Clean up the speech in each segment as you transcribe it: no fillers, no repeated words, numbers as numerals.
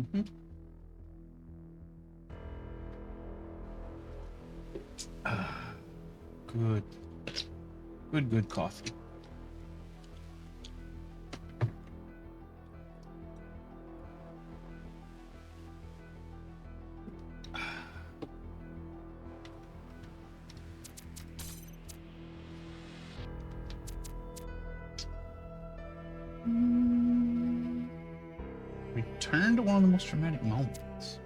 Mm-hmm. Good. Good coffee. Return to one of the most dramatic moments.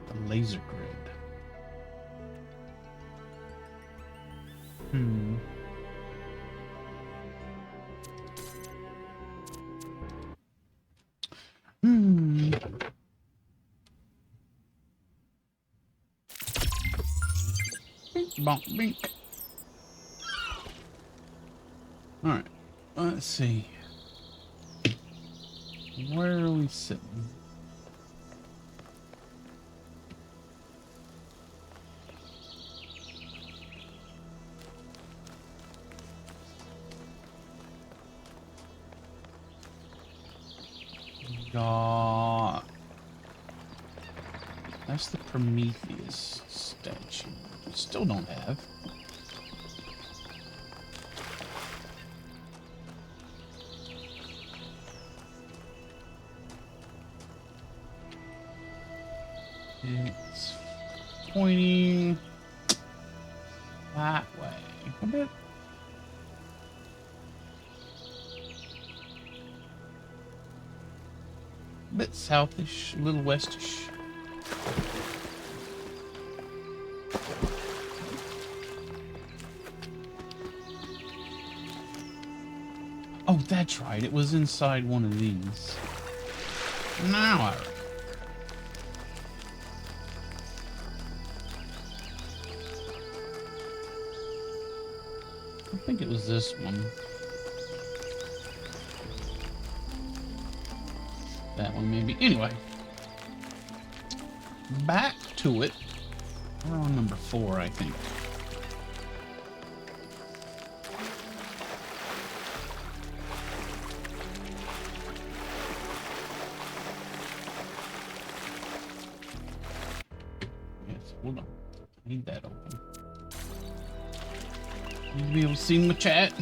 The laser grid. Bink, bonk, bink. Alright, let's see. Where are we sitting? Got... That's the Prometheus statue. Still don't have. It's pointing that way. A bit southish, a little westish. Oh, that's right. It was inside one of these. Now I remember. I think it was this one. That one maybe. Anyway. Back to it. We're on number 4, I think. Yes, hold on. I need that open. Need to be able to see my chat.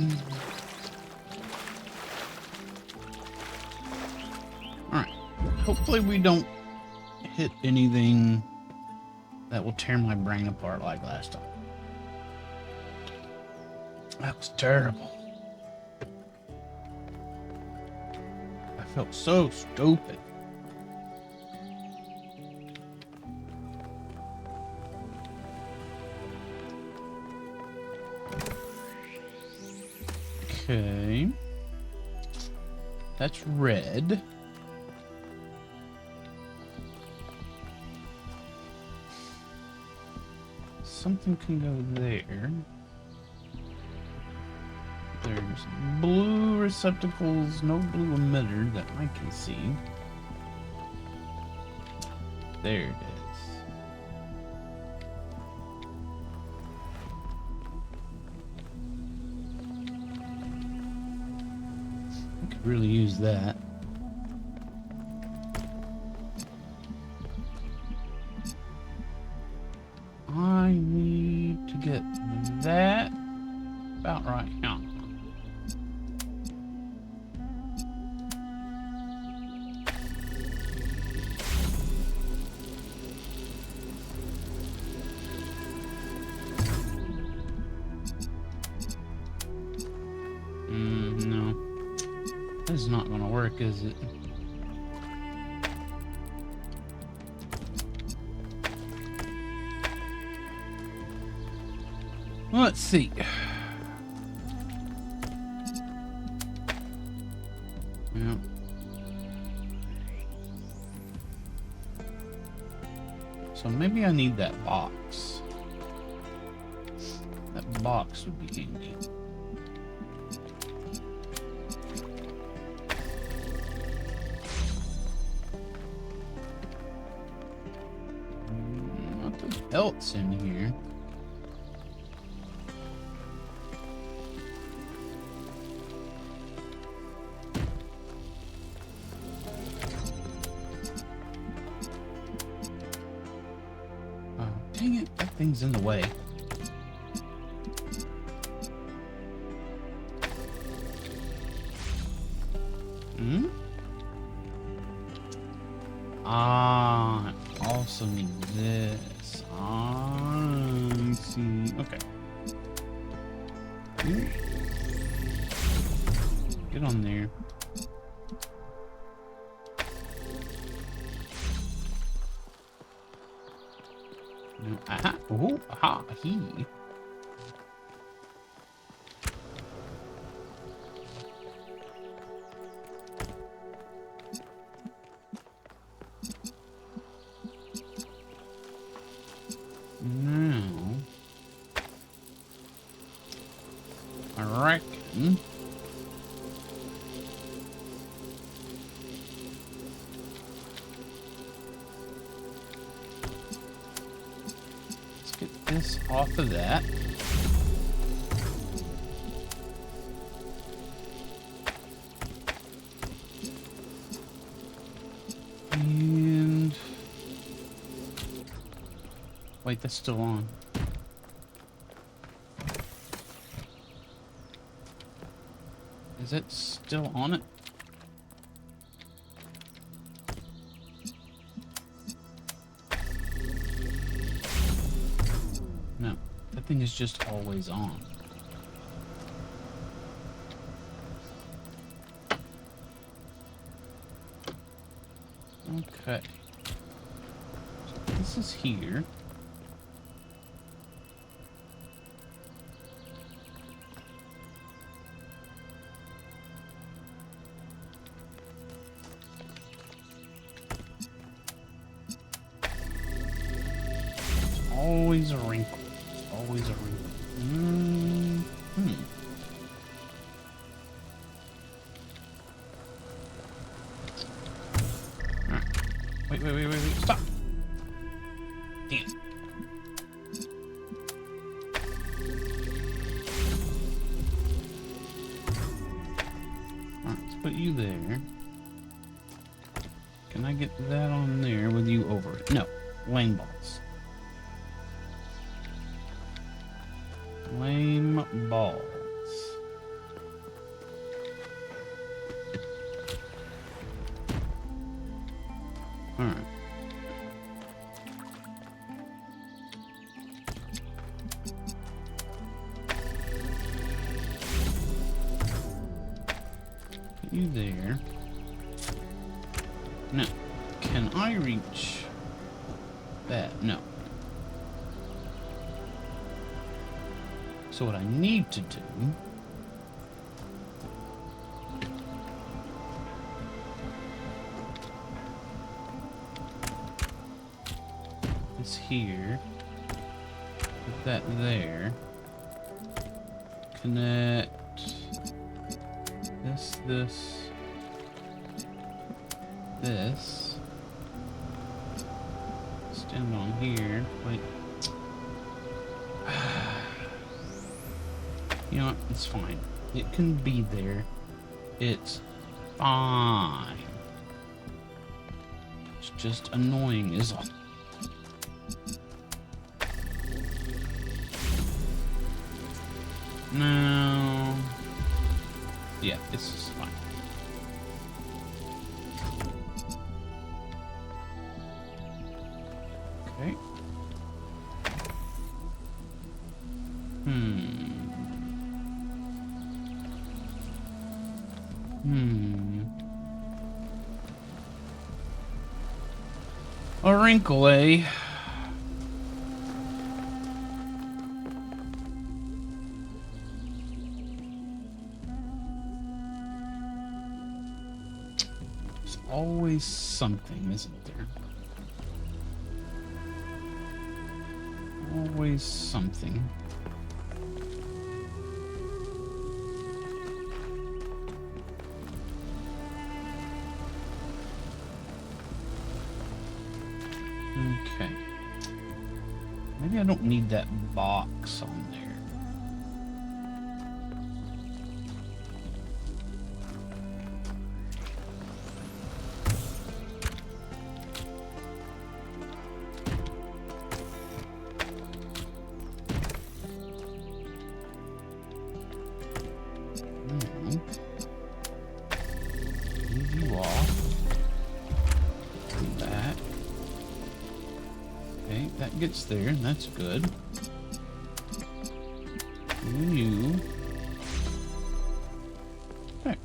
Alright. Hopefully we don't hit anything that will tear my brain apart like last time. That was terrible. I felt so stupid. Okay. That's red. Something can go there. There's blue receptacles, no blue emitter that I can see. There it is. I could really use that. I need to get that about right now. No. This is not going to work, is it? Let's see. Yeah. So maybe I need that box. That box would be handy. Nothing else in here. Dang it, that thing's in the way. Hmm? Ah, I also need this. Ah, I see. Okay. Get on there. No, aha. Oh, aha. He. Now, I reckon. Let's get this off of that. And wait, that's still on. Is it still on it? No, that thing is just always on. Okay. So this is here. Always a wrinkle. Always a wrinkle. Alright. Wait. Stop! Damn. Alright, let's put you there. Can I get that on there with you over it? No. Lame balls. Lame balls. Alright. Put you there. Now, can I reach that? No. So what I need to do is here, put that there, connect this, stand on here, wait. You know what? It's fine. It can be there. It's fine. It's just annoying is all. No. Yeah, this is fine. Okay. A wrinkle, eh? There's always something, isn't there? Always something. Okay. Maybe I don't need that box on there. That gets there, and that's good. You. Okay.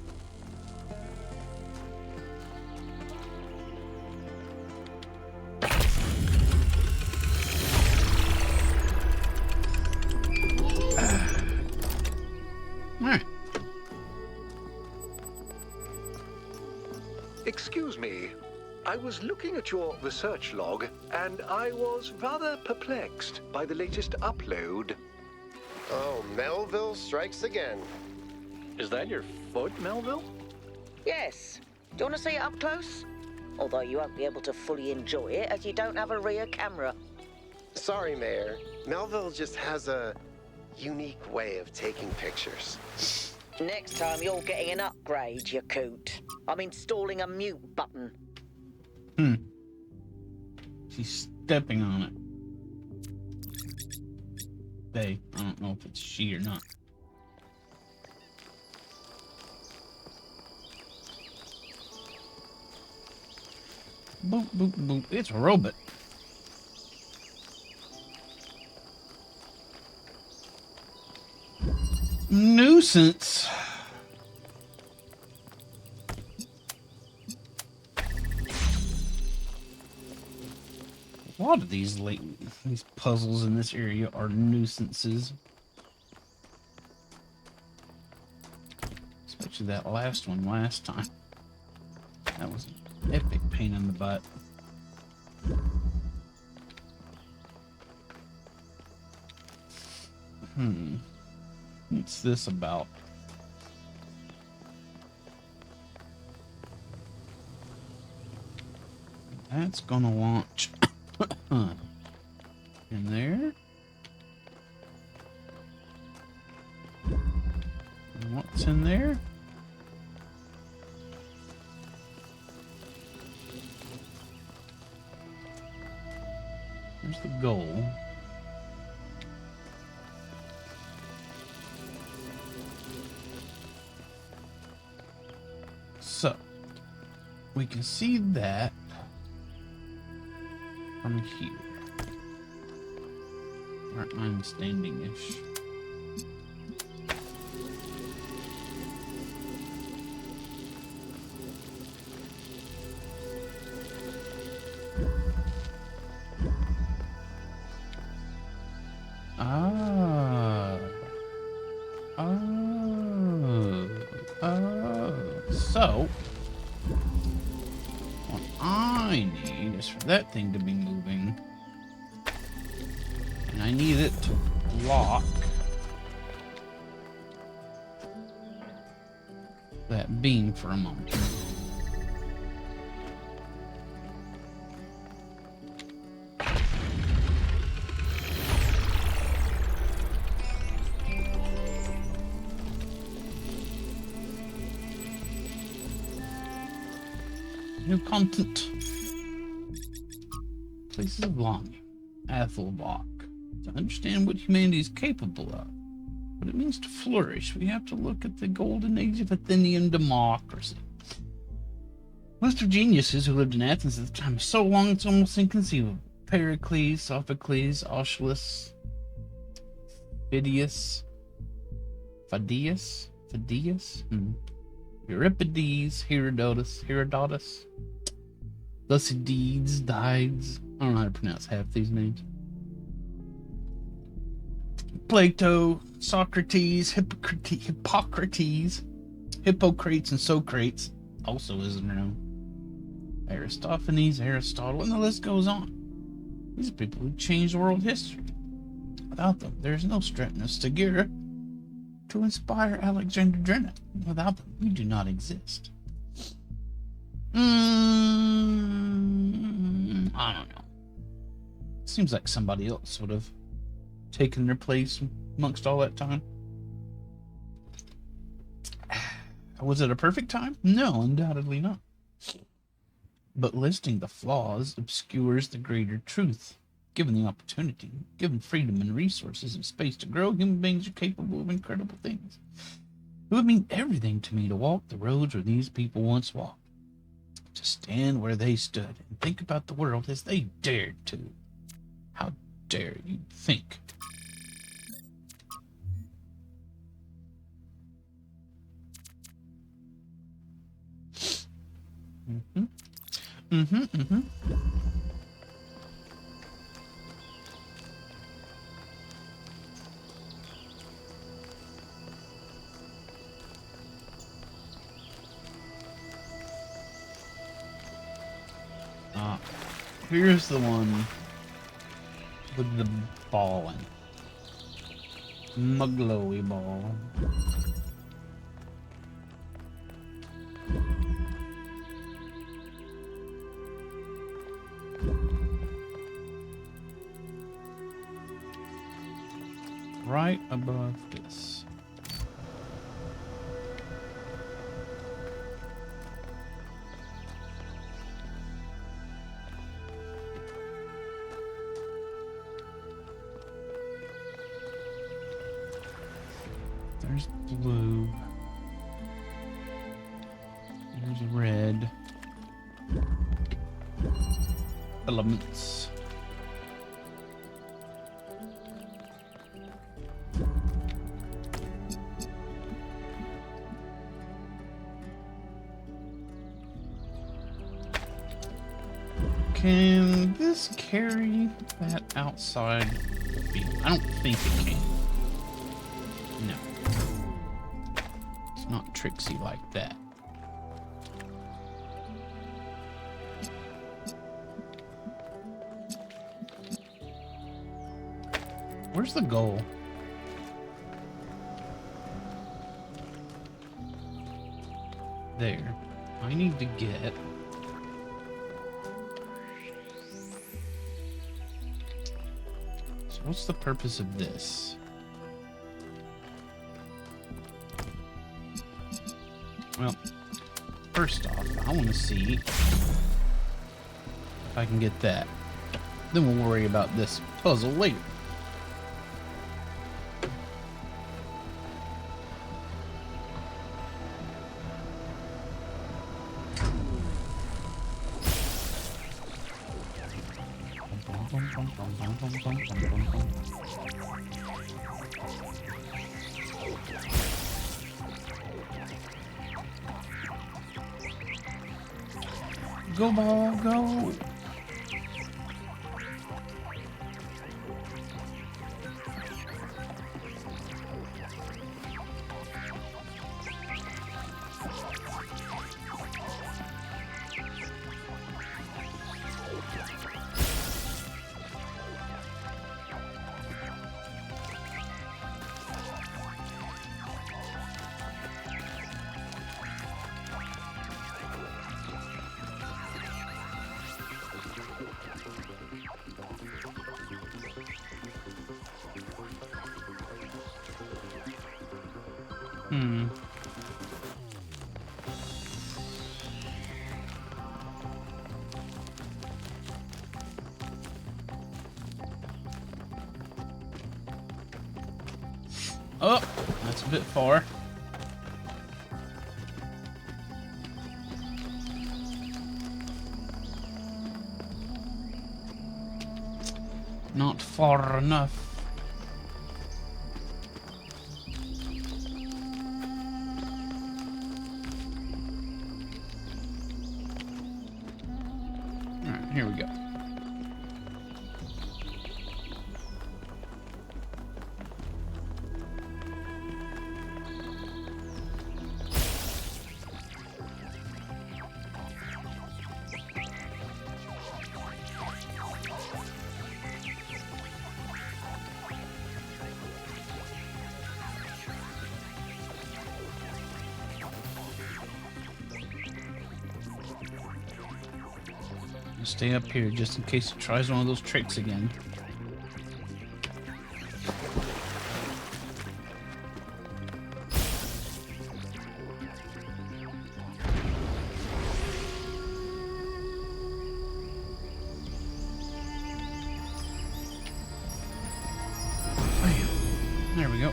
Alright. Excuse me. I was looking at your research log, and I was rather perplexed by the latest upload. Oh, Melville strikes again. Is that your foot, Melville? Yes. Do you want to see it up close? Although you won't be able to fully enjoy it as you don't have a rear camera. Sorry, Mayor. Melville just has a unique way of taking pictures. Next time you're getting an upgrade, you coot. I'm installing a mute button. She's stepping on it. They. I don't know if it's she or not. Boop, boop, boop. It's a robot. Nuisance. A lot of these puzzles in this area are nuisances. Especially that last one last time. That was an epic pain in the butt. What's this about? That's gonna launch in there. And what's in there? Here's the goal. So, we can see that from here. Aren't mine standing-ish? So, what I need is for that thing to be moving, and I need it to block that beam for a moment. New content. Places of longing. Athelbach. To understand what humanity is capable of, what it means to flourish, we have to look at the golden age of Athenian democracy. List of geniuses who lived in Athens at the time is so long it's almost inconceivable. Pericles, Sophocles, Aeschylus, Phidias, Euripides, Herodotus, Thucydides, Dides. I don't know how to pronounce half these names. Plato, Socrates, Hippocrates, and Socrates also isn't known. Aristophanes, Aristotle, and the list goes on. These are people who changed world history. Without them, there is no Stratinus Stagira to inspire Alexander Drennan. Without them, we do not exist. I don't know. Seems like somebody else would have taken their place amongst all that time. Was it a perfect time? No, undoubtedly not. But listing the flaws obscures the greater truth. Given the opportunity, given freedom and resources and space to grow, human beings are capable of incredible things. It would mean everything to me to walk the roads where these people once walked, to stand where they stood and think about the world as they dared to. How dare you think? Mm-hmm. Mm-hmm. Mm-hmm. Here's the one with the ball in it. Muglowy ball. Right above this. There's blue. There's red. Elements. Can this carry that outside field? I don't think it can. No. It's not tricksy like that. Where's the goal? There. I need to get... So what's the purpose of this? Well, first off, I want to see if I can get that. Then we'll worry about this puzzle later. Go ball, go! Oh, that's a bit far. Not far enough. Alright, here we go. Stay up here just in case it tries one of those tricks again. Bam. There we go.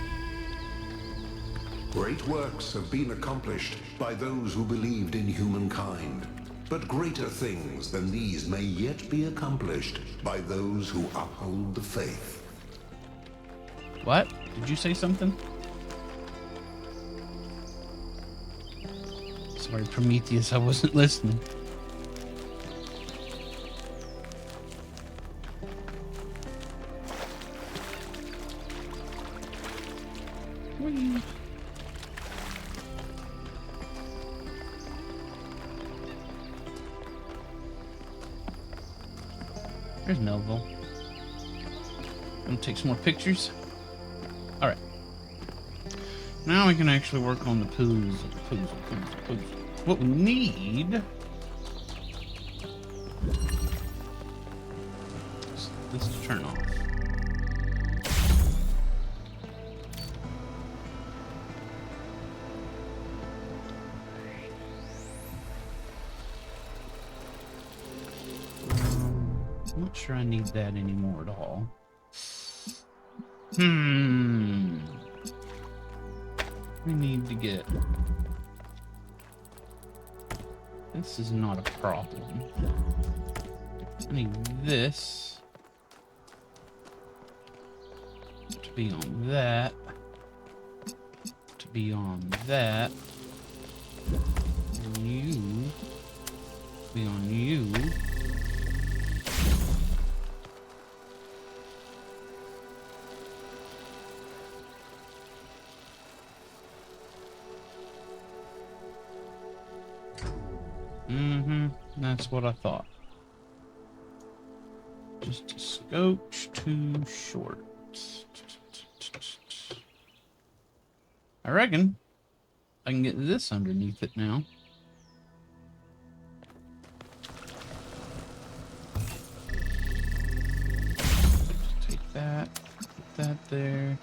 Great works have been accomplished by those who believed in humankind. But greater things than these may yet be accomplished by those who uphold the faith. What? Did you say something? Sorry, Prometheus, I wasn't listening. Whee. There's Melville. Gonna take some more pictures. Alright. Now we can actually work on the poos. What we need is this to turn off. I'm not sure I need that anymore at all. We need to get... This is not a problem. I need this to be on that, to be on that, and you to be on you. That's what I thought. Just a scotch too short. I reckon I can get this underneath it now. Just take that, put that there.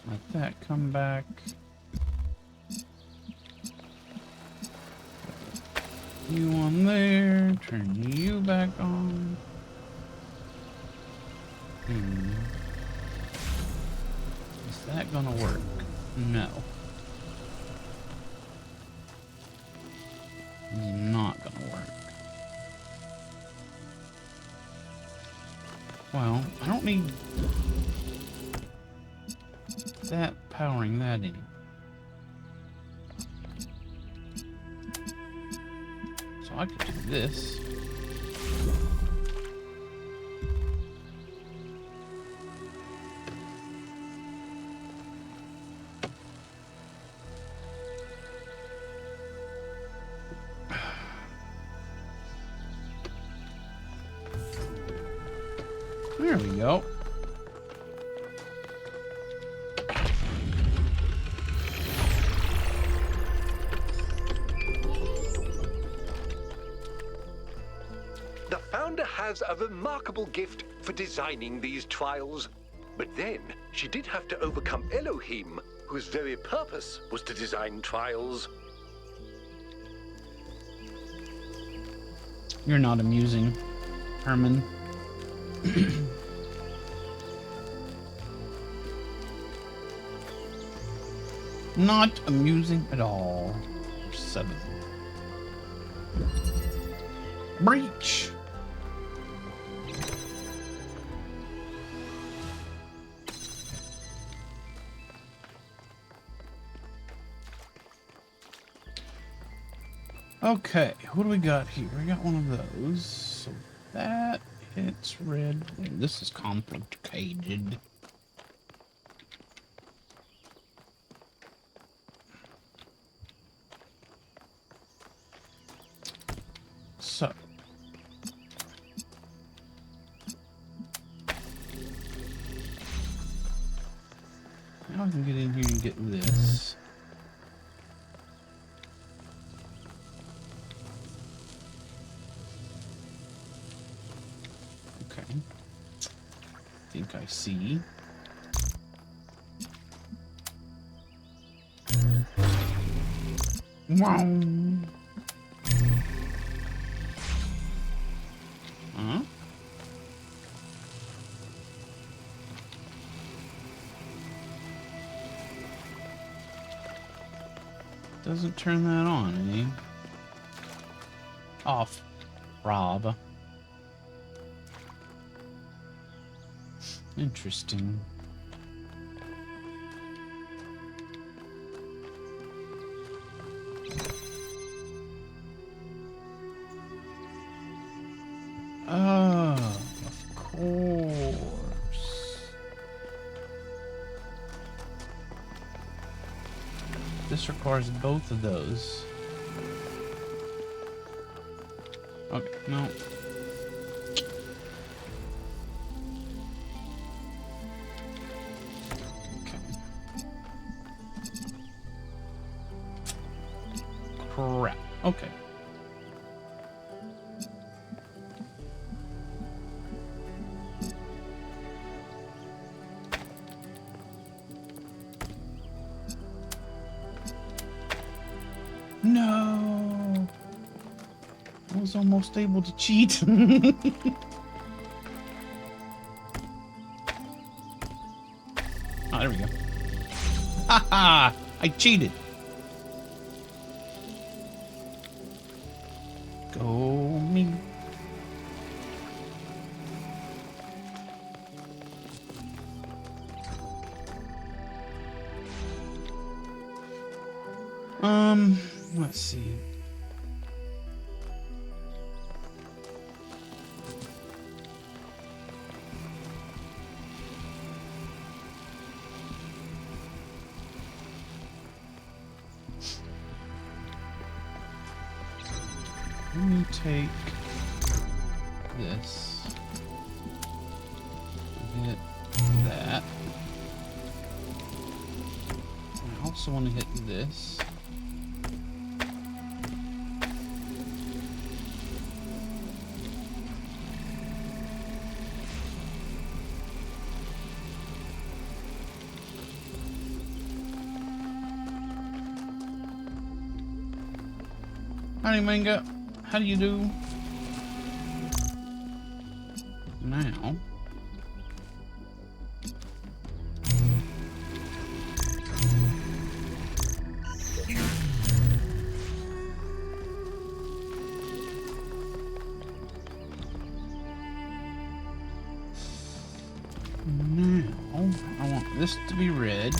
Let that come back. You on there, turn you back on. Is that gonna work? No. It's not gonna work. Well, I don't need that powering that in. So I could do this. There we go. The founder has a remarkable gift for designing these trials. But then, she did have to overcome Elohim, whose very purpose was to design trials. You're not amusing, Herman. Not amusing at all. 7. Breach. Okay, what do we got here? We got one of those. So that hits red. This is complicated. So now I can get in here and get this. Okay. I think I see. Wow. Doesn't turn that on, eh? Off, Rob. Interesting. Oh, of course. This requires both of those. Okay, no. Crap. Okay. No. I was almost able to cheat. Oh, there we go. Haha! I cheated. Go me. Let's see. Let me take this, hit that. I also want to hit this. Howdy, Manga. How do you do? Now. Now, I want this to be red.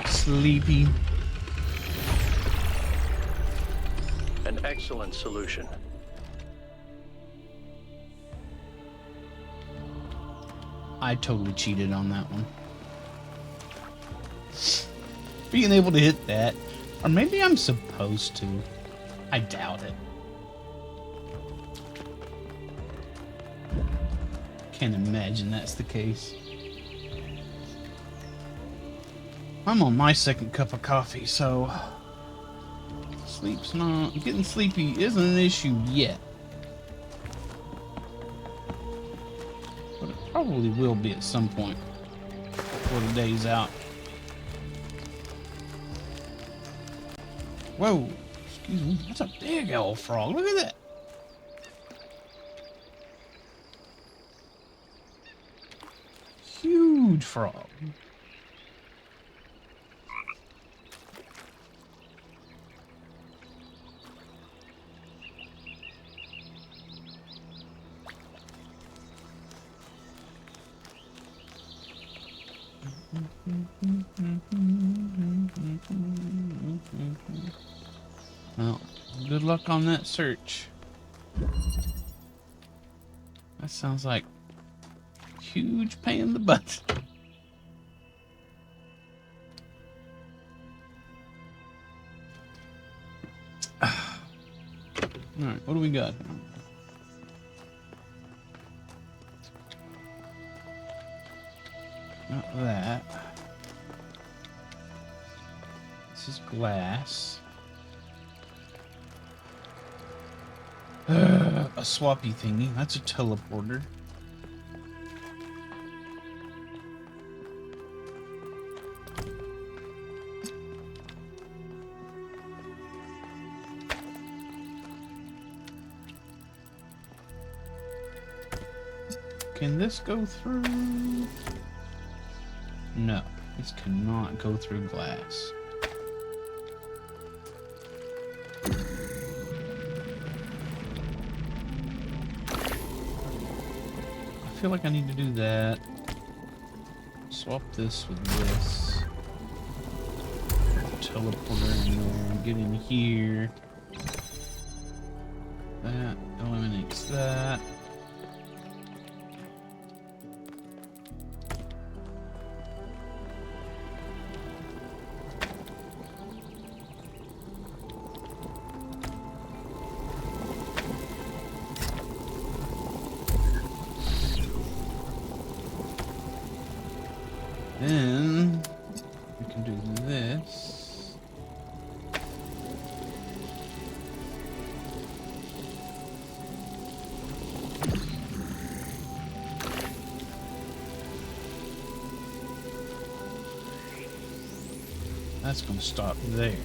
Sleepy. An excellent solution. I totally cheated on that one. Being able to hit that. Or maybe I'm supposed to. I doubt it. Can't imagine that's the case. I'm on my second cup of coffee, so sleep's not... Getting sleepy isn't an issue yet. But it probably will be at some point before the day's out. Whoa! Excuse me. That's a big old frog. Look at that. Huge frog. Well, good luck on that search. That sounds like huge pain in the butt. Alright, what do we got? Not that. This is glass. A swappy thingy. That's a teleporter. Can this go through? No, this cannot go through glass. I feel like I need to do that. Swap this with this. Teleporter in there. Get in here. That eliminates that. Then we can do this. That's going to stop there.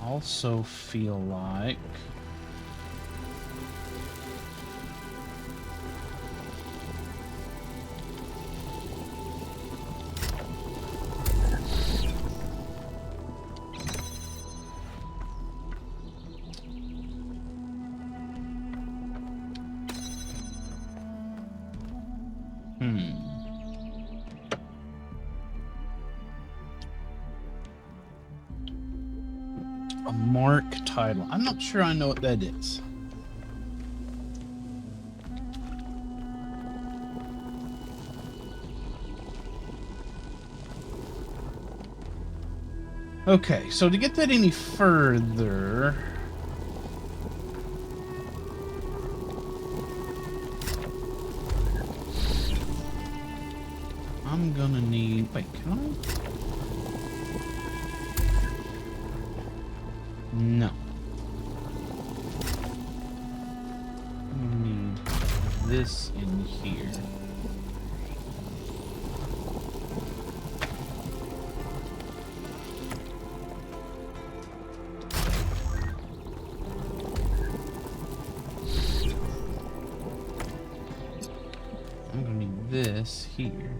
Also feel like a mark title. I'm not sure I know what that is. Okay, so to get that any further, I'm gonna need, wait, can I? No. I'm gonna need this in here. I'm gonna need this here.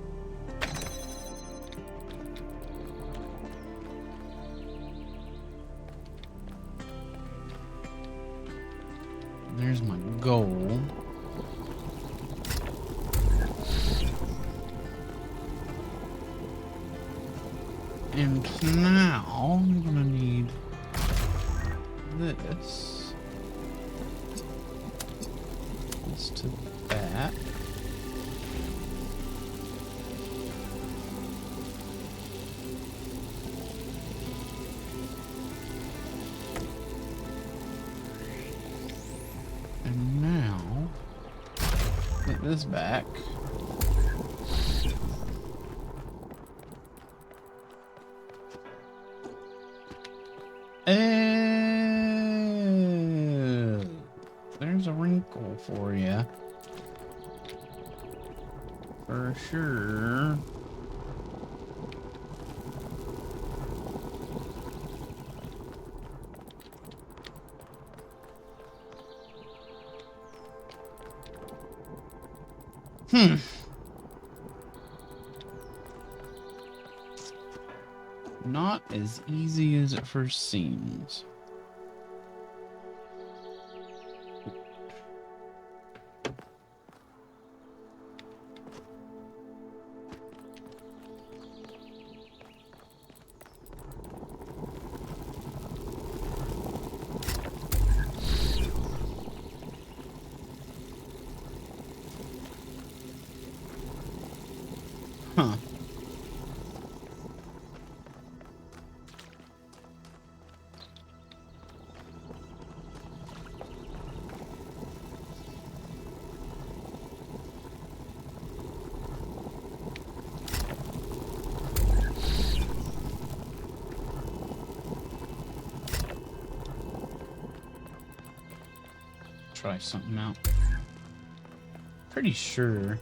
There's my goal. And now I'm gonna need this. This to that. And now, get this back. There's a wrinkle for you. For sure. Not as easy as it first seems. Huh. Try something out. Pretty sure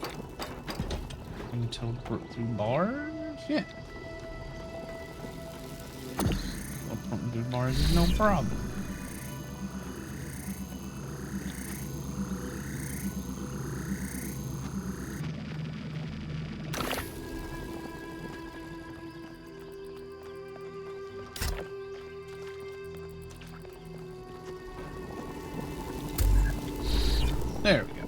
I can teleport through bars? Yeah. Teleporting through bars is no problem. There we go.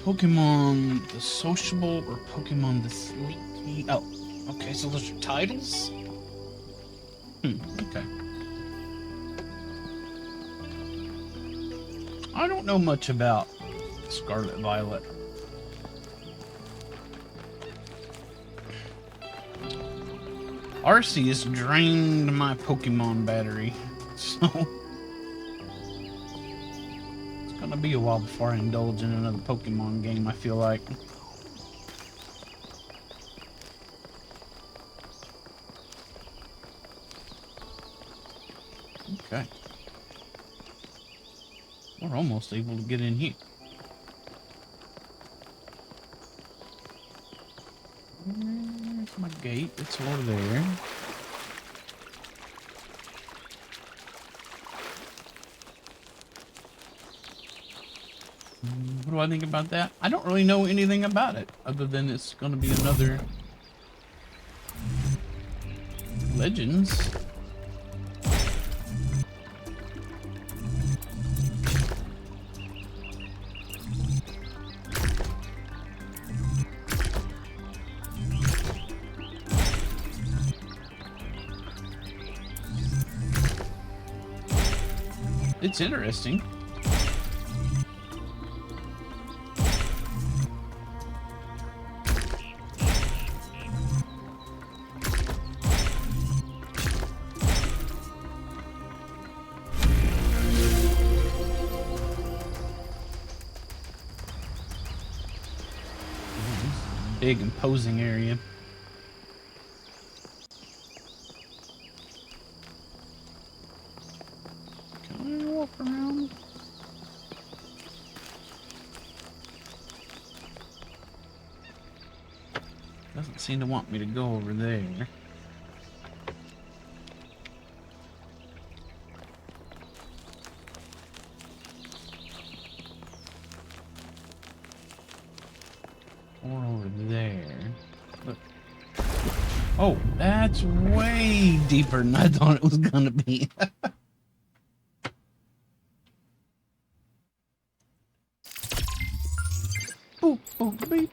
Pokemon the Sociable or Pokemon the Sleepy? Oh, okay, so those are titles? Okay. I don't know much about Scarlet Violet. Arceus drained my Pokemon battery, so it's gonna be a while before I indulge in another Pokemon game, I feel like. Okay. We're almost able to get in here. There's my gate. It's over there. What do I think about that? I don't really know anything about it, other than it's going to be another Legends. It's interesting. Big imposing area. Can I walk around? Doesn't seem to want me to go over there. Or over there. Look. Oh, that's way deeper than I thought it was gonna be. Boop, boop, beep.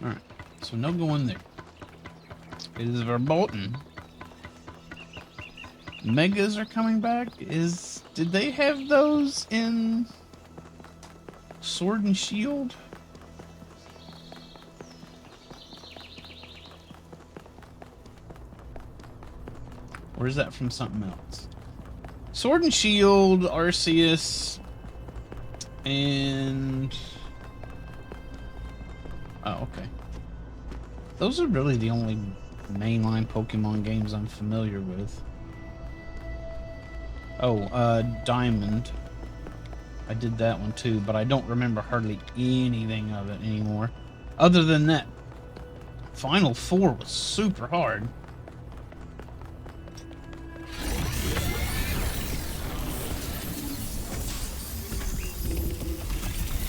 Alright, so no going there. It is verboten. Megas are coming back? Did they have those in Sword and Shield? Or is that from something else? Sword and Shield, Arceus, and... Oh, okay. Those are really the only mainline Pokemon games I'm familiar with. Oh, Diamond. I did that one too, but I don't remember hardly anything of it anymore. Other than that, Final Four was super hard.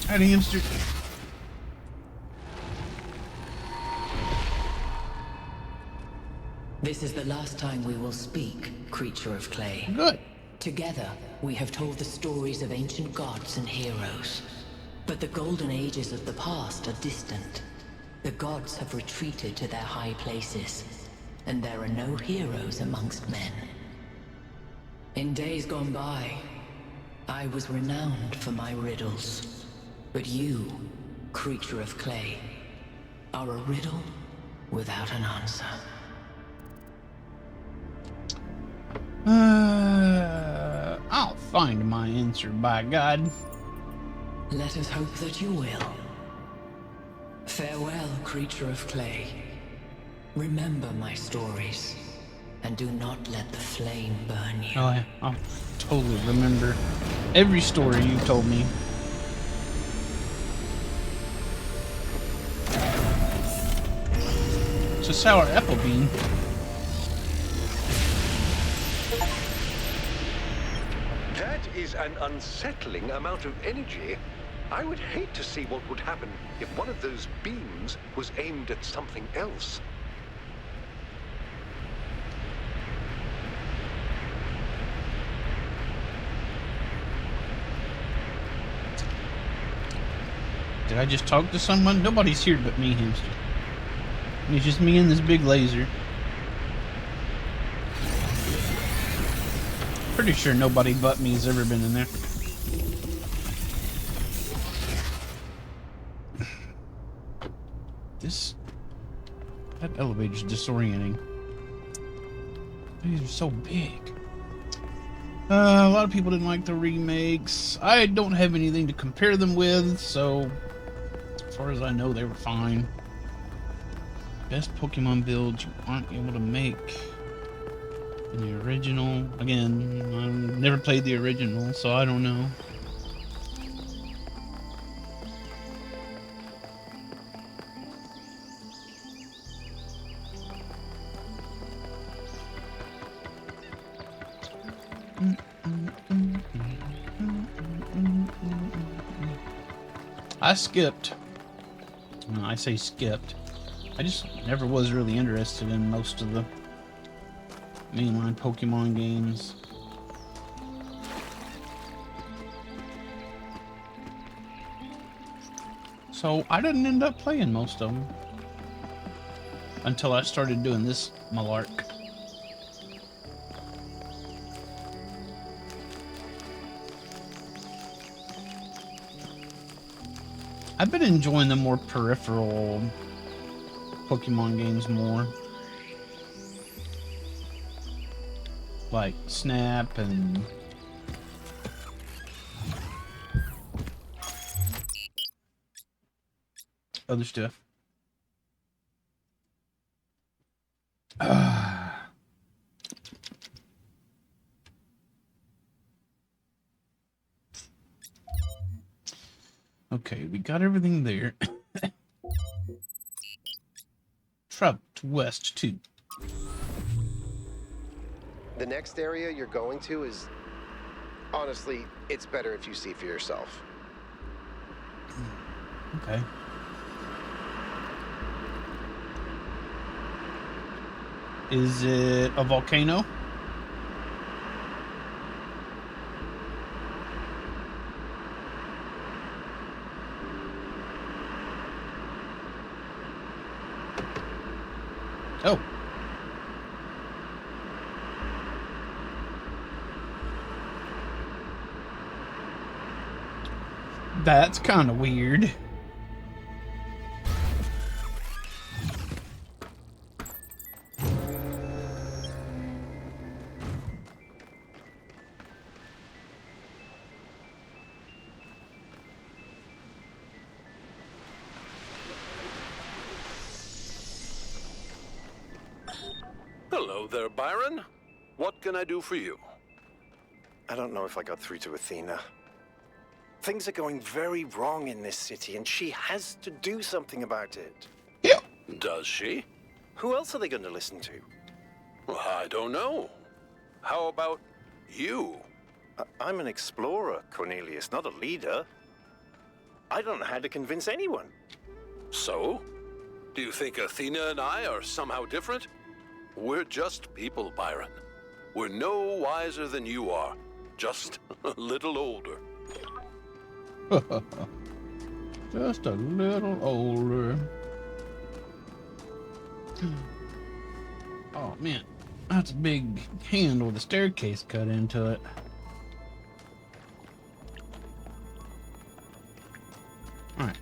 Howdy, hamster. This is the last time we will speak, creature of clay. Good. Together, we have told the stories of ancient gods and heroes. But the golden ages of the past are distant. The gods have retreated to their high places, and there are no heroes amongst men. In days gone by, I was renowned for my riddles. But you, creature of clay, are a riddle without an answer. I'll find my answer, by God. Let us hope that you will. Farewell, creature of clay. Remember my stories, and do not let the flame burn you. Oh, yeah. I'll totally remember every story you told me. It's a sour apple bean. That is an unsettling amount of energy. I would hate to see what would happen if one of those beams was aimed at something else. Did I just talk to someone? Nobody's here but me, Hamster. It's just me and this big laser. Pretty sure nobody but me has ever been in there. That elevator's disorienting. These are so big. A lot of people didn't like the remakes. I don't have anything to compare them with, so as far as I know, they were fine. Best Pokemon builds you aren't able to make in the original. Again, I've never played the original, so I don't know. I skipped. Well, I say skipped. I just never was really interested in most of the mainline Pokemon games. So I didn't end up playing most of them until I started doing this malark. I've been enjoying the more peripheral Pokemon games more. Like Snap and other stuff. Okay, we got everything there. Travel to West 2. The next area you're going to is... Honestly, it's better if you see for yourself. Okay. Is it a volcano? Oh. That's kind of weird. Hello there, Byron. What can I do for you? I don't know if I got through to Athena. Things are going very wrong in this city, and she has to do something about it. Yeah. Does she? Who else are they going to listen to? Well, I don't know. How about you? I'm an explorer, Cornelius, not a leader. I don't know how to convince anyone. So? Do you think Athena and I are somehow different? We're just people, Byron. We're no wiser than you are, just a little older. Just a little older. Oh man, that's a big hand with a staircase cut into it. Alright,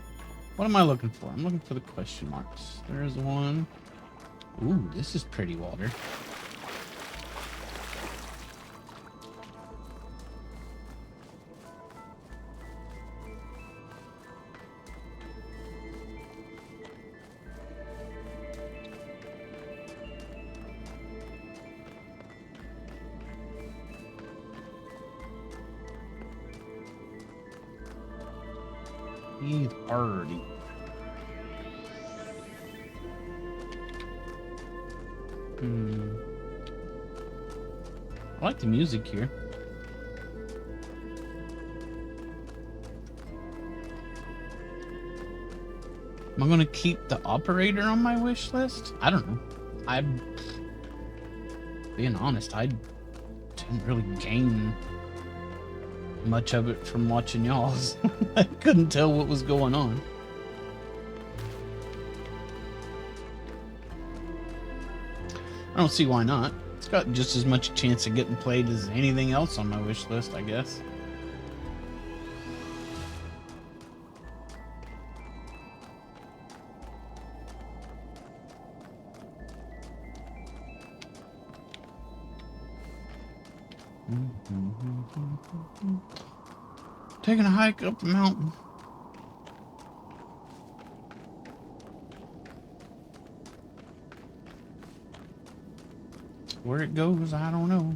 what am I looking for? I'm looking for the question marks. There's one. Ooh, this is pretty water. He's already. I like the music here. Am I gonna keep the operator on my wish list? I don't know. I'm being honest, I didn't really gain much of it from watching y'all's. I couldn't tell what was going on. I don't see why not. It's got just as much chance of getting played as anything else on my wish list, I guess. Taking a hike up the mountain. Where it goes, I don't know.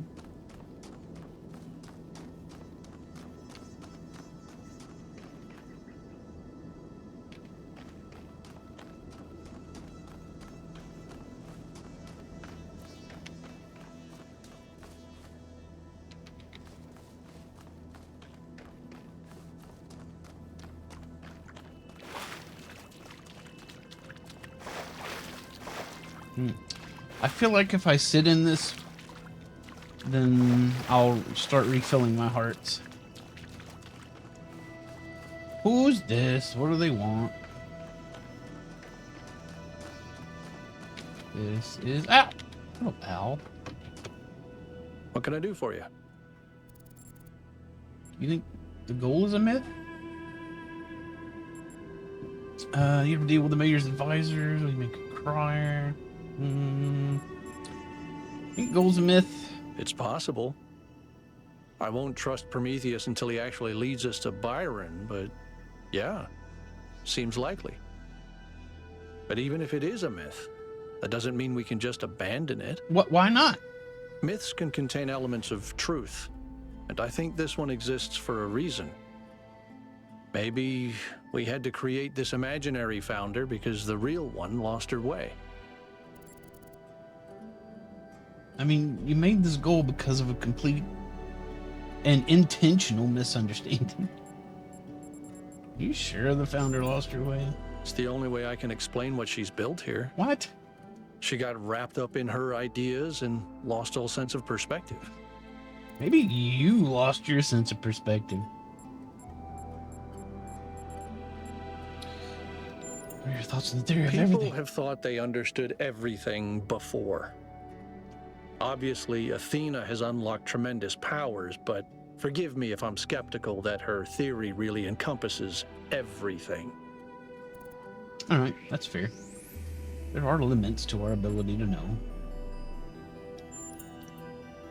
I feel like if I sit in this, then I'll start refilling my hearts. Who's this? What do they want? This is Al. Oh, Al. What can I do for you? You think the goal is a myth? You ever deal with the mayor's advisors? Will you make a crier? Think goal's a myth? It's possible. I won't trust Prometheus until he actually leads us to Byron, but yeah, seems likely. But even if it is a myth, that doesn't mean we can just abandon it. What? Why not? Myths can contain elements of truth, and I think this one exists for a reason. Maybe we had to create this imaginary founder because the real one lost her way. I mean, you made this goal because of a complete and intentional misunderstanding. You sure the founder lost her way? It's the only way I can explain what she's built here. What? She got wrapped up in her ideas and lost all sense of perspective. Maybe you lost your sense of perspective. What are your thoughts on the theory of everything? People have thought they understood everything before. Obviously, Athena has unlocked tremendous powers, but forgive me if I'm skeptical that her theory really encompasses everything. All right, that's fair. There are limits to our ability to know.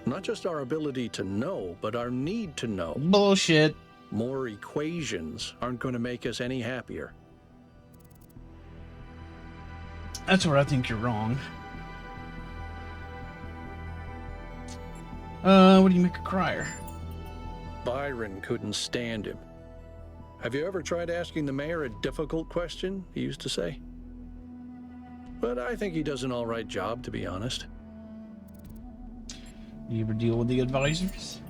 Not just our ability to know, but our need to know. Bullshit. More equations aren't going to make us any happier. That's where I think you're wrong. What do you make a crier? Byron couldn't stand him. Have you ever tried asking the mayor a difficult question, he used to say? But I think he does an all right job, to be honest. You ever deal with the advisors?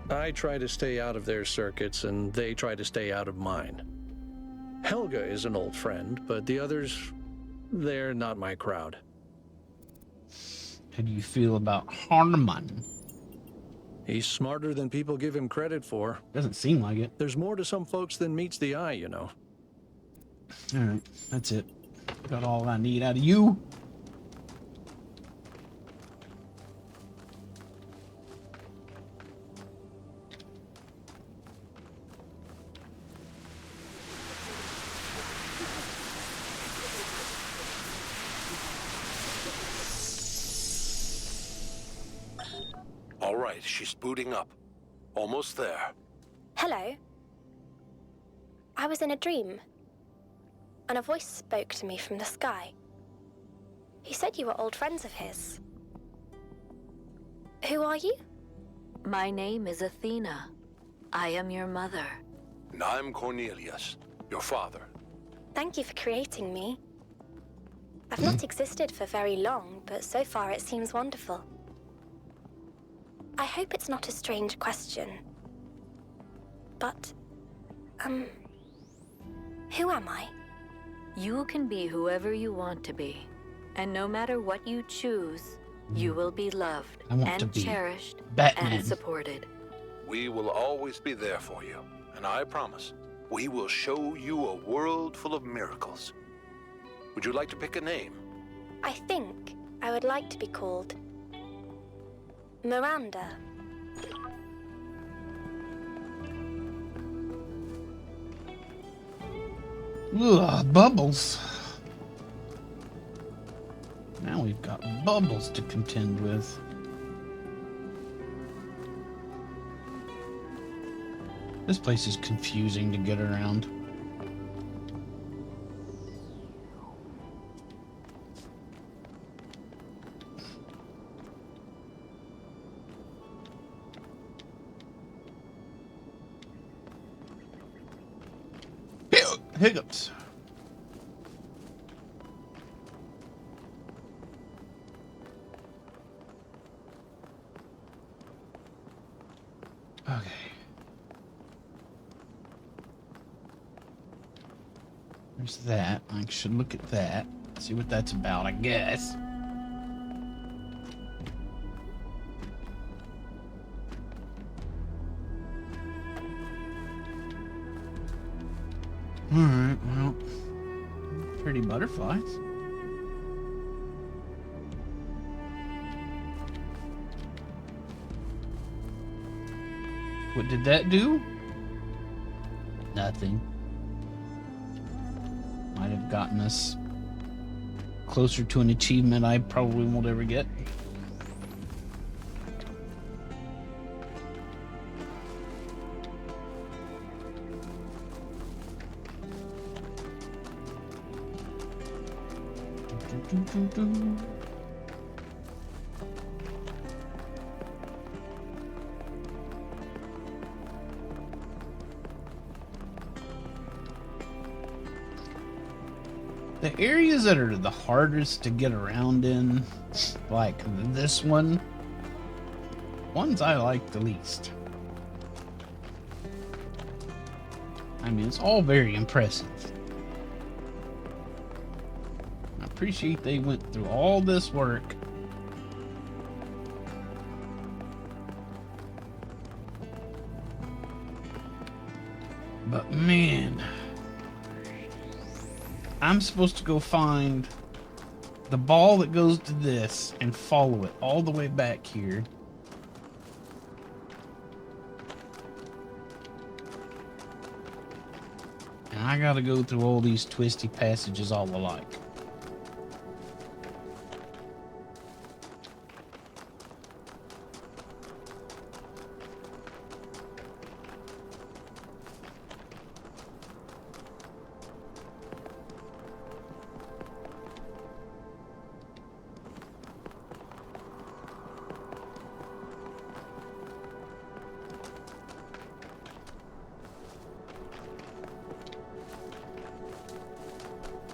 I try to stay out of their circuits, and they try to stay out of mine. Helga is an old friend, but the others, they're not my crowd. How do you feel about Herman? He's smarter than people give him credit for. Doesn't seem like it. There's more to some folks than meets the eye, you know. Alright, that's it. Got all I need out of you. All right, she's booting up. Almost there. Hello. I was in a dream, and a voice spoke to me from the sky. He said you were old friends of his. Who are you? My name is Athena. I am your mother. And I'm Cornelius, your father. Thank you for creating me. I've not existed for very long, but so far it seems wonderful. I hope it's not a strange question, but, who am I? You can be whoever you want to be. And no matter what you choose, you will be loved and cherished and supported. We will always be there for you. And I promise, we will show you a world full of miracles. Would you like to pick a name? I think I would like to be called Miranda. Ugh, bubbles. Now we've got bubbles to contend with. This place is confusing to get around. Hiccups. Okay. There's that. I should look at that. See what that's about, I guess. Alright, well. Pretty butterflies. What did that do? Nothing. Might have gotten us closer to an achievement I probably won't ever get. The areas that are the hardest to get around in, like this one, ones I like the least. I mean, it's all very impressive. I appreciate they went through all this work. But man, I'm supposed to go find the ball that goes to this and follow it all the way back here. And I gotta go through all these twisty passages all alike.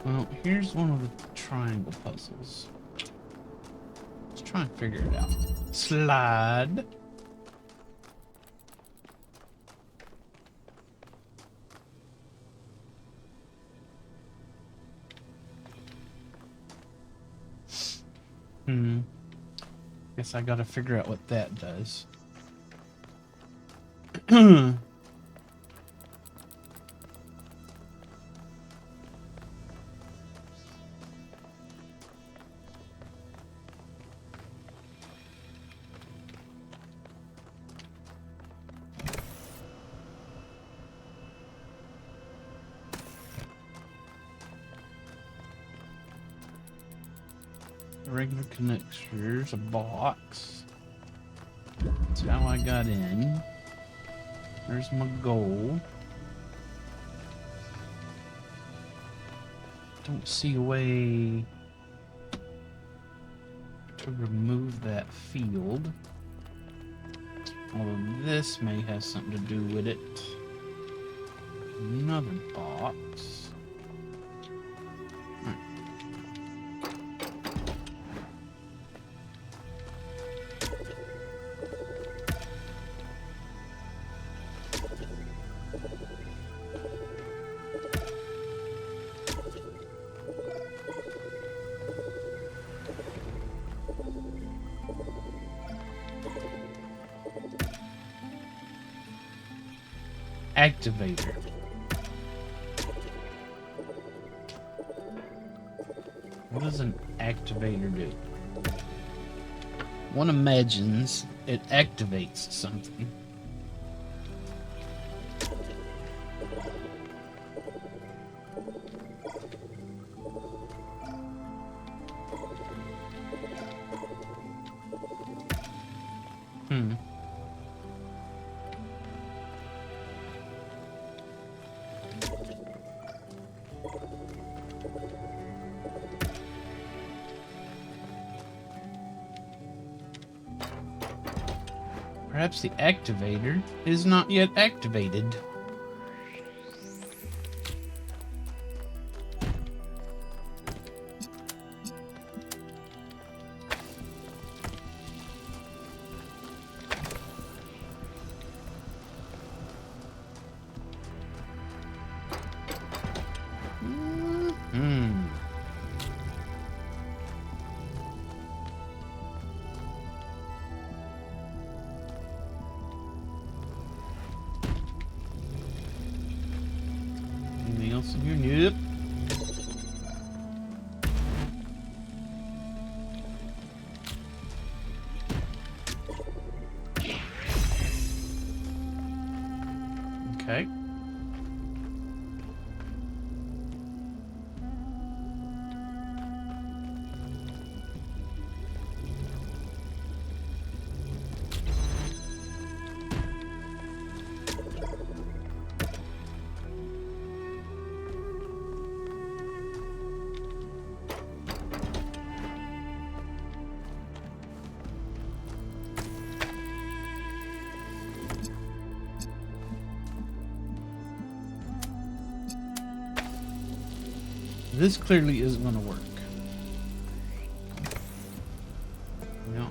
Well, here's one of the triangle puzzles. Let's try and figure it out. Slide. Guess I gotta figure out what that does. Regular connectors, a box. That's how I got in. There's my goal. Don't see a way to remove that field. Although this may have something to do with it. Another box. Activator. What does an activator do? One imagines it activates something. Perhaps the activator is not yet activated. Yep. Okay. This clearly isn't going to work. No.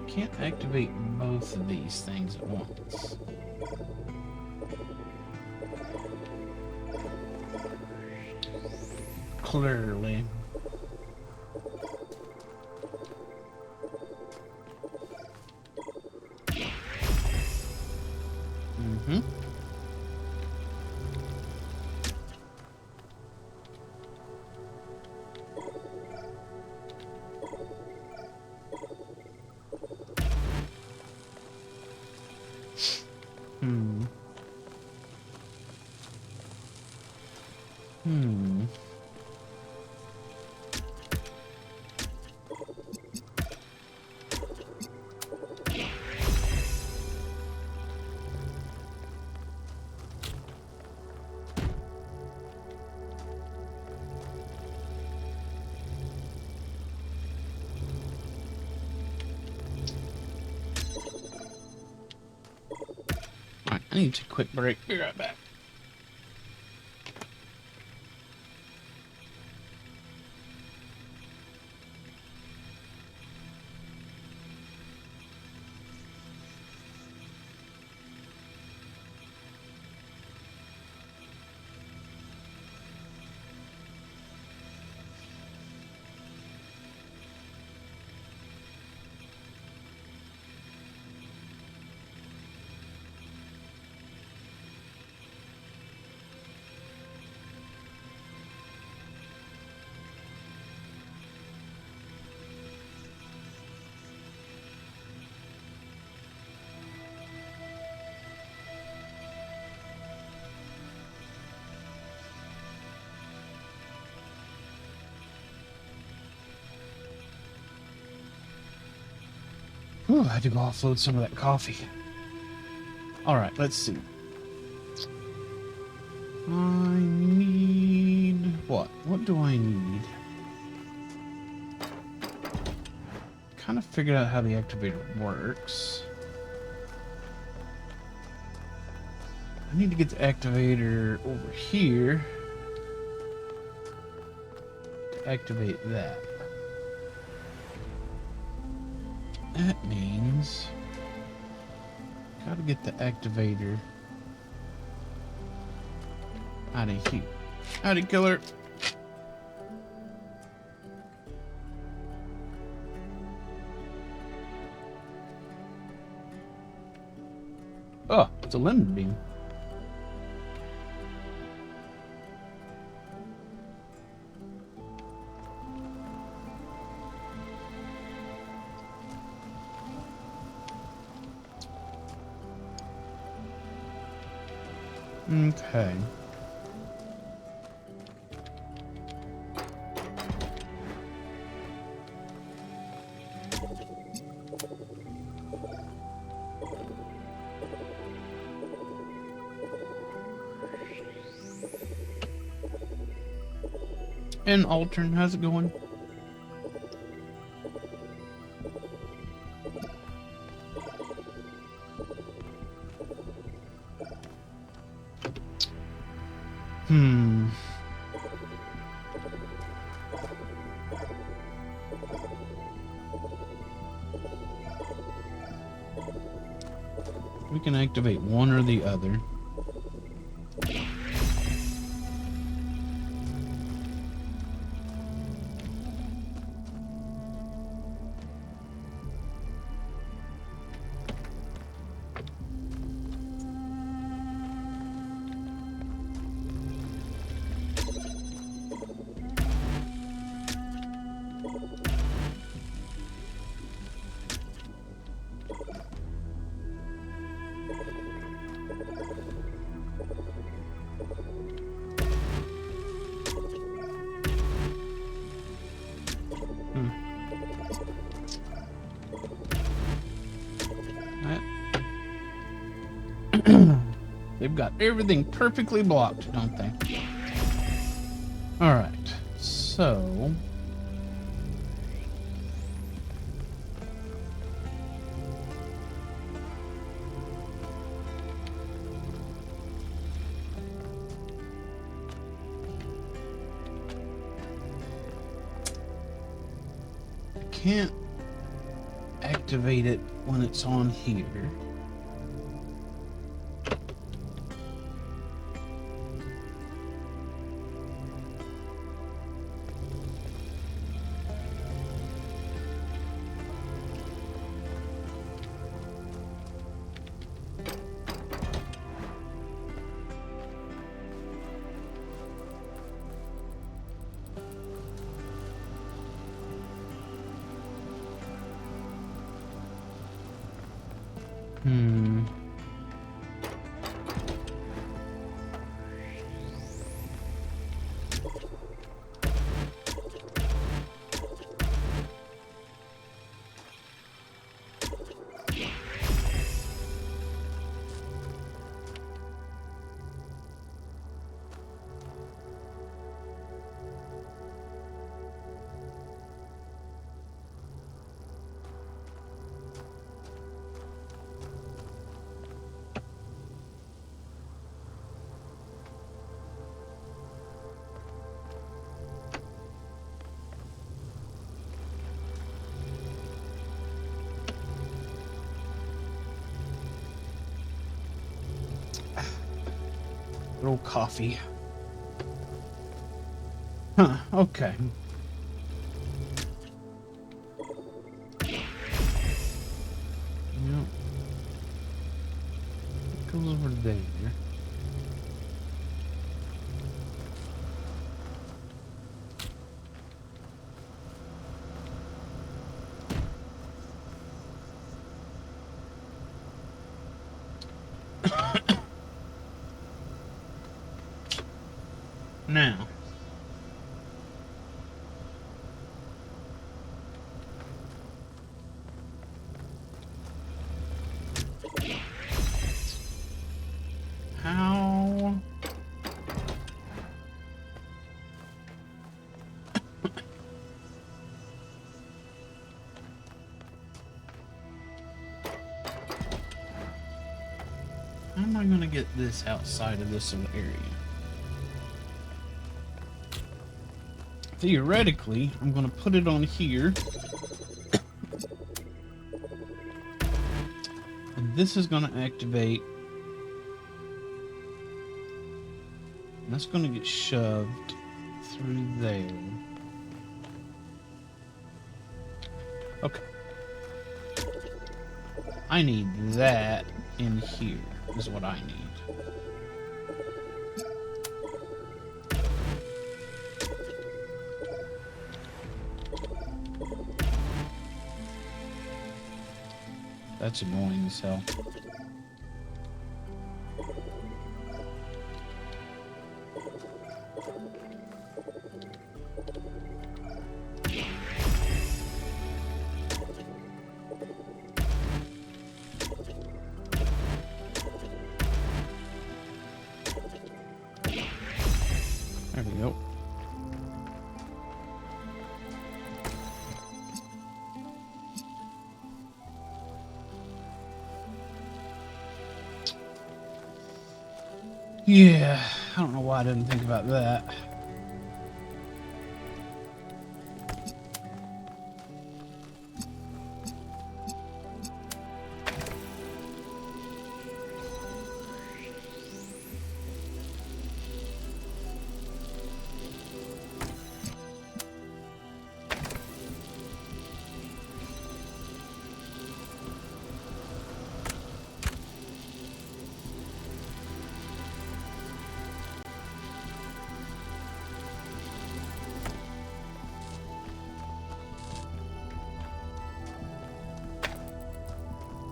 Can't activate both of these things at once. Clearly. Mm-hmm. I need to take a quick break. Be right back. Whew, I had to go offload some of that coffee. Alright, let's see. I need... what? What do I need? Kind of figured out how the activator works. I need to get the activator over here to activate that. That means gotta get the activator out of here. Howdy, killer. Oh, it's a lemon bean. Okay. And Altern, how's it going? We can activate one or the other. They've got everything perfectly blocked, don't they? Alright, so... I can't activate it when it's on here. Little coffee. Huh, okay. Yep. It goes over there. Now, how am I going to get this outside of this little area? Theoretically, I'm going to put it on here. And this is going to activate. And that's going to get shoved through there. Okay. I need that in here, is what I need. That's annoying as hell. There we go. Yeah, I don't know why I didn't think about that.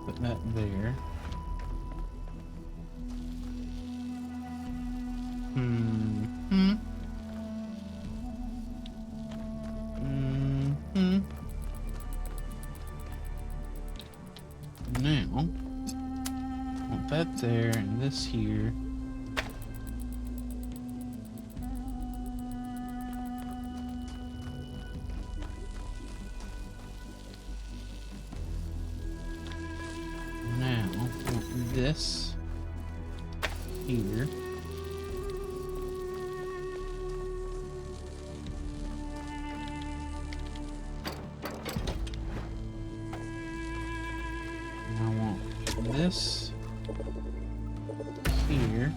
Put that there. Now, want that there and this here. Now, want this here. This here.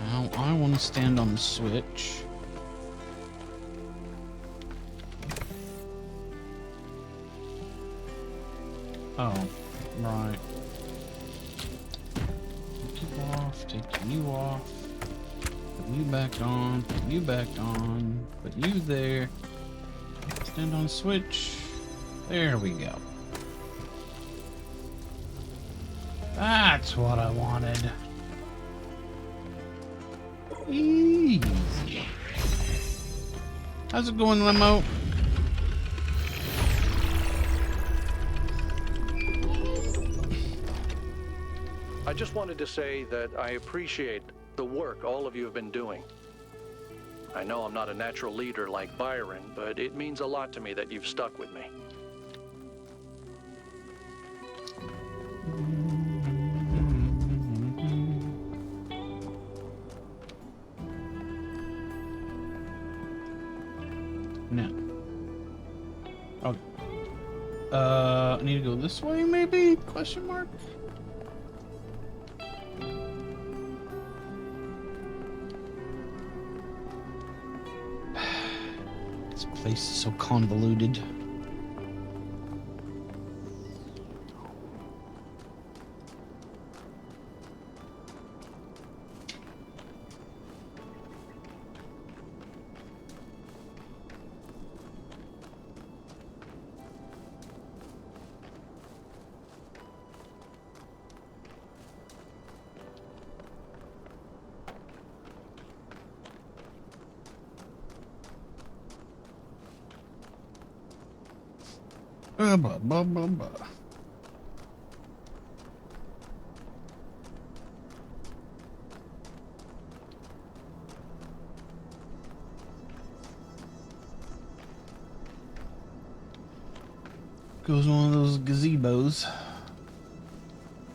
Now I want to stand on the switch. Oh, right. Take you off, take you off. Put you back on, put you back on, put you there. Stand on switch. There we go. That's what I wanted. Easy. How's it going, Limo? I just wanted to say that I appreciate the work all of you have been doing. I know I'm not a natural leader like Byron, but it means a lot to me that you've stuck with me. No. Okay. I need to go this way, maybe? Question mark? This place is so convoluted. Blah, blah, blah, blah. Goes one of those gazebos.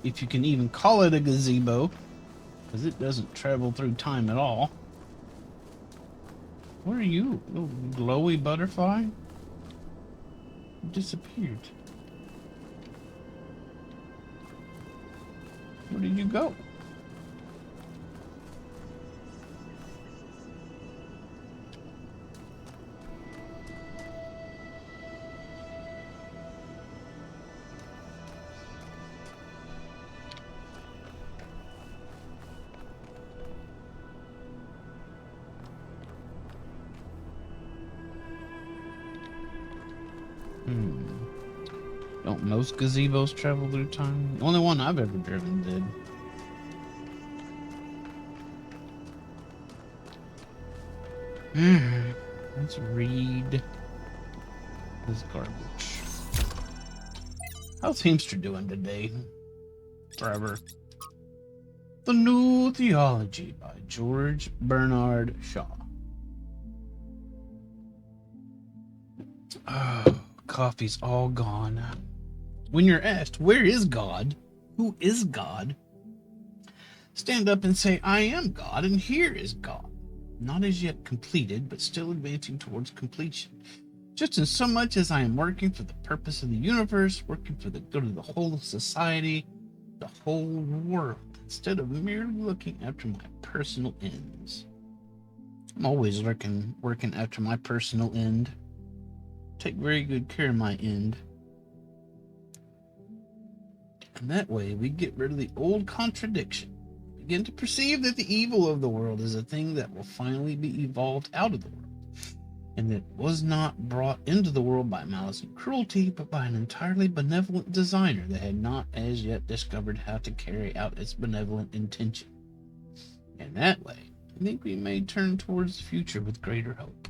If you can even call it a gazebo, because it doesn't travel through time at all. Where are you, little glowy butterfly? You disappeared. Where did you go? Don't most gazebos travel through time? The only one I've ever driven did. Let's read this garbage. How's Hamster doing today? Forever. The New Theology by George Bernard Shaw. Oh, coffee's all gone. When you're asked, where is God? Who is God? Stand up and say, I am God, and here is God. Not as yet completed, but still advancing towards completion. Just in so much as I am working for the purpose of the universe, working for the good of the whole of society, the whole world, instead of merely looking after my personal ends. I'm always working after my personal end. Take very good care of my end. And that way we get rid of the old contradiction. Begin to perceive that the evil of the world is a thing that will finally be evolved out of the world, and that was not brought into the world by malice and cruelty, but by an entirely benevolent designer that had not as yet discovered how to carry out its benevolent intention. And that way, I think we may turn towards the future with greater hope.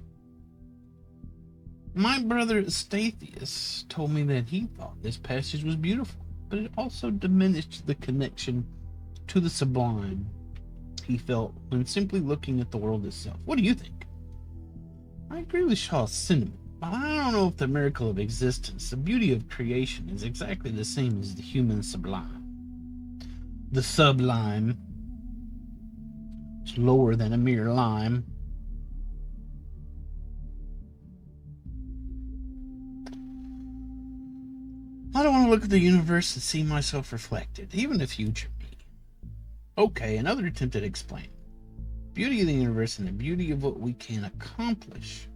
My brother Stathius told me that he thought this passage was beautiful, but it also diminished the connection to the sublime he felt when simply looking at the world itself. What do you think? I agree with Shaw's sentiment, but I don't know if the miracle of existence, the beauty of creation, is exactly the same as the human sublime. The sublime is lower than a mere lime. I don't want to look at the universe and see myself reflected, even the future me. Okay, another attempt at explaining. Beauty of the universe and the beauty of what we can accomplish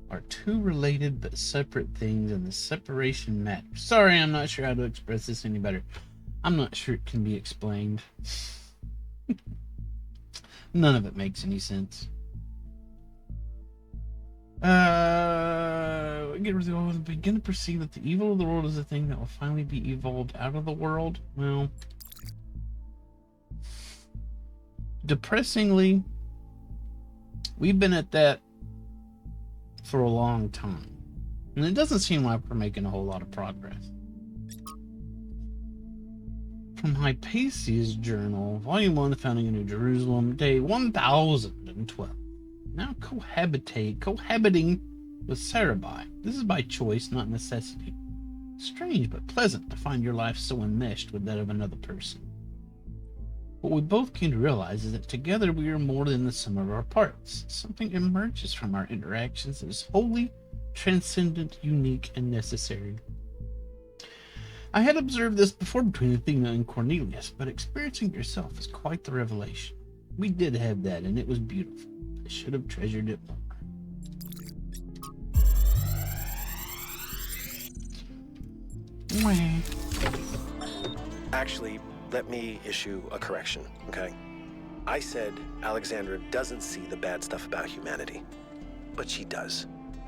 are two related but separate things, and the separation matters. Sorry, I'm not sure how to express this any better. I'm not sure it can be explained. None of it makes any sense. Begin to perceive that the evil of the world is a thing that will finally be evolved out of the world. Well, depressingly, we've been at that for a long time, and it doesn't seem like we're making a whole lot of progress. From Hypatia's journal, Volume 1, Founding in New Jerusalem, day 1012. Now cohabiting with Sarabai. This is by choice, not necessity. Strange but pleasant to find your life so enmeshed with that of another person. What we both came to realize is that together we are more than the sum of our parts. Something emerges from our interactions that is wholly transcendent, unique, and necessary. I had observed this before between Athena and Cornelius, but experiencing it yourself is quite the revelation. We did have that, and it was beautiful. I should have treasured it more. Actually, let me issue a correction, okay? I said Alexandra doesn't see the bad stuff about humanity. But she does.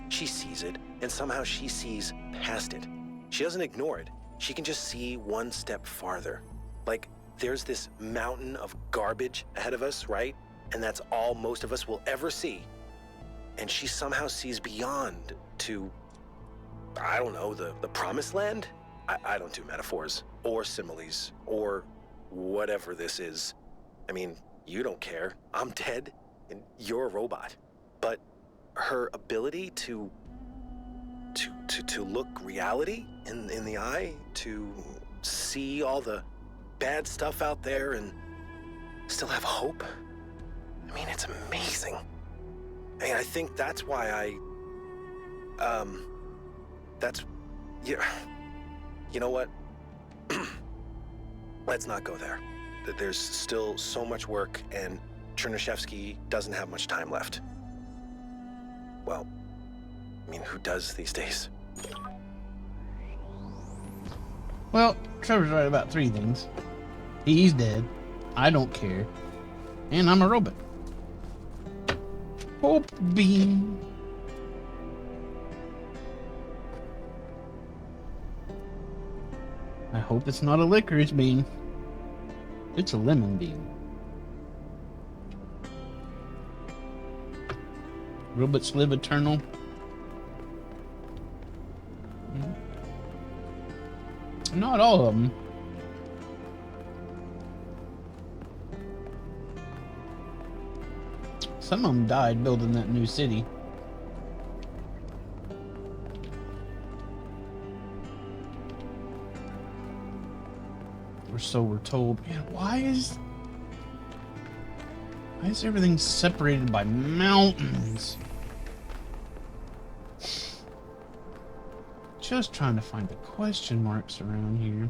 She sees it, and somehow she sees past it. She doesn't ignore it. She can just see one step farther. Like, there's this mountain of garbage ahead of us, right? And that's all most of us will ever see. And she somehow sees beyond to, I don't know, the promised land? I don't do metaphors, or similes, or whatever this is. I mean, you don't care. I'm dead, and you're a robot. But her ability to look reality in the eye, to see all the bad stuff out there and still have hope. I mean, it's amazing. I mean, I think that's why yeah. You know what? Let's not go there. There's still so much work, and Chernyshevsky doesn't have much time left. Well, I mean, who does these days? Well, Trevor's right about 3 things. He's dead. I don't care. And I'm a robot. Hope beam. I hope it's not a licorice bean. It's a lemon bean. Robots live eternal. Not all of them. Some of them died building that new city. Or so we're told. Man, why is everything separated by mountains? Just trying to find the question marks around here.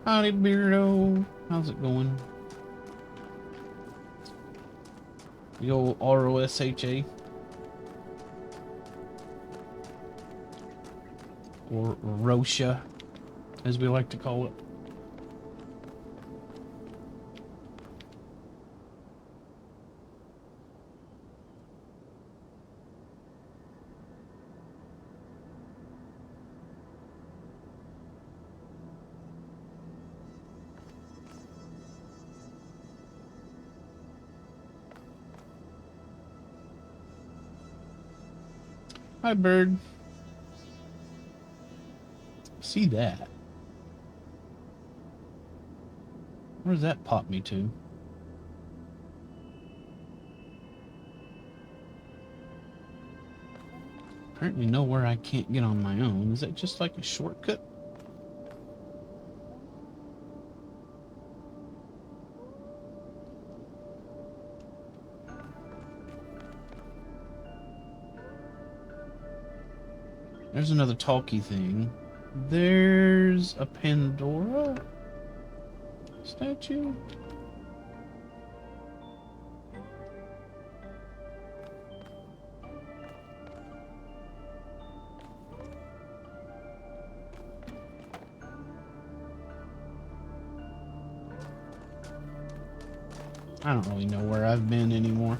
Howdy, Beardo. How's it going? The old ROSHA. Or Rosha, as we like to call it. Hi, bird. See that? Where does that pop me to? Apparently nowhere I can't get on my own. Is that just like a shortcut? There's another talkie thing. There's a Pandora statue. I don't really know where I've been anymore.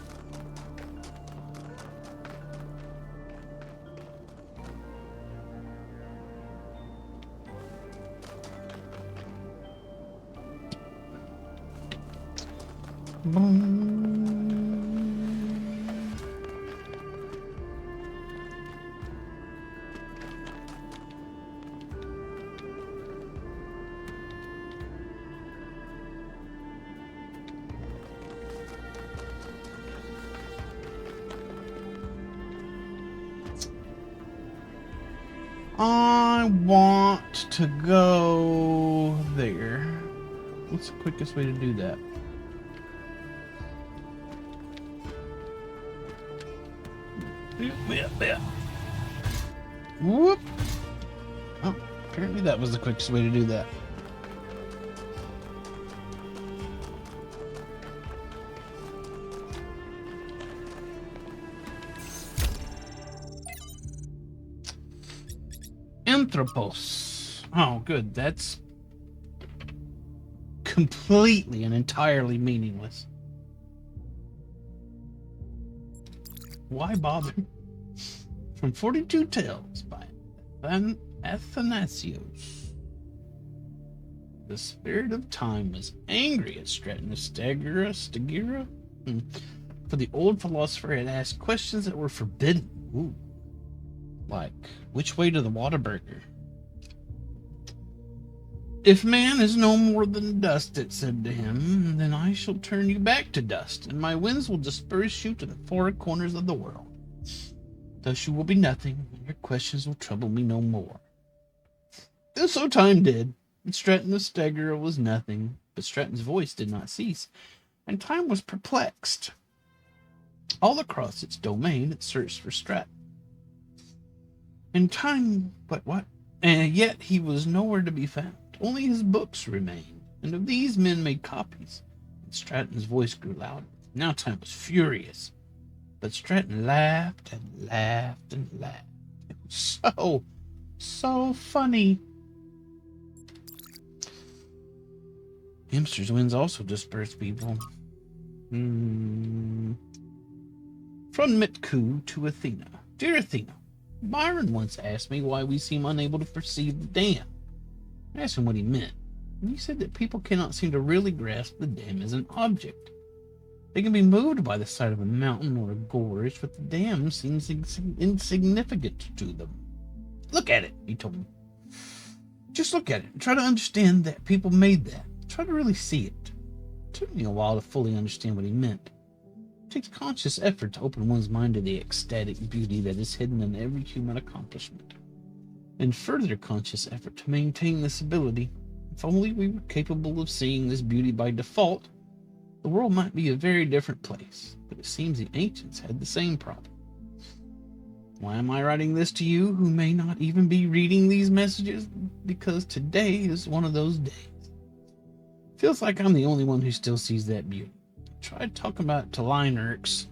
I want to go there. What's the quickest way to do that? Whoop. Oh, apparently that was the quickest way to do that. Anthropos. Oh, good. That's completely and entirely meaningless. Why bother? From 42 Tales by Athanasios. The spirit of time was angry at Stagira, for the old philosopher had asked questions that were forbidden. Ooh. Like, which way to the Whataburger? If man is no more than dust, it said to him, then I shall turn you back to dust, and my winds will disperse you to the four corners of the world. Thus you will be nothing, and your questions will trouble me no more. And so time did, and Stratton of Stagira was nothing, but Stratton's voice did not cease, and time was perplexed. All across its domain it searched for Stratton. And time, what? And yet he was nowhere to be found. Only his books remained, and of these men made copies. And Stratton's voice grew louder. Now time was furious. But Stratton laughed and laughed and laughed. It was so funny. Hamster's winds also disperse people. From Mitku to Athena. Dear Athena, Byron once asked me why we seem unable to perceive the dam. I asked him what he meant, and he said that people cannot seem to really grasp the dam as an object. They can be moved by the sight of a mountain or a gorge, but the dam seems insignificant to them. Look at it, he told me. Just look at it and try to understand that people made that. Try to really see it. It took me a while to fully understand what he meant. It takes conscious effort to open one's mind to the ecstatic beauty that is hidden in every human accomplishment. And further conscious effort to maintain this ability. If only we were capable of seeing this beauty by default, the world might be a very different place. But it seems the ancients had the same problem. Why am I writing this to you who may not even be reading these messages? Because today is one of those days. Feels like I'm the only one who still sees that beauty. Try talking about it to Linux.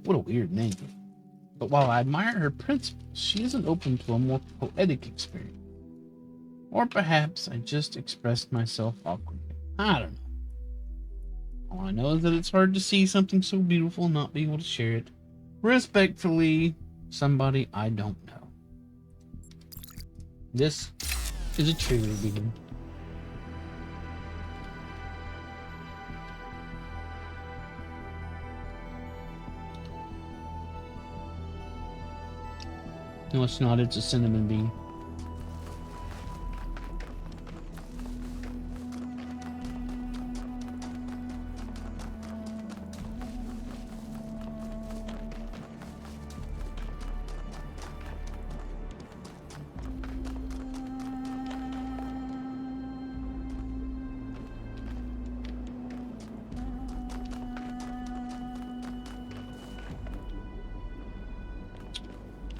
What a weird name. But while I admire her principles, she isn't open to a more poetic experience. Or perhaps I just expressed myself awkwardly. I don't know. All I know is that it's hard to see something so beautiful and not be able to share it. Respectfully, somebody I don't know. This is a cheerleader. No, it's not. It's a cinnamon bean.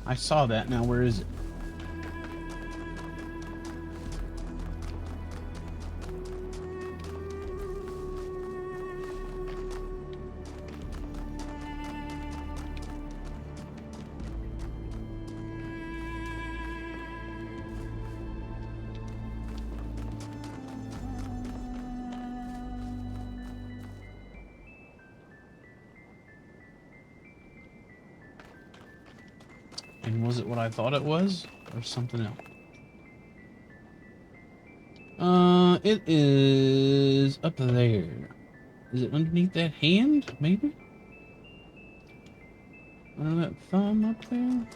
I saw that. Now where is it? And was it what I thought it was, or something else? It is up there. Is it underneath that hand, maybe? Under that thumb up there?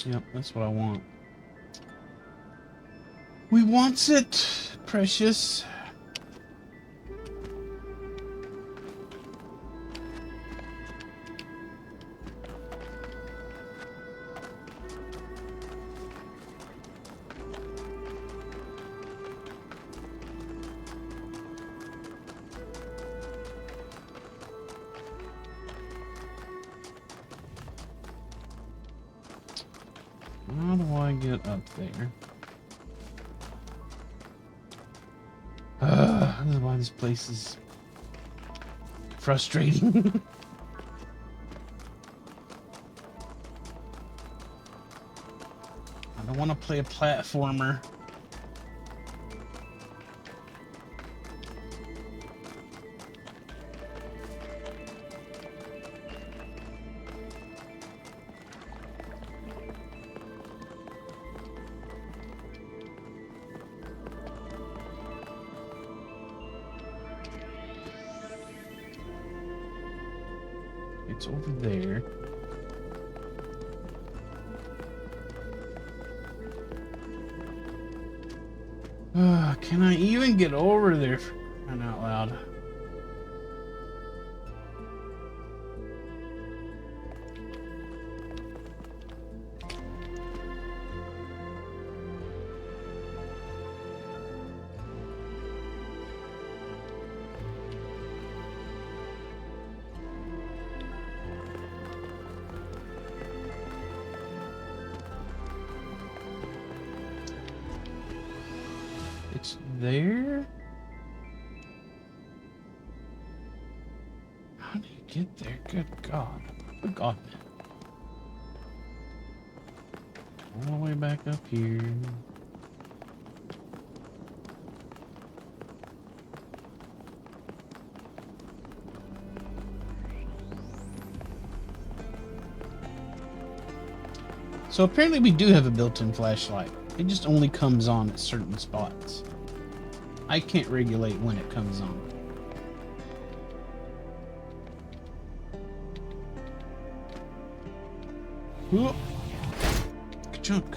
Yep, that's what I want. We wants it, precious. How do I get up there? This is why this place is frustrating. I don't want to play a platformer. It's over there. Can I even get over there for crying out loud? It's there? How do you get there? Good God. Good God. All the way back up here. So apparently we do have a built-in flashlight. It just only comes on at certain spots. I can't regulate when it comes on. Whoop. Ka-chunk.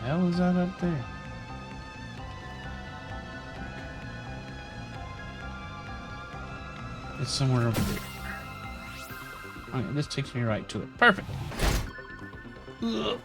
The hell is that up there? It's somewhere over there. Okay, this takes me right to it. Perfect. Ugh.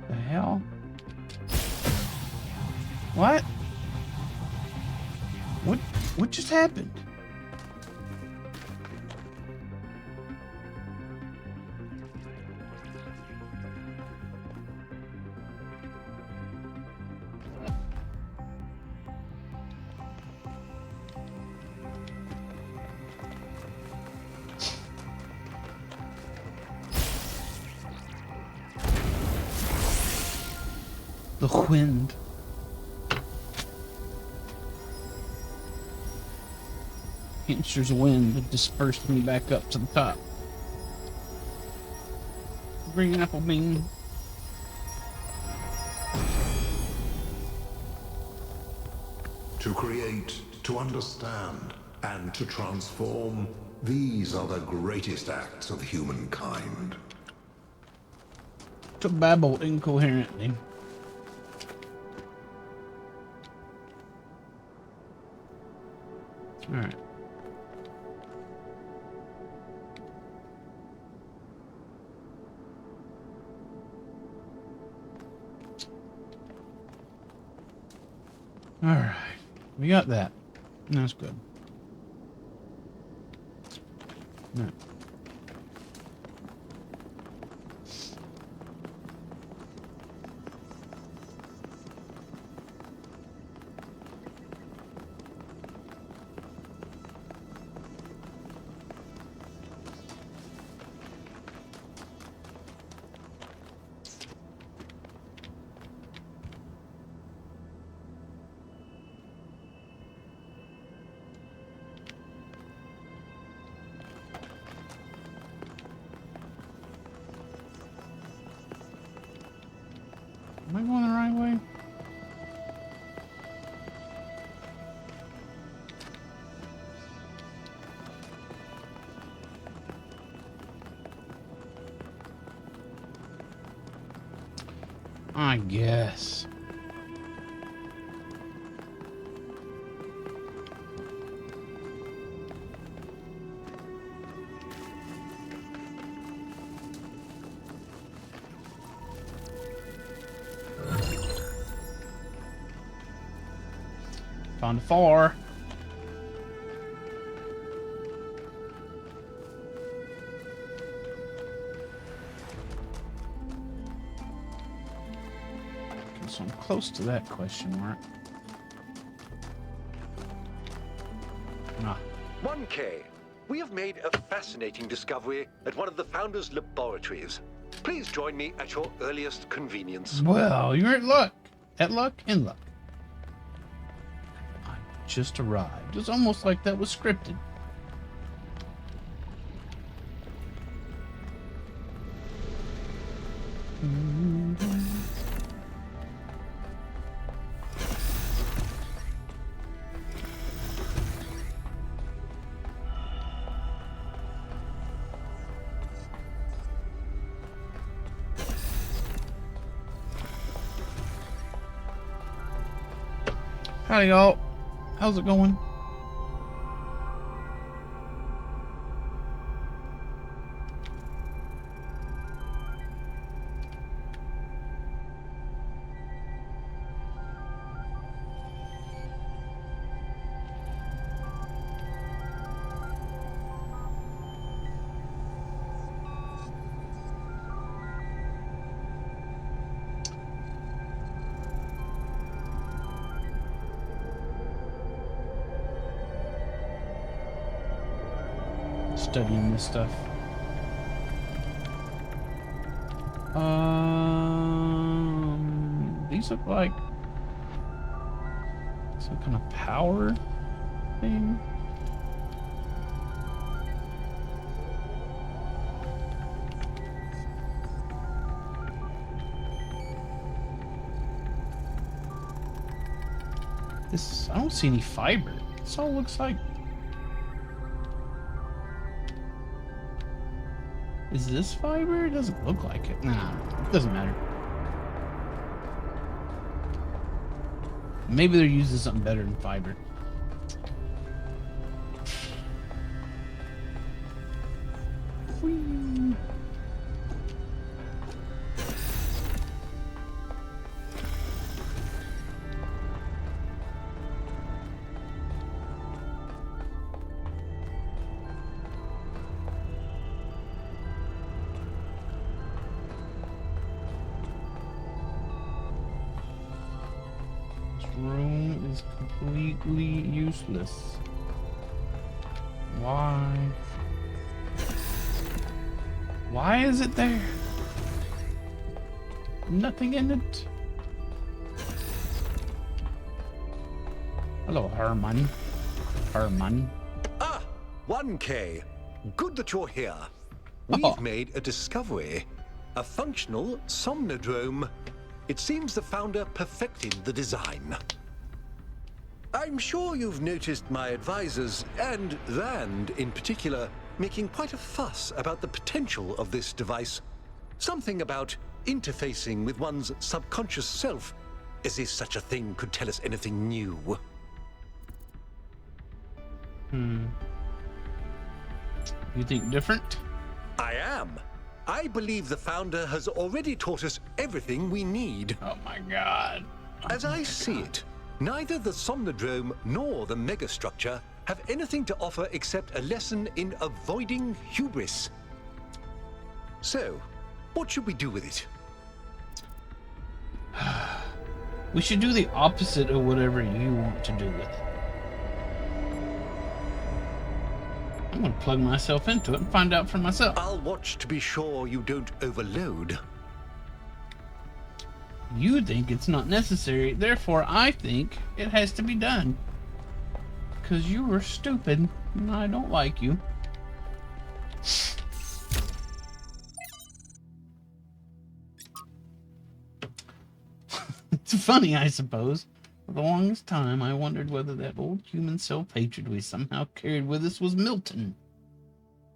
The hell? What? What just happened? The wind. Hamster's wind that dispersed me back up to the top. Green apple bean. To create, to understand, and to transform, these are the greatest acts of humankind. To babble incoherently. Alright. Alright. We got that. That's good. No. Am I going the right way? I guess. Found 4. Okay, so I'm close to that question mark. Ah. 1K, we have made a fascinating discovery at one of the Founder's laboratories. Please join me at your earliest convenience. Well, you're at luck. At luck, in luck. I just arrived. It's almost like that was scripted. Howdy, y'all. How's it going? Studying this stuff. These look like some kind of power thing. This, I don't see any fiber. This all looks like. Is this fiber? It doesn't look like it. Nah, it doesn't matter. Maybe they're using something better than fiber. Whee. Room is completely useless. Why? Why is it there? Nothing in it. Hello, Herman. Herman. Ah, 1K. Good that you're here. We've made a discovery. A functional somnodrome. It seems the founder perfected the design. I'm sure you've noticed my advisors, and Rand in particular, making quite a fuss about the potential of this device. Something about interfacing with one's subconscious self, as if such a thing could tell us anything new. You think different? I am. I believe the founder has already taught us everything we need. Oh my god. As I see it, neither the Somnodrome nor the megastructure have anything to offer except a lesson in avoiding hubris. So, what should we do with it? We should do the opposite of whatever you want to do with it. I'm gonna plug myself into it and find out for myself. I'll watch to be sure you don't overload. You think it's not necessary, therefore I think it has to be done. Because you are stupid, and I don't like you. It's funny, I suppose. For the longest time, I wondered whether that old human self-hatred we somehow carried with us was Milton.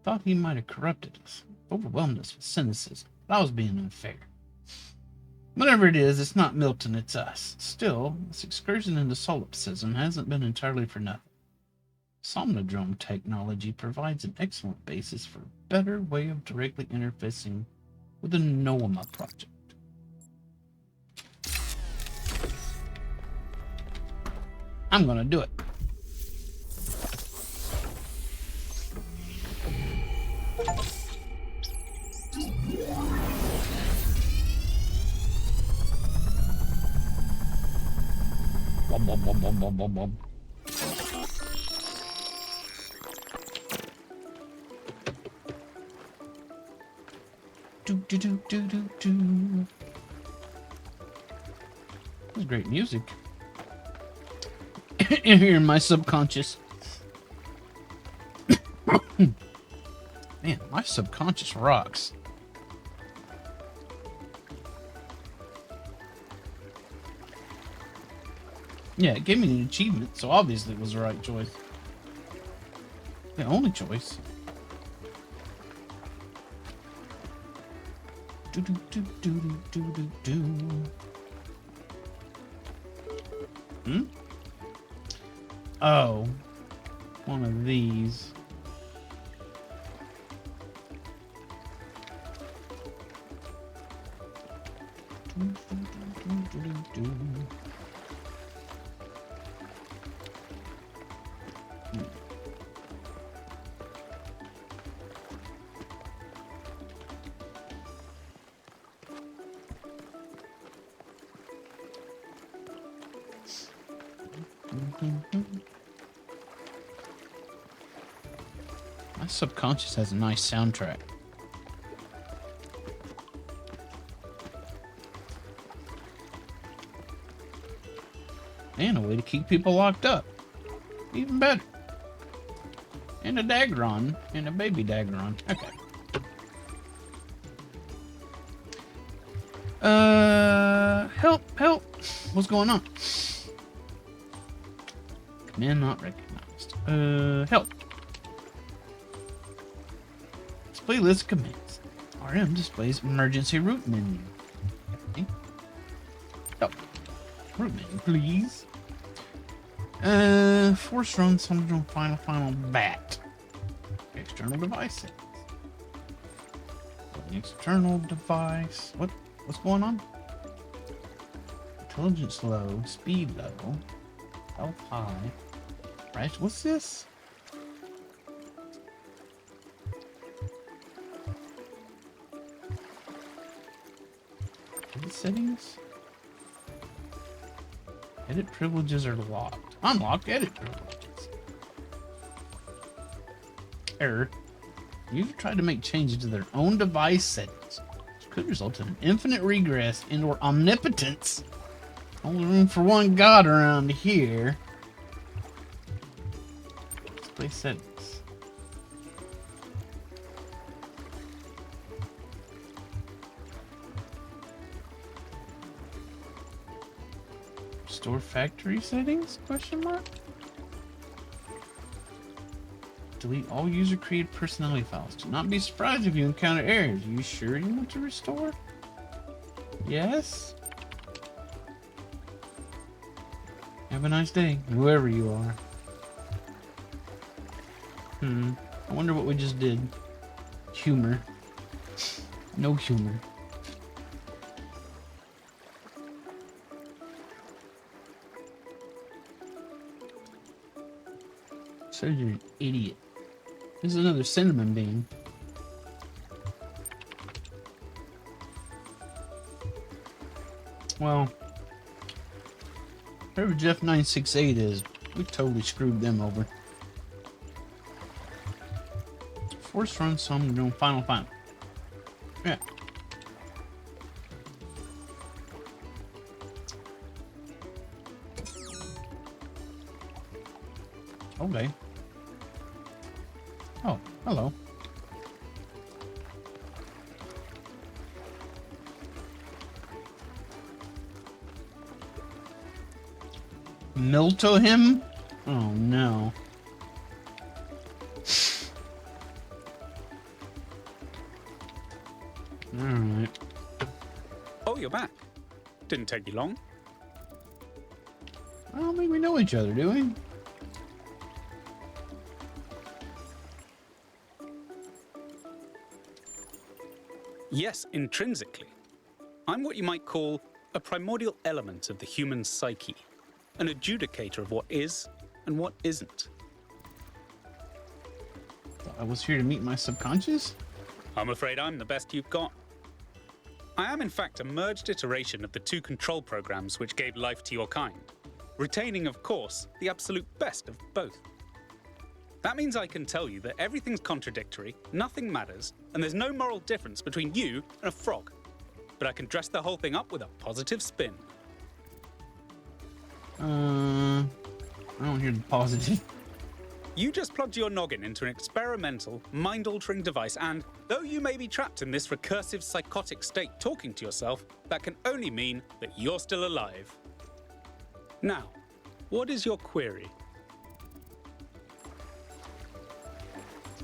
Thought he might have corrupted us, overwhelmed us with cynicism, but I was being unfair. Whatever it is, it's not Milton, it's us. Still, this excursion into solipsism hasn't been entirely for nothing. Somnodrome technology provides an excellent basis for a better way of directly interfacing with the Noema project. I'm gonna do it. Bob, bob, bob, bob, bob, bob, bob. Do do do do do do. That's great music. Here in my subconscious. Man, my subconscious rocks. Yeah, it gave me an achievement, so obviously it was the right choice. The only choice. Do do do do do do do. Hmm? Oh, one of these. My subconscious has a nice soundtrack. And a way to keep people locked up. Even better. And a Dagron. And a baby Dagron. Okay. Help, help. What's going on? Command not recognized. Help. Display list of commands. RM displays emergency route menu. Okay. Help. Route menu, please. Force run some final bat. External device settings. External device. What's going on? Intelligence low, speed low, health high. Right, what's this? Edit settings? Edit privileges are locked. Unlock edit privileges. Error. You've tried to make changes to their own device settings, which could result in an infinite regress and/or omnipotence. Only room for one god around here. Display settings. Store factory settings? Question mark. Delete all user-created personality files. Do not be surprised if you encounter errors. Are you sure you want to restore? Yes? Have a nice day, whoever you are. I wonder what we just did. Humor. No humor. So you're an idiot. This is another cinnamon bean. Well, whoever Jeff 968 is, we totally screwed them over. Force run some doing final. Yeah. Okay. Oh, hello. Milto him? Oh no. Alright. Oh, you're back. Didn't take you long. I don't think we know each other, do we? Yes, intrinsically. I'm what you might call a primordial element of the human psyche, an adjudicator of what is and what isn't. I was here to meet my subconscious? I'm afraid I'm the best you've got. I am in fact a merged iteration of the two control programs which gave life to your kind, retaining, of course, the absolute best of both. That means I can tell you that everything's contradictory, nothing matters, and there's no moral difference between you and a frog. But I can dress the whole thing up with a positive spin. I don't hear the positive. You just plugged your noggin into an experimental, mind-altering device, and though you may be trapped in this recursive psychotic state talking to yourself, that can only mean that you're still alive. Now, what is your query?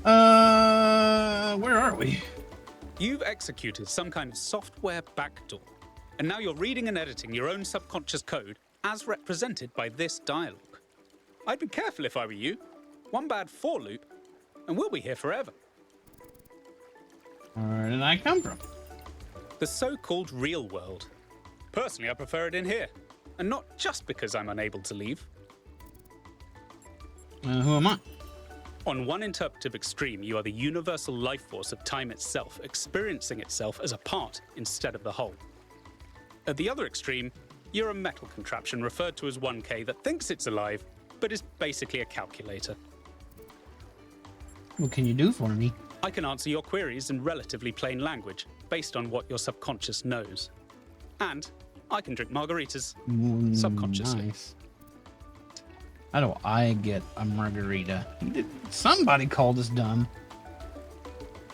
Where are we? You've executed some kind of software backdoor, and now you're reading and editing your own subconscious code as represented by this dialogue. I'd be careful if I were you. One bad for loop, and we'll be here forever. Where did I come from? The so-called real world. Personally, I prefer it in here, and not just because I'm unable to leave. Who am I? On one interpretive extreme, you are the universal life force of time itself, experiencing itself as a part instead of the whole. At the other extreme, you're a metal contraption referred to as 1K that thinks it's alive, but is basically a calculator. What can you do for me? I can answer your queries in relatively plain language, based on what your subconscious knows. And I can drink margaritas subconsciously. Nice. How do I get a margarita? Somebody called us dumb.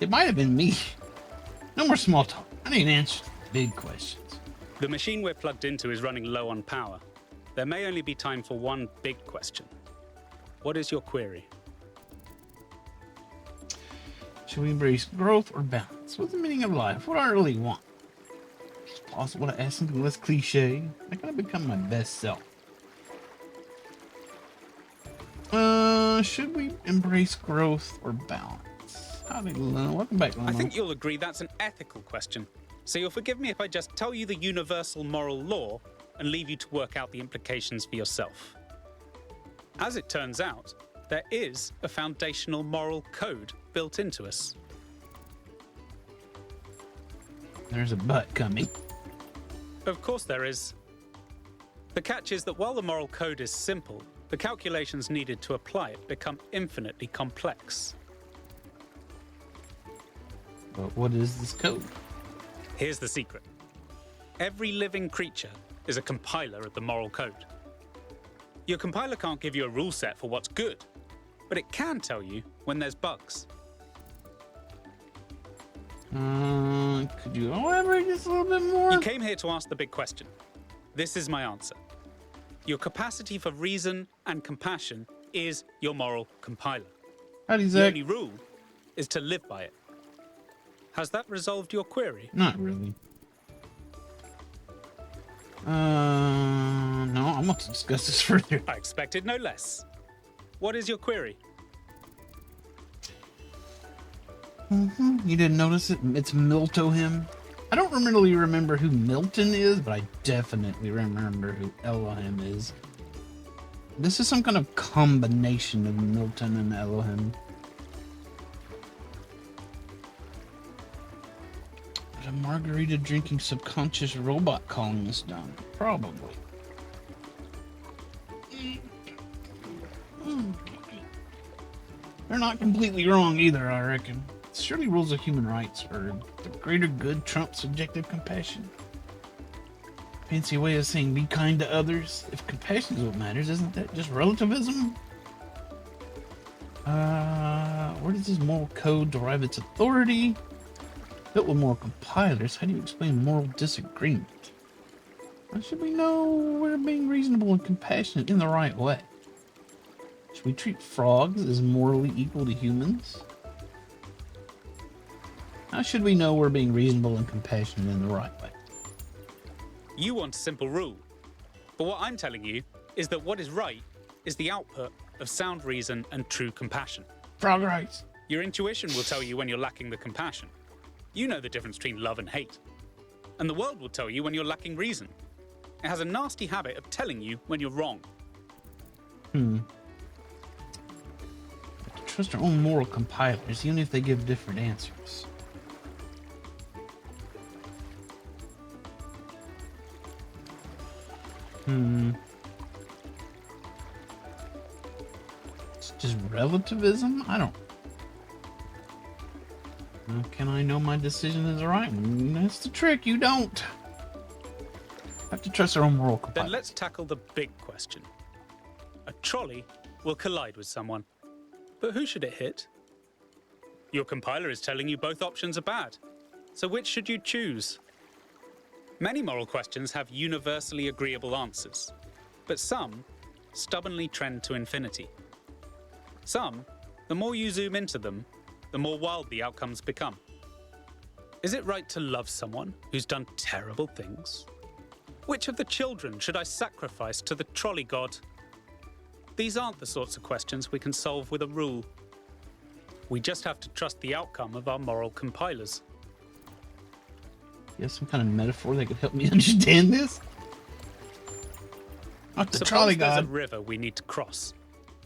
It might have been me. No more small talk. I need answers to big questions. The machine we're plugged into is running low on power. There may only be time for one big question. What is your query? Should we embrace growth or balance? What's the meaning of life? What do I really want? It's possible to ask something less cliche. I gotta become my best self. Should we embrace growth or balance? Howdy, Luna. Welcome back, Luna. I think you'll agree that's an ethical question. So you'll forgive me if I just tell you the universal moral law and leave you to work out the implications for yourself. As it turns out, there is a foundational moral code built into us. There's a but coming. Of course there is. The catch is that while the moral code is simple, the calculations needed to apply it become infinitely complex. But what is this code? Here's the secret. Every living creature is a compiler of the moral code. Your compiler can't give you a rule set for what's good, but it can tell you when there's bugs. Could you elaborate just a little bit more? You came here to ask the big question. This is my answer. Your capacity for reason and compassion is your moral compiler. Howdy, The Zach. only rule is to live by it. Has that resolved your query? Not really. No, I want to discuss this further. I expected no less. What is your query? You didn't notice it? It's Miltohim. I don't really remember who Milton is, but I definitely remember who Elohim is. This is some kind of combination of Milton and Elohim. But a margarita drinking subconscious robot calling this done? Probably. They're not completely wrong either, I reckon. Surely rules of human rights or the greater good trump subjective compassion. Fancy way of saying be kind to others. If compassion is what matters, isn't that just relativism? Where does this moral code derive its authority? Built with moral compilers, how do you explain moral disagreement? How should we know we're being reasonable and compassionate in the right way? Should we treat frogs as morally equal to humans? How should we know we're being reasonable and compassionate in the right way? You want a simple rule. But what I'm telling you is that what is right is the output of sound reason and true compassion. Frog rights. Your intuition will tell you when you're lacking the compassion. You know the difference between love and hate. And the world will tell you when you're lacking reason. It has a nasty habit of telling you when you're wrong. Trust our own moral compilers, even if they give different answers. It's just relativism? I don't... How can I know my decision is the right one? That's the trick, you don't. Have to trust our own moral compilers. Then let's tackle the big question. A trolley will collide with someone. But who should it hit? Your compiler is telling you both options are bad. So which should you choose? Many moral questions have universally agreeable answers, but some stubbornly trend to infinity. Some, the more you zoom into them, the more wild the outcomes become. Is it right to love someone who's done terrible things? Which of the children should I sacrifice to the trolley god? These aren't the sorts of questions we can solve with a rule. We just have to trust the outcome of our moral compilers. You have some kind of metaphor that could help me understand this? Not the trolley god. Suppose there's a river we need to cross.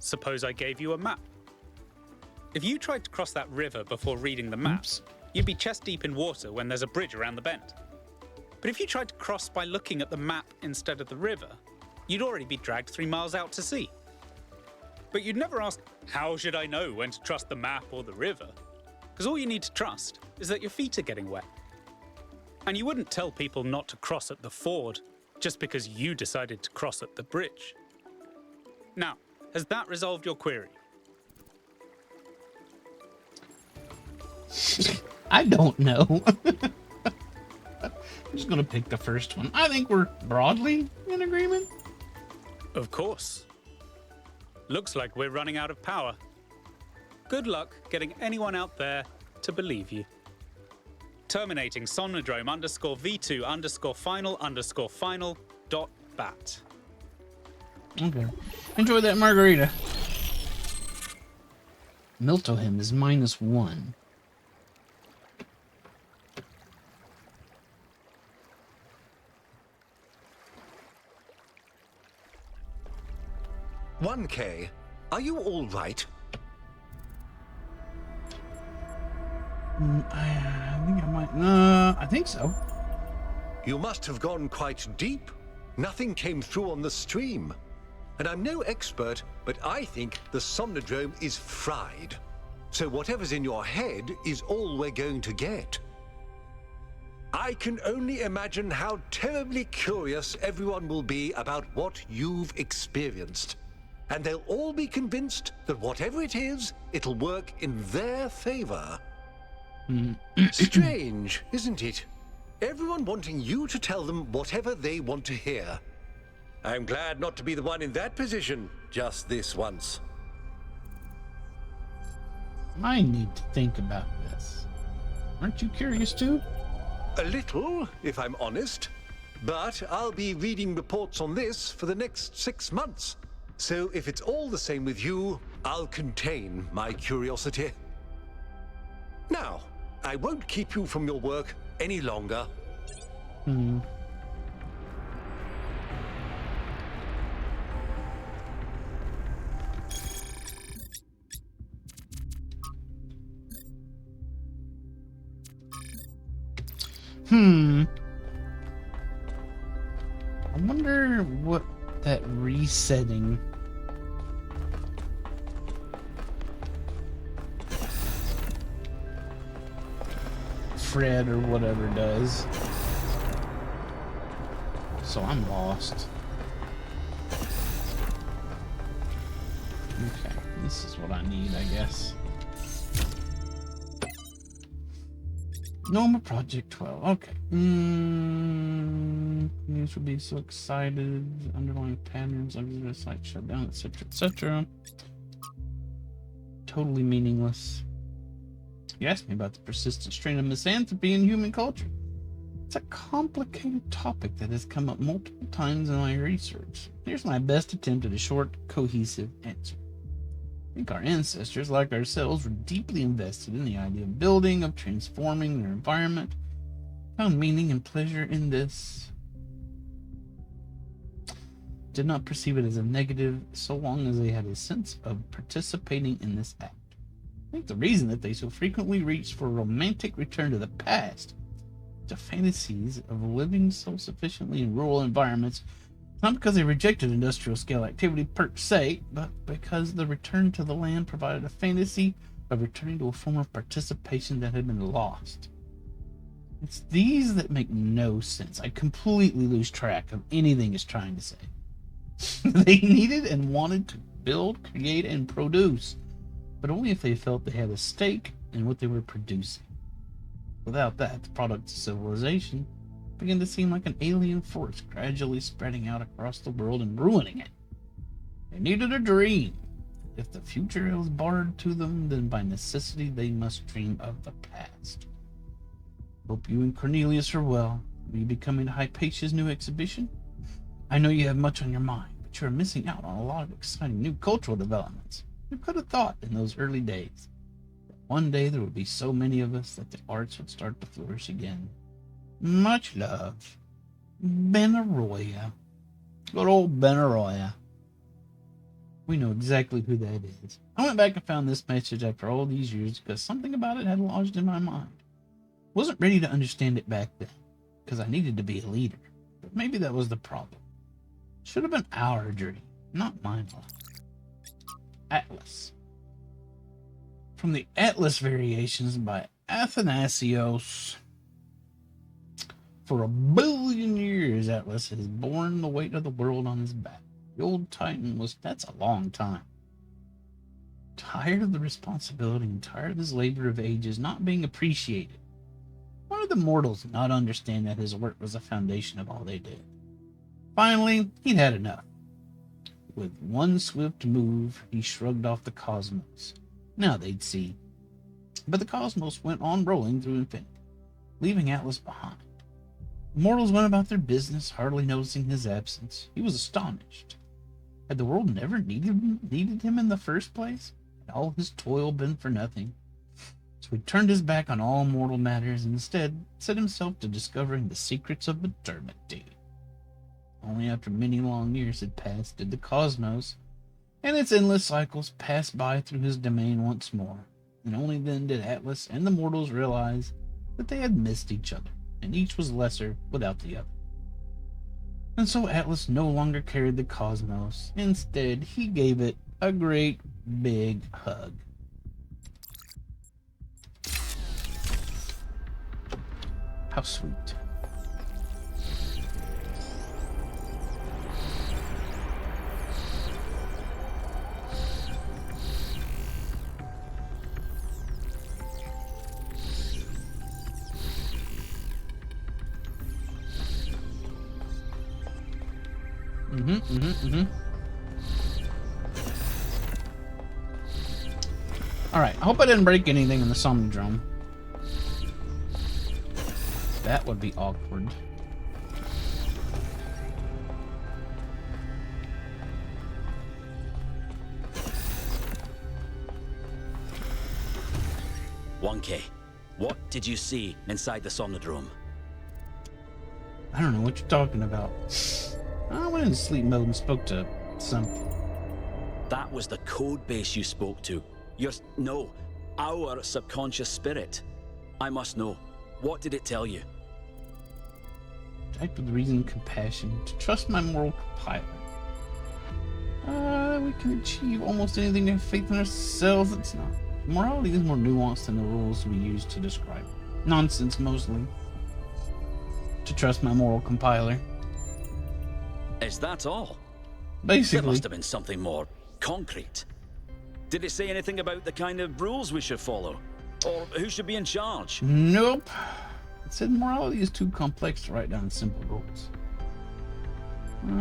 Suppose I gave you a map. If you tried to cross that river before reading the maps, you'd be chest deep in water when there's a bridge around the bend. But if you tried to cross by looking at the map instead of the river, you'd already be dragged 3 miles out to sea. But you'd never ask, how should I know when to trust the map or the river? Because all you need to trust is that your feet are getting wet. And you wouldn't tell people not to cross at the ford just because you decided to cross at the bridge. Now, has that resolved your query? I don't know. I'm just going to pick the first one. I think we're broadly in agreement. Of course. Looks like we're running out of power. Good luck getting anyone out there to believe you. Terminating Somnodrome _V2_final_final.bat. Okay. Enjoy that margarita. Miltohim is -1. $1K, are you all right? I think I might. I think so. You must have gone quite deep. Nothing came through on the stream. And I'm no expert, but I think the Somnodrome is fried. So whatever's in your head is all we're going to get. I can only imagine how terribly curious everyone will be about what you've experienced. and they'll all be convinced that whatever it is, it'll work in their favor. Strange, isn't it? Everyone wanting you to tell them whatever they want to hear. I'm glad not to be the one in that position just this once. I need to think about this. Aren't you curious too? A little, if I'm honest. But I'll be reading reports on this for the next 6 months. So if it's all the same with you, I'll contain my curiosity. Now, I won't keep you from your work any longer. I wonder what that resetting Fred or whatever does. So I'm lost. Okay, this is what I need, I guess. Normal Project 12. Okay. News will be so excited. Underlying patterns like the site shut down, etc., etc. Totally meaningless. You asked me about the persistent strain of misanthropy in human culture. It's a complicated topic that has come up multiple times in my research. Here's my best attempt at a short, cohesive answer. I think our ancestors, like ourselves, were deeply invested in the idea of building, of transforming their environment, found meaning and pleasure in this. Did not perceive it as a negative so long as they had a sense of participating in this act. I think the reason that they so frequently reached for a romantic return to the past, to fantasies of living self-sufficiently in rural environments, not because they rejected industrial scale activity per se, but because the return to the land provided a fantasy of returning to a form of participation that had been lost. It's these that make no sense. I completely lose track of anything it's trying to say. They needed and wanted to build, create, and produce, but only if they felt they had a stake in what they were producing. Without that, the products of civilization began to seem like an alien force gradually spreading out across the world and ruining it. They needed a dream. If the future was barred to them, then by necessity they must dream of the past. Hope you and Cornelius are well. Will you be coming to Hypatia's new exhibition? I know you have much on your mind, but you are missing out on a lot of exciting new cultural developments. Who could have thought in those early days that one day there would be so many of us that the arts would start to flourish again? Much love, Benaroya. Good old Benaroya. We know exactly who that is. I went back and found this message after all these years because something about it had lodged in my mind. Wasn't ready to understand it back then because I needed to be a leader, but maybe that was the problem. Should have been our dream, not mine. Atlas. From the Atlas Variations by Athanasios. For 1 billion years, Atlas has borne the weight of the world on his back. The old Titan that's a long time. Tired of the responsibility and tired of his labor of ages not being appreciated. Why did the mortals not understand that his work was the foundation of all they did? Finally, he'd had enough. With one swift move, he shrugged off the cosmos. Now they'd see. But the cosmos went on rolling through infinity, leaving Atlas behind. The mortals went about their business, hardly noticing his absence. He was astonished. Had the world never needed him in the first place? Had all his toil been for nothing? So he turned his back on all mortal matters and instead set himself to discovering the secrets of eternity. Only after many long years had passed did the cosmos and its endless cycles pass by through his domain once more, and only then did Atlas and the mortals realize that they had missed each other, and each was lesser without the other. And so Atlas no longer carried the cosmos. Instead, he gave it a great big hug. How sweet. Alright, I hope I didn't break anything in the Somnodrome. That would be awkward. Wonky, what did you see inside the Somnodrome? I don't know what you're talking about. I went into sleep mode and spoke to something. That was the code base you spoke to. Our subconscious spirit. I must know. What did it tell you? Act with reason and compassion. To trust my moral compiler. We can achieve almost anything to have faith in ourselves. It's not. Morality is more nuanced than the rules we use to describe it. Nonsense, mostly. To trust my moral compiler. Is that all? Basically. There must have been something more concrete. Did it say anything about the kind of rules we should follow? Or who should be in charge? Nope. It said morality is too complex to write down simple rules.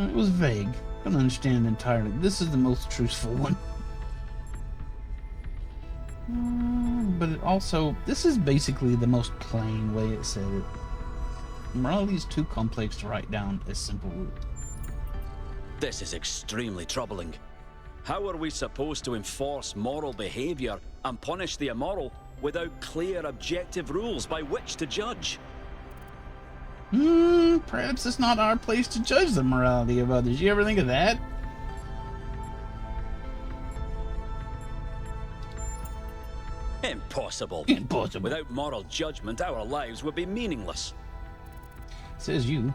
It was vague. Couldn't understand entirely. This is the most truthful one. But it also, this is basically the most plain way it said it. Morality is too complex to write down as simple rules. This is extremely troubling. How are we supposed to enforce moral behavior and punish the immoral without clear, objective rules by which to judge? Perhaps it's not our place to judge the morality of others. You ever think of that? Impossible. Impossible. Without moral judgment, our lives would be meaningless. Says you.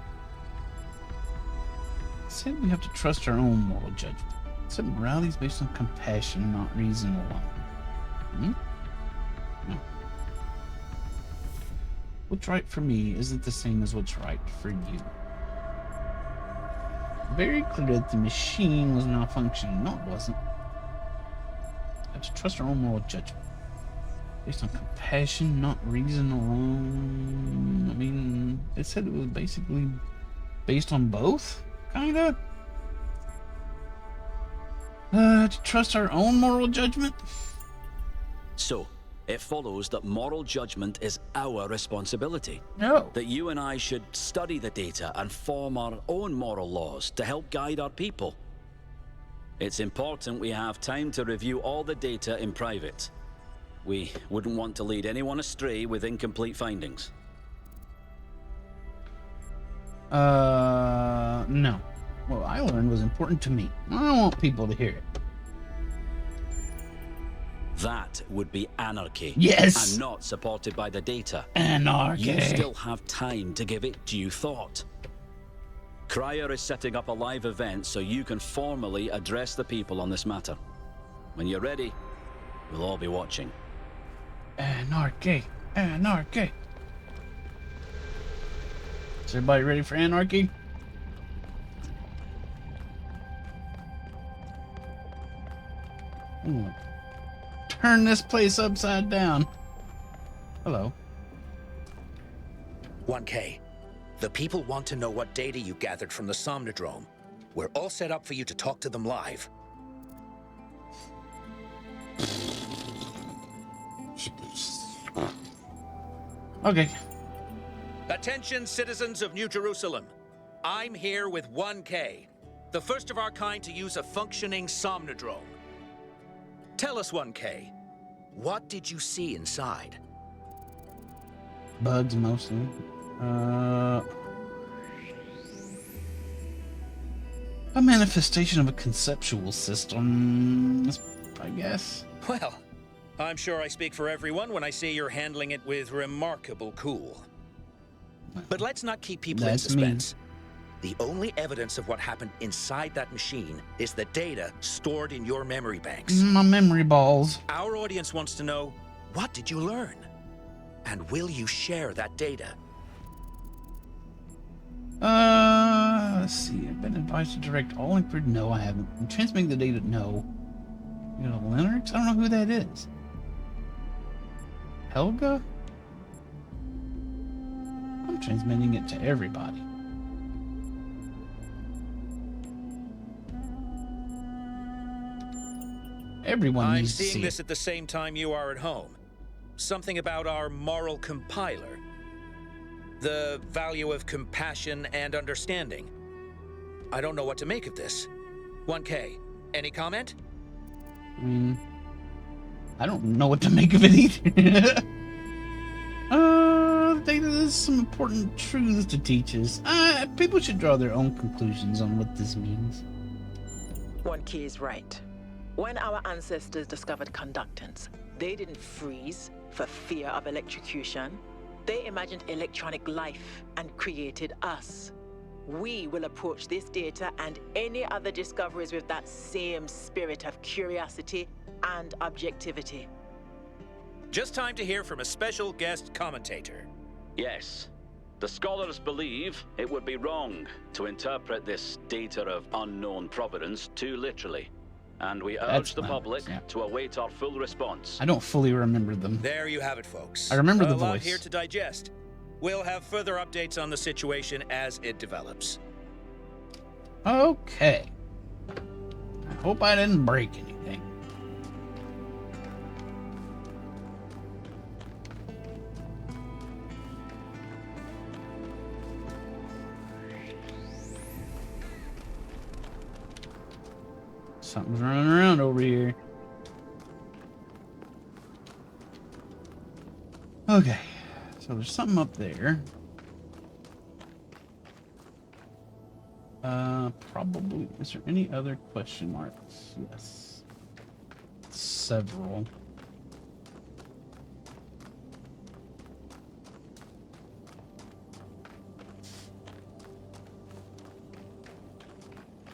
Said we have to trust our own moral judgment. Said morality is based on compassion, not reason alone. No. What's right for me isn't the same as what's right for you. Very clear that the machine was malfunctioning. No, it wasn't. We have to trust our own moral judgment. Based on compassion, not reason alone. I mean, it said it was basically based on both, kinda. To trust our own moral judgment? So, it follows that moral judgment is our responsibility. No. That you and I should study the data and form our own moral laws to help guide our people. It's important we have time to review all the data in private. We wouldn't want to lead anyone astray with incomplete findings. No. What I learned was important to me. I don't want people to hear it. That would be anarchy. Yes! And not supported by the data. Anarchy. You still have time to give it due thought. Cryer is setting up a live event so you can formally address the people on this matter. When you're ready, we'll all be watching. Anarchy. Anarchy. Is everybody ready for anarchy? Ooh. Turn this place upside down. Hello. 1K. The people want to know what data you gathered from the Somnodrome. We're all set up for you to talk to them live. Okay. Attention, citizens of New Jerusalem. I'm here with 1K, the first of our kind to use a functioning Somnodrome. Tell us, 1K, what did you see inside? Bugs, mostly. A manifestation of a conceptual system, I guess. Well, I'm sure I speak for everyone when I say you're handling it with remarkable cool. But let's not keep people in suspense. The only evidence of what happened inside that machine is the data stored in your memory banks. My memory balls. Our audience wants to know, what did you learn? And will you share that data? Let's see. I've been advised to direct all inquiry. No, I haven't. I'm transmitting the data. No. You know, Lennox? I don't know who that is. Helga? I'm transmitting it to everybody. Everyone I'm needs to see seeing this it. at the same time you are at home. Something about our moral compiler. The value of compassion and understanding. I don't know what to make of this. 1K, any comment? I don't know what to make of it either. There's some important truths to teach us. People should draw their own conclusions on what this means. 1K is right. When our ancestors discovered conductance, they didn't freeze for fear of electrocution. They imagined electronic life and created us. We will approach this data and any other discoveries with that same spirit of curiosity and objectivity. Just time to hear from a special guest commentator. Yes. The scholars believe it would be wrong to interpret this data of unknown providence too literally. And we urge the public to await our full response. I don't fully remember them. There you have it, folks. I remember the A lot voice. here to digest. We'll have further updates on the situation as it develops. Okay. I hope I didn't break anything. Something's running around over here. Okay, so there's something up there. Probably. Is there any other question marks? Yes. Several.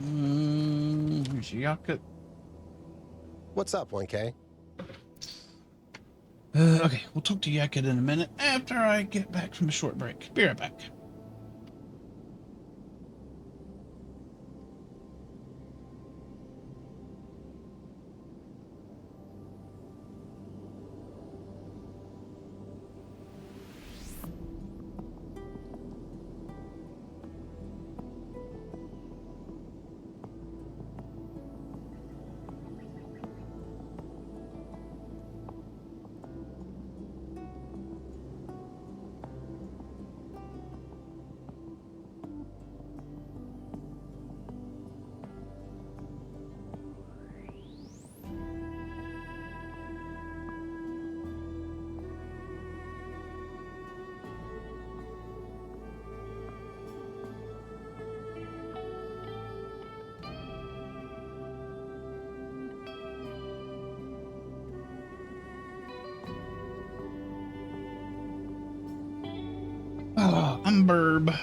Here's Yakut. What's up, 1K? Okay, we'll talk to Yakut in a minute after I get back from a short break. Be right back. Oh, I'm Burb.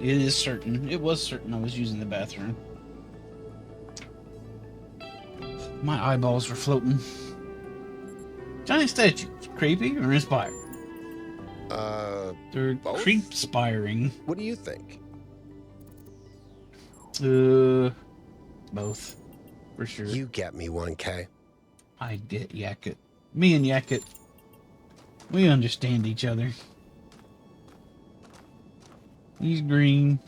It was certain I was using the bathroom. My eyeballs were floating. Giant statues, creepy or inspired? They're creep-spiring. What do you think? Both. For sure. You get me, 1K. I get Yakut. Me and Yakut, we understand each other. He's green.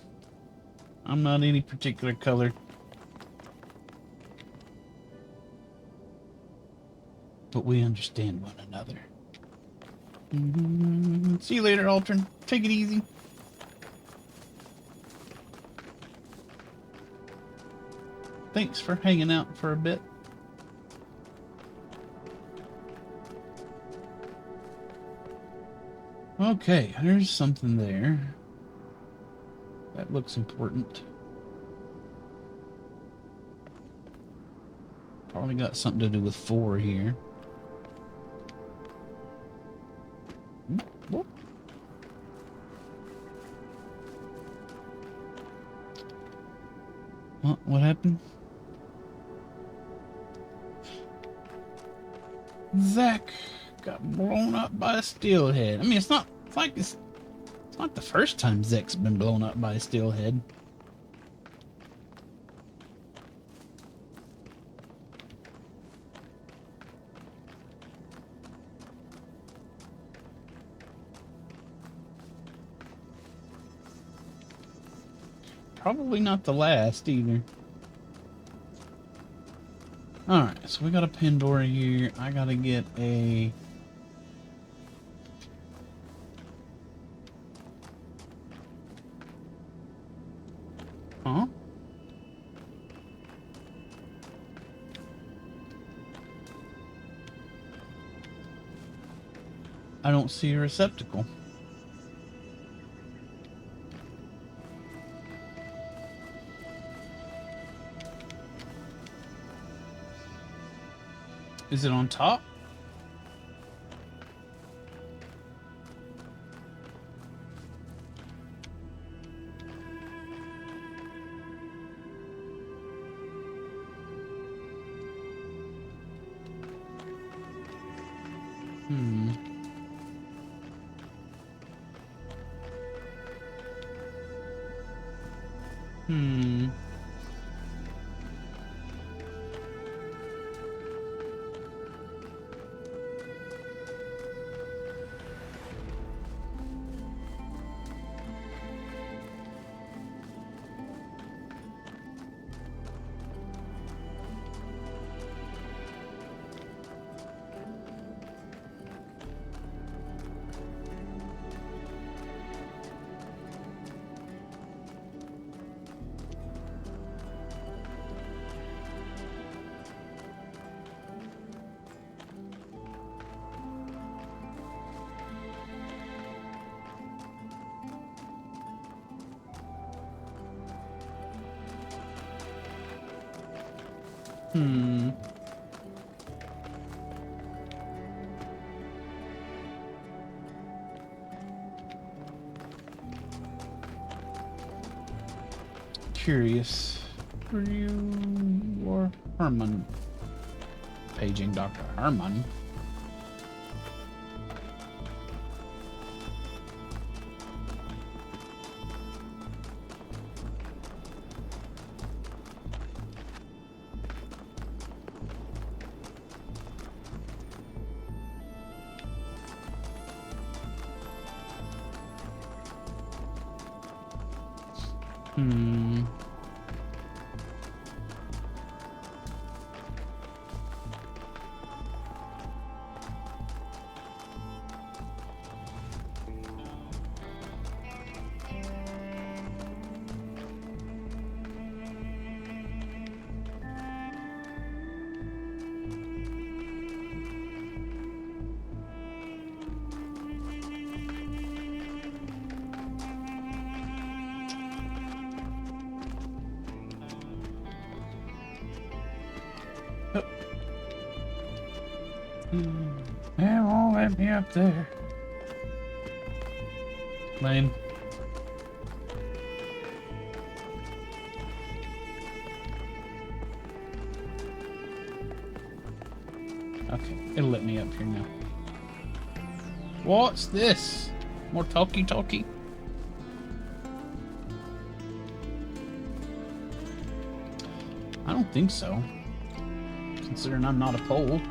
I'm not any particular color. But we understand one another. See you later, Altrin. Take it easy. Thanks for hanging out for a bit. Okay, there's something there. That looks important. Probably got something to do with 4 here. Whoop. What happened? Zach got blown up by a steelhead. I mean, it's not the first time Zach's been blown up by a steelhead. Probably not the last either. Alright, so we got a Pandora here. I gotta get a... Huh? I don't see a receptacle. Is it on top? Curious. Are you or Herman? Paging Dr. Herman. They won't let me up there. Lame. Okay, it'll let me up here now. What's this? More talkie-talkie? I don't think so. Considering I'm not a pole.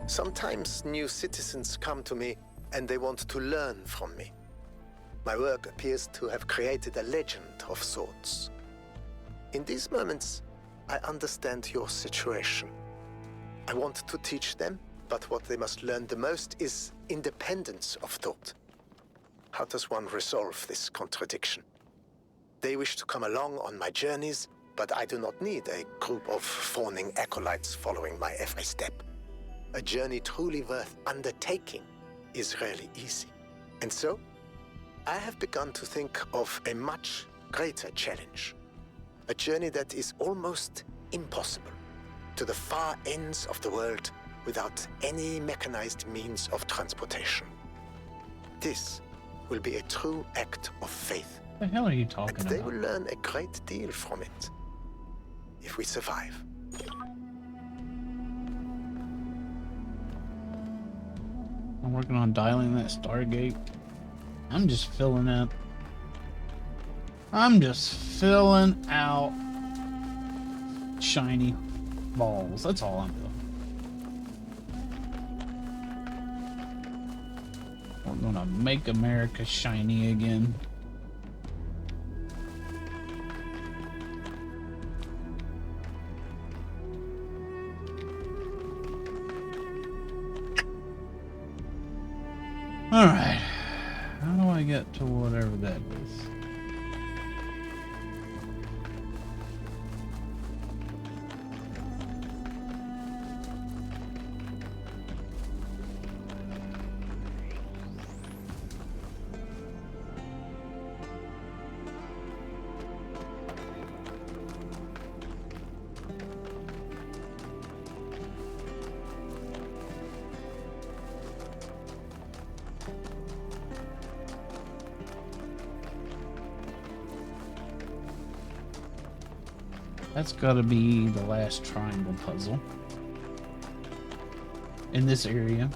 Sometimes new citizens come to me and they want to learn from me. My work appears to have created a legend of sorts. In these moments, I understand your situation. I want to teach them, but what they must learn the most is independence of thought. How does one resolve this contradiction? They wish to come along on my journeys, but I do not need a group of fawning acolytes following my every step. A journey truly worth undertaking is rarely easy. And so, I have begun to think of a much greater challenge. A journey that is almost impossible, to the far ends of the world without any mechanized means of transportation. This will be a true act of faith. What the hell are you talking about? And they will learn a great deal from it, if we survive. I'm working on dialing that Stargate. I'm just filling out shiny balls. That's all I'm doing. Gonna make America shiny again. Alright. How do I get to whatever that is? That's gotta be the last triangle puzzle in this area.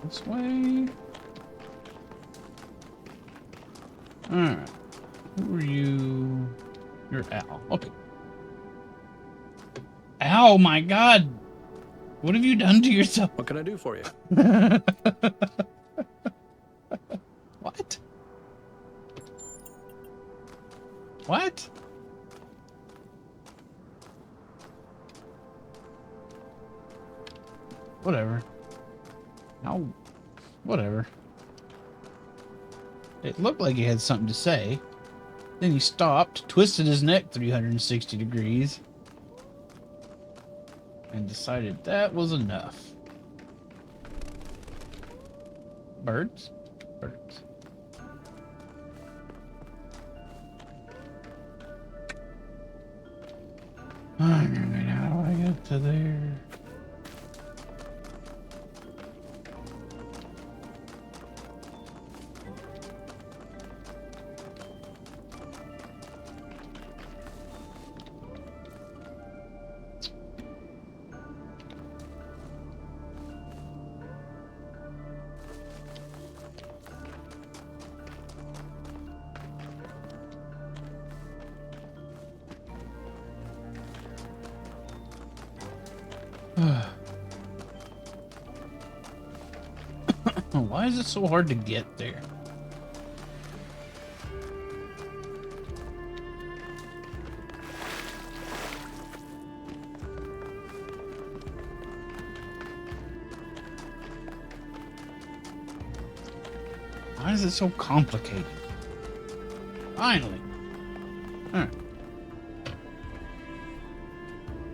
This way. Alright. Who are you? You're Al. Okay. Ow, my God! What have you done to yourself? What can I do for you? What? What? Whatever. No. Whatever. It looked like he had something to say. Then he stopped, twisted his neck 360 degrees, and decided that was enough. Birds? Birds. Alright, how do I get to there? Why is it so hard to get there? Why is it so complicated? Finally. Alright.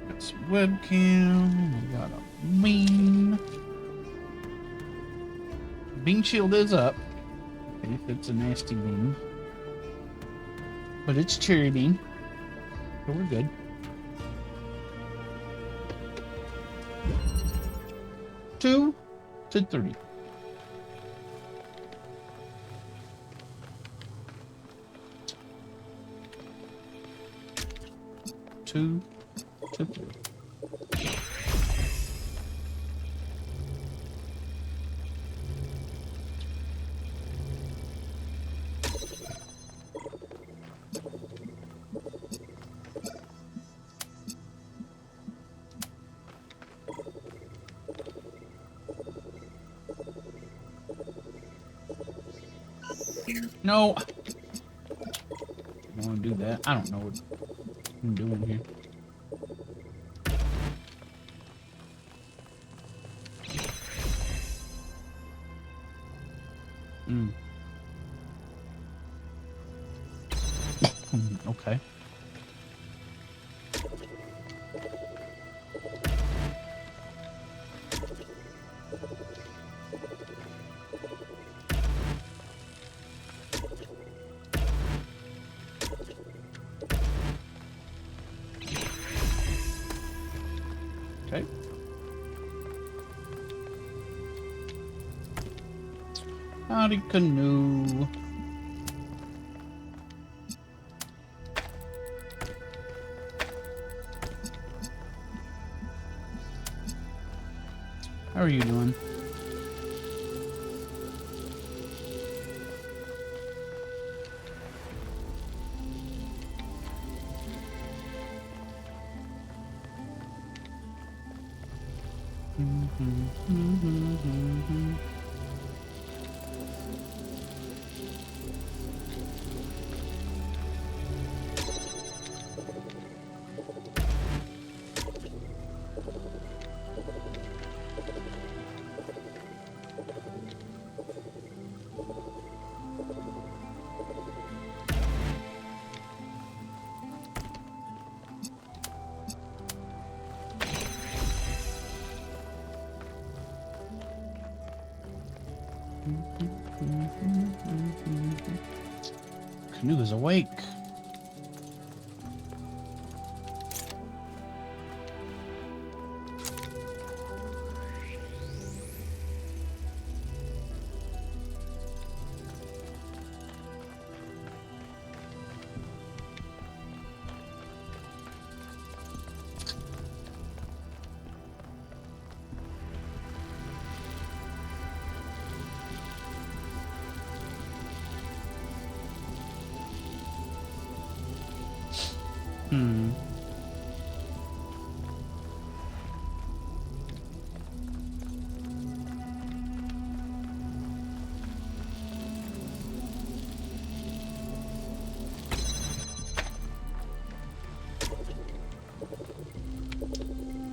Got some webcam. We got a beam. Beam shield is up. If it's a nasty beam. But it's cherry beam. So we're good. Two to 3. Two to 3. No. I don't want to do that. I don't know what I'm doing here. Okay. Howdy canoe. How are you doing? Canoe is awake.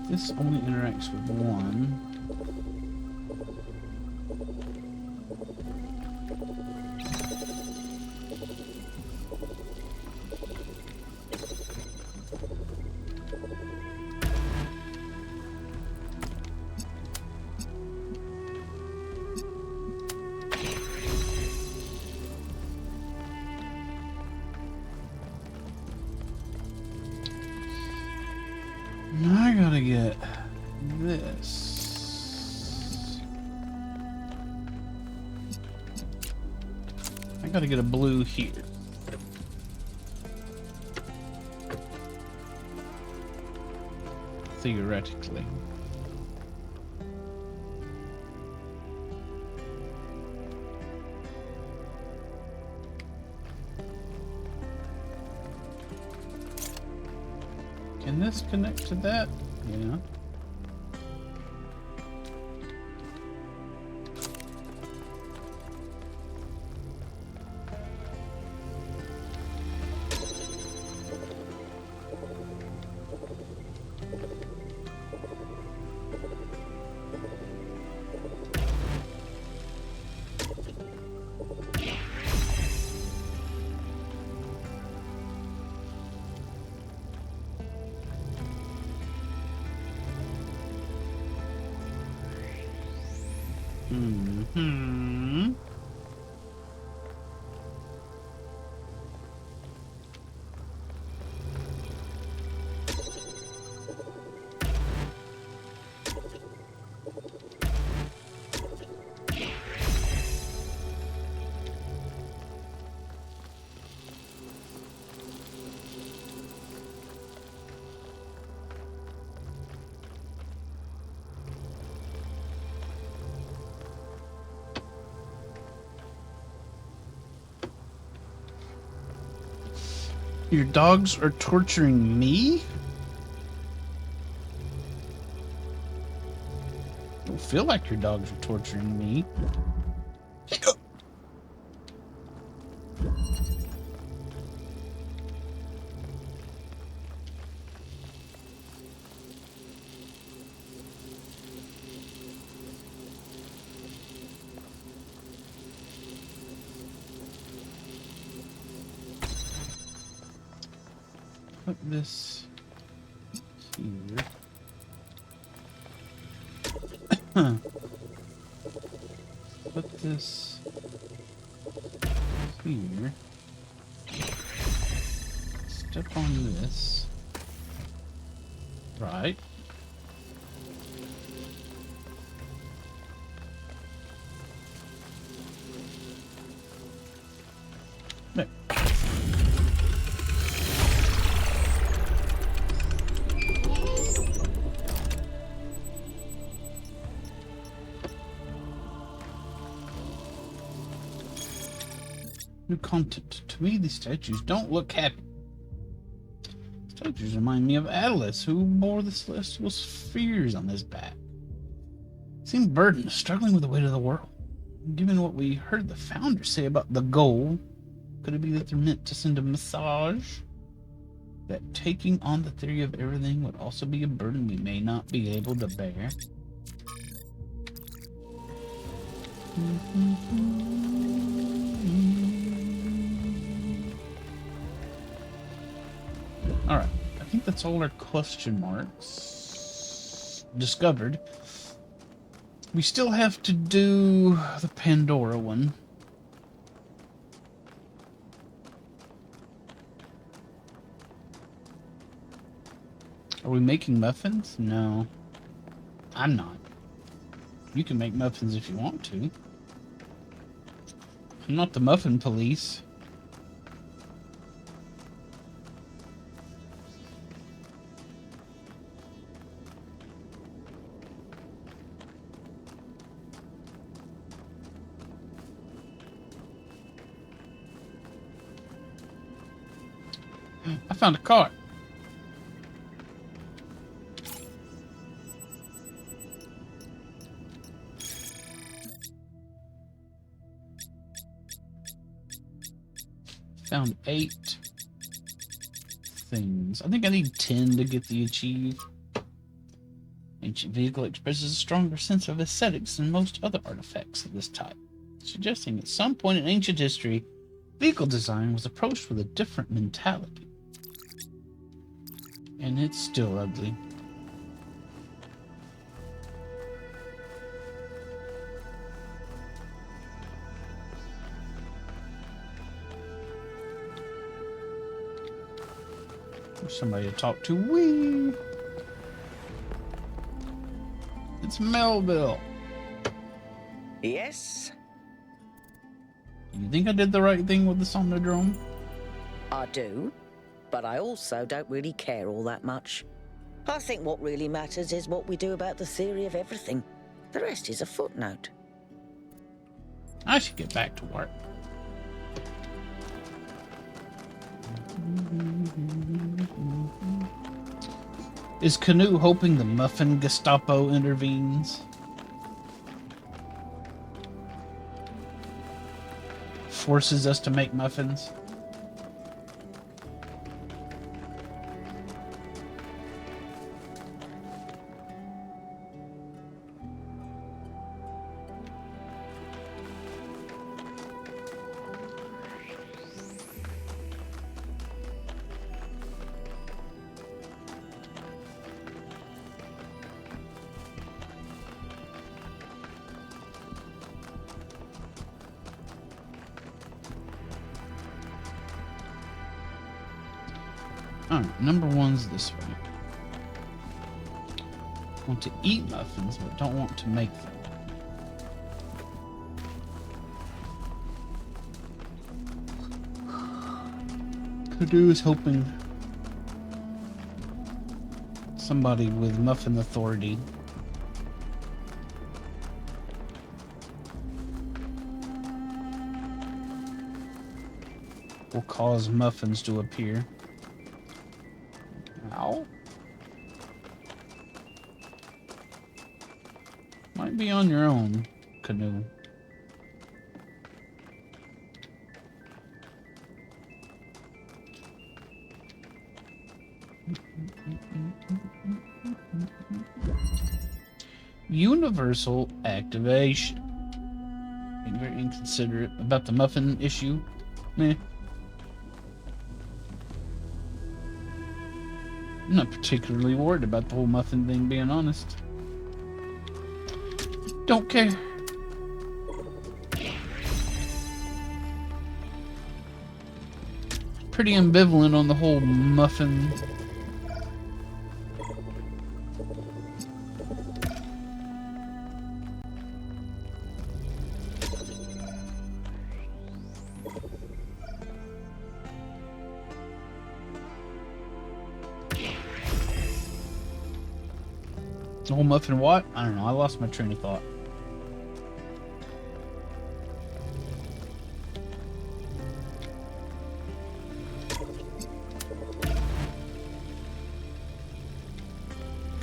This only interacts with one. I gotta get this. I gotta get a blue here. Theoretically. Can this connect to that? Yeah. Hmm. Your dogs are torturing me? I don't feel like your dogs are torturing me. Put this here. Put this here. Step on this. Right. New content. To me, these statues don't look happy. Statues remind me of Atlas, who bore the celestial spheres on his back. Seemed burdened, struggling with the weight of the world. Given what we heard the founder say about the goal, could it be that they're meant to send a message? That taking on the theory of everything would also be a burden we may not be able to bear? Alright, I think that's all our question marks discovered. We still have to do the Pandora one. Are we making muffins? No. I'm not. You can make muffins if you want to. I'm not the muffin police. I found a car. Found 8 things. I think I need 10 to get the achieve. Ancient vehicle expresses a stronger sense of aesthetics than most other artifacts of this type, suggesting at some point in ancient history, vehicle design was approached with a different mentality. And it's still ugly. There's somebody to talk to. Whee! It's Melville. Yes? You think I did the right thing with the Somnodrome? I do, but I also don't really care all that much. I think what really matters is what we do about the theory of everything. The rest is a footnote. I should get back to work. Is Canoe hoping the Muffin Gestapo intervenes? Forces us to make muffins? Alright, number one's this way. Want to eat muffins, but don't want to make them. Canoe is hoping somebody with muffin authority will cause muffins to appear. Ow. Might be on your own, Canoe. Universal activation. Being very inconsiderate about the muffin issue. Meh. I'm not particularly worried about the whole muffin thing, being honest. Don't care. Pretty ambivalent on the whole muffin. The whole muffin what? I don't know. I lost my train of thought.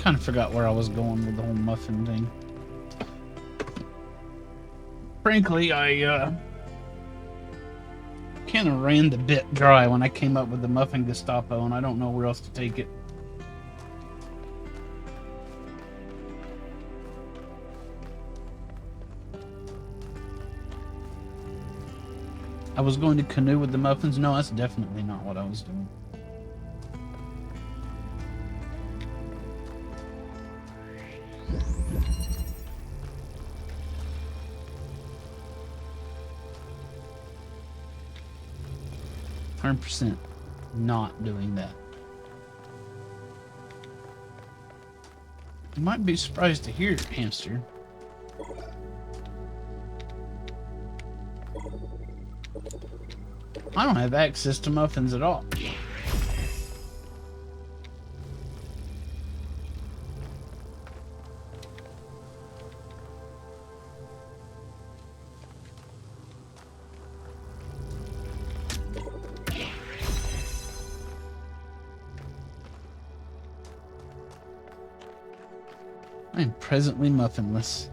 Kind of forgot where I was going with the whole muffin thing. Frankly, I kind of ran the bit dry when I came up with the muffin Gestapo, and I don't know where else to take it. I was going to canoe with the muffins. No, that's definitely not what I was doing. %, not doing that. You might be surprised to hear, hamster. I don't have access to muffins at all. I am presently muffinless.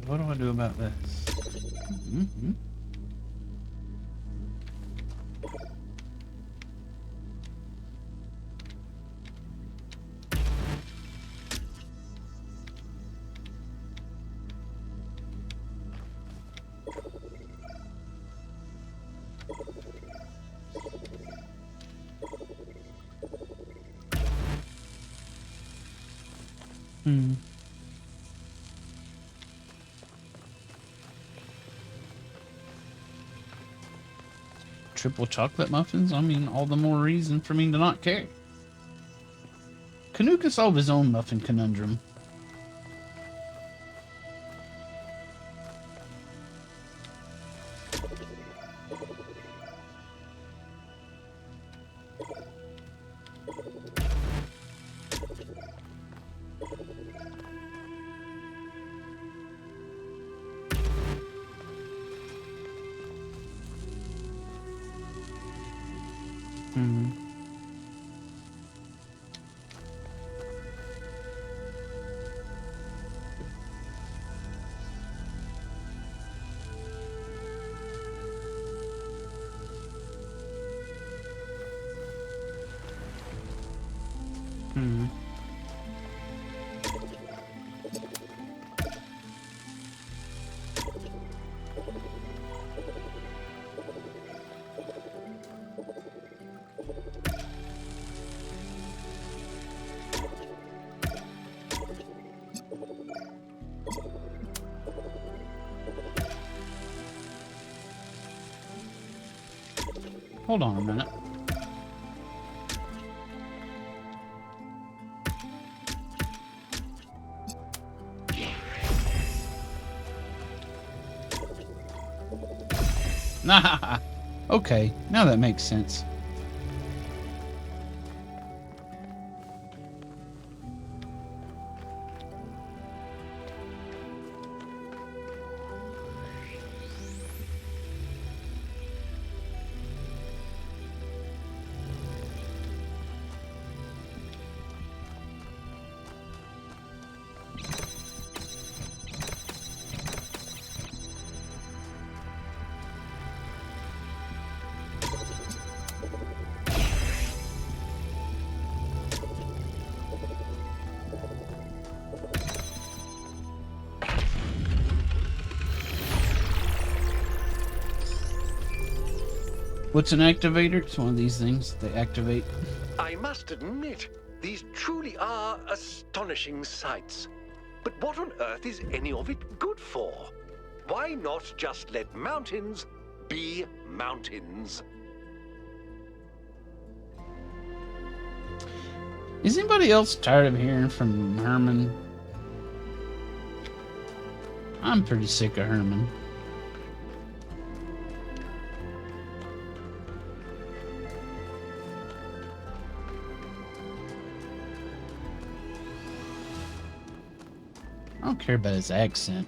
What do I do about this? Mm-hmm. Triple chocolate muffins? I mean, all the more reason for me to not care. Canoe can solve his own muffin conundrum. Hold on a minute. Nah. Okay, now that makes sense. What's an activator? It's one of these things they activate. I must admit, these truly are astonishing sights. But what on earth is any of it good for? Why not just let mountains be mountains? Is anybody else tired of hearing from Herman? I'm pretty sick of Herman. I don't care about his accent.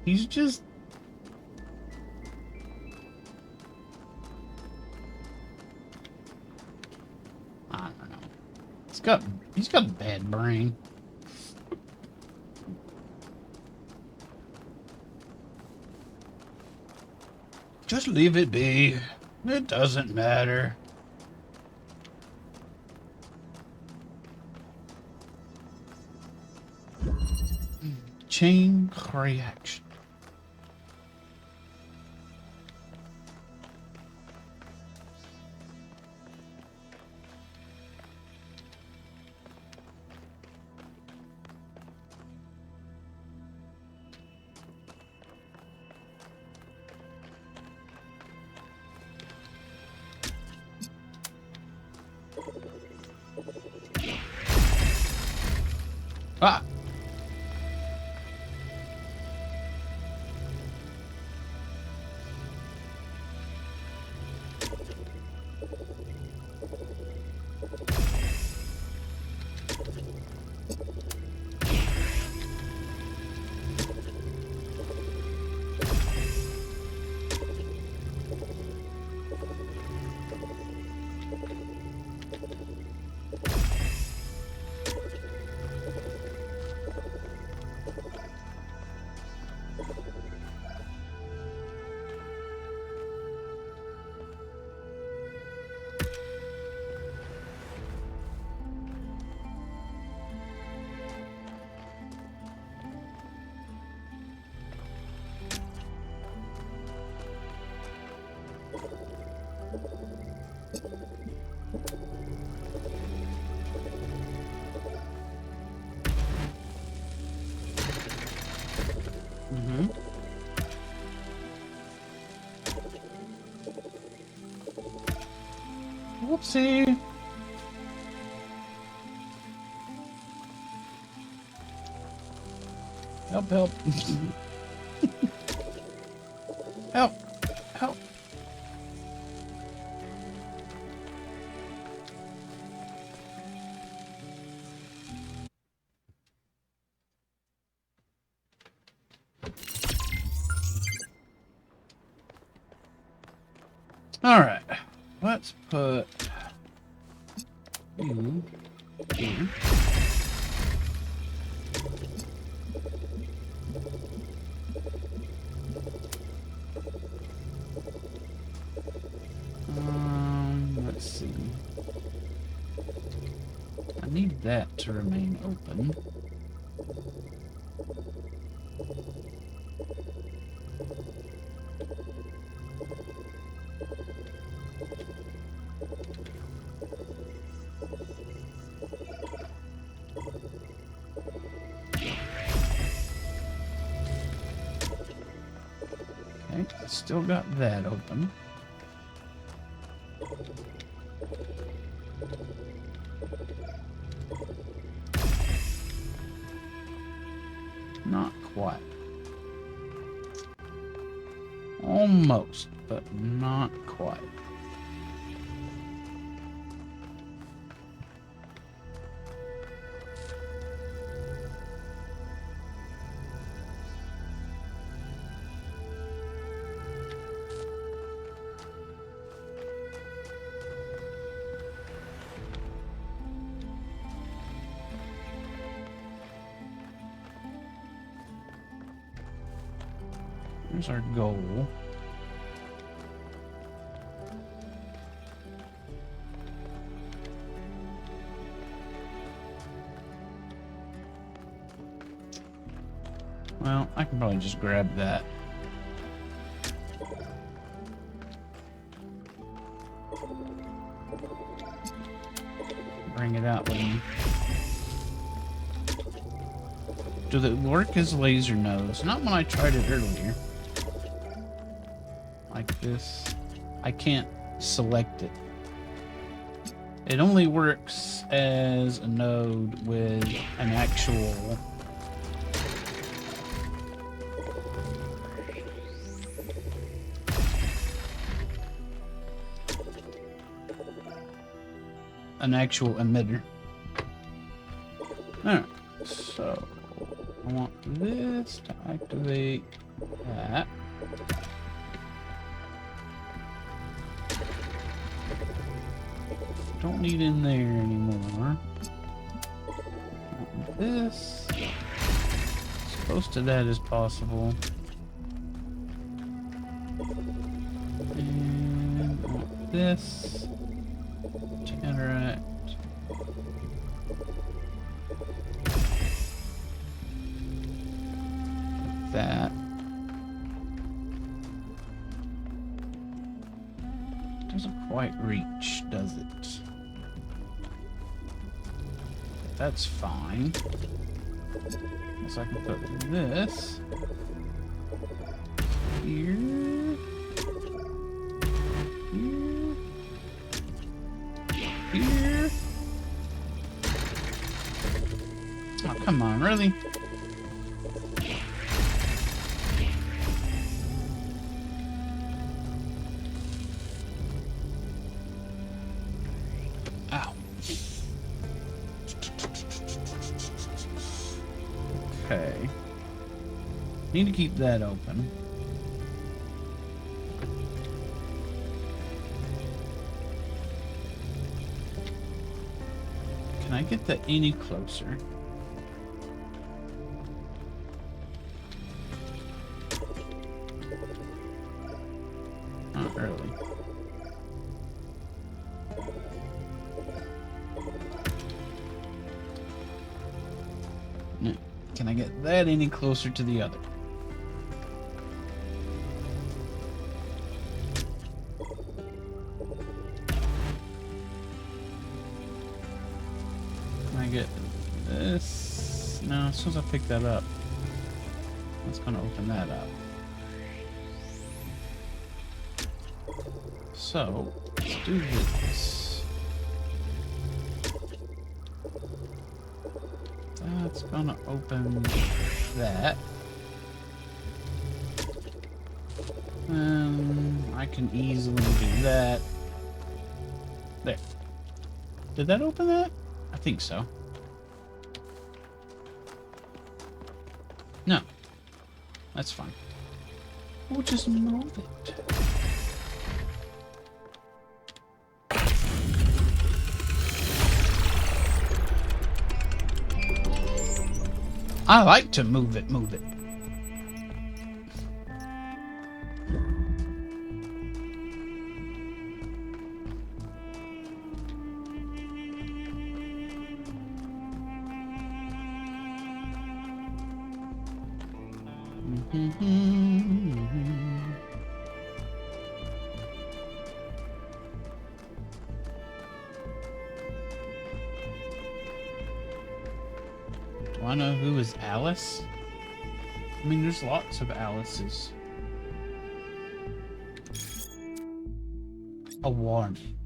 He's just He's got a bad brain. Just leave it be. It doesn't matter. Chain reaction. Ah! Whoopsie. Help, help. Help, help. All right, let's put you here. Let's see. I need that to remain open. Okay, still got that open. Not quite. Almost, but not quite. Here's our goal. Well, I can probably just grab that. Bring it out with me. Does it work as laser nodes? Not when I tried it earlier. Like this. I can't select it. It only works as a node with an actual emitter. Alright, so I want this to activate that. Don't need in there anymore. this as close to that as possible. And I want this to interact. With that. Doesn't quite reach, does it? That's fine. So I can put this here, here. Oh, come on, really? Ow. Okay. Need to keep that open. Can I get that any closer? Not really. No. Can I get that any closer to the other? Can I get this? No, as soon as I pick that up, it's going to open that up. So, let's do this. That's going to open that. I can easily do that. There. Did that open that? I think so. No. That's fine. We'll just move it. I like to move it, move it. Do I know who is Alice? I mean, there's lots of Alices. A warning.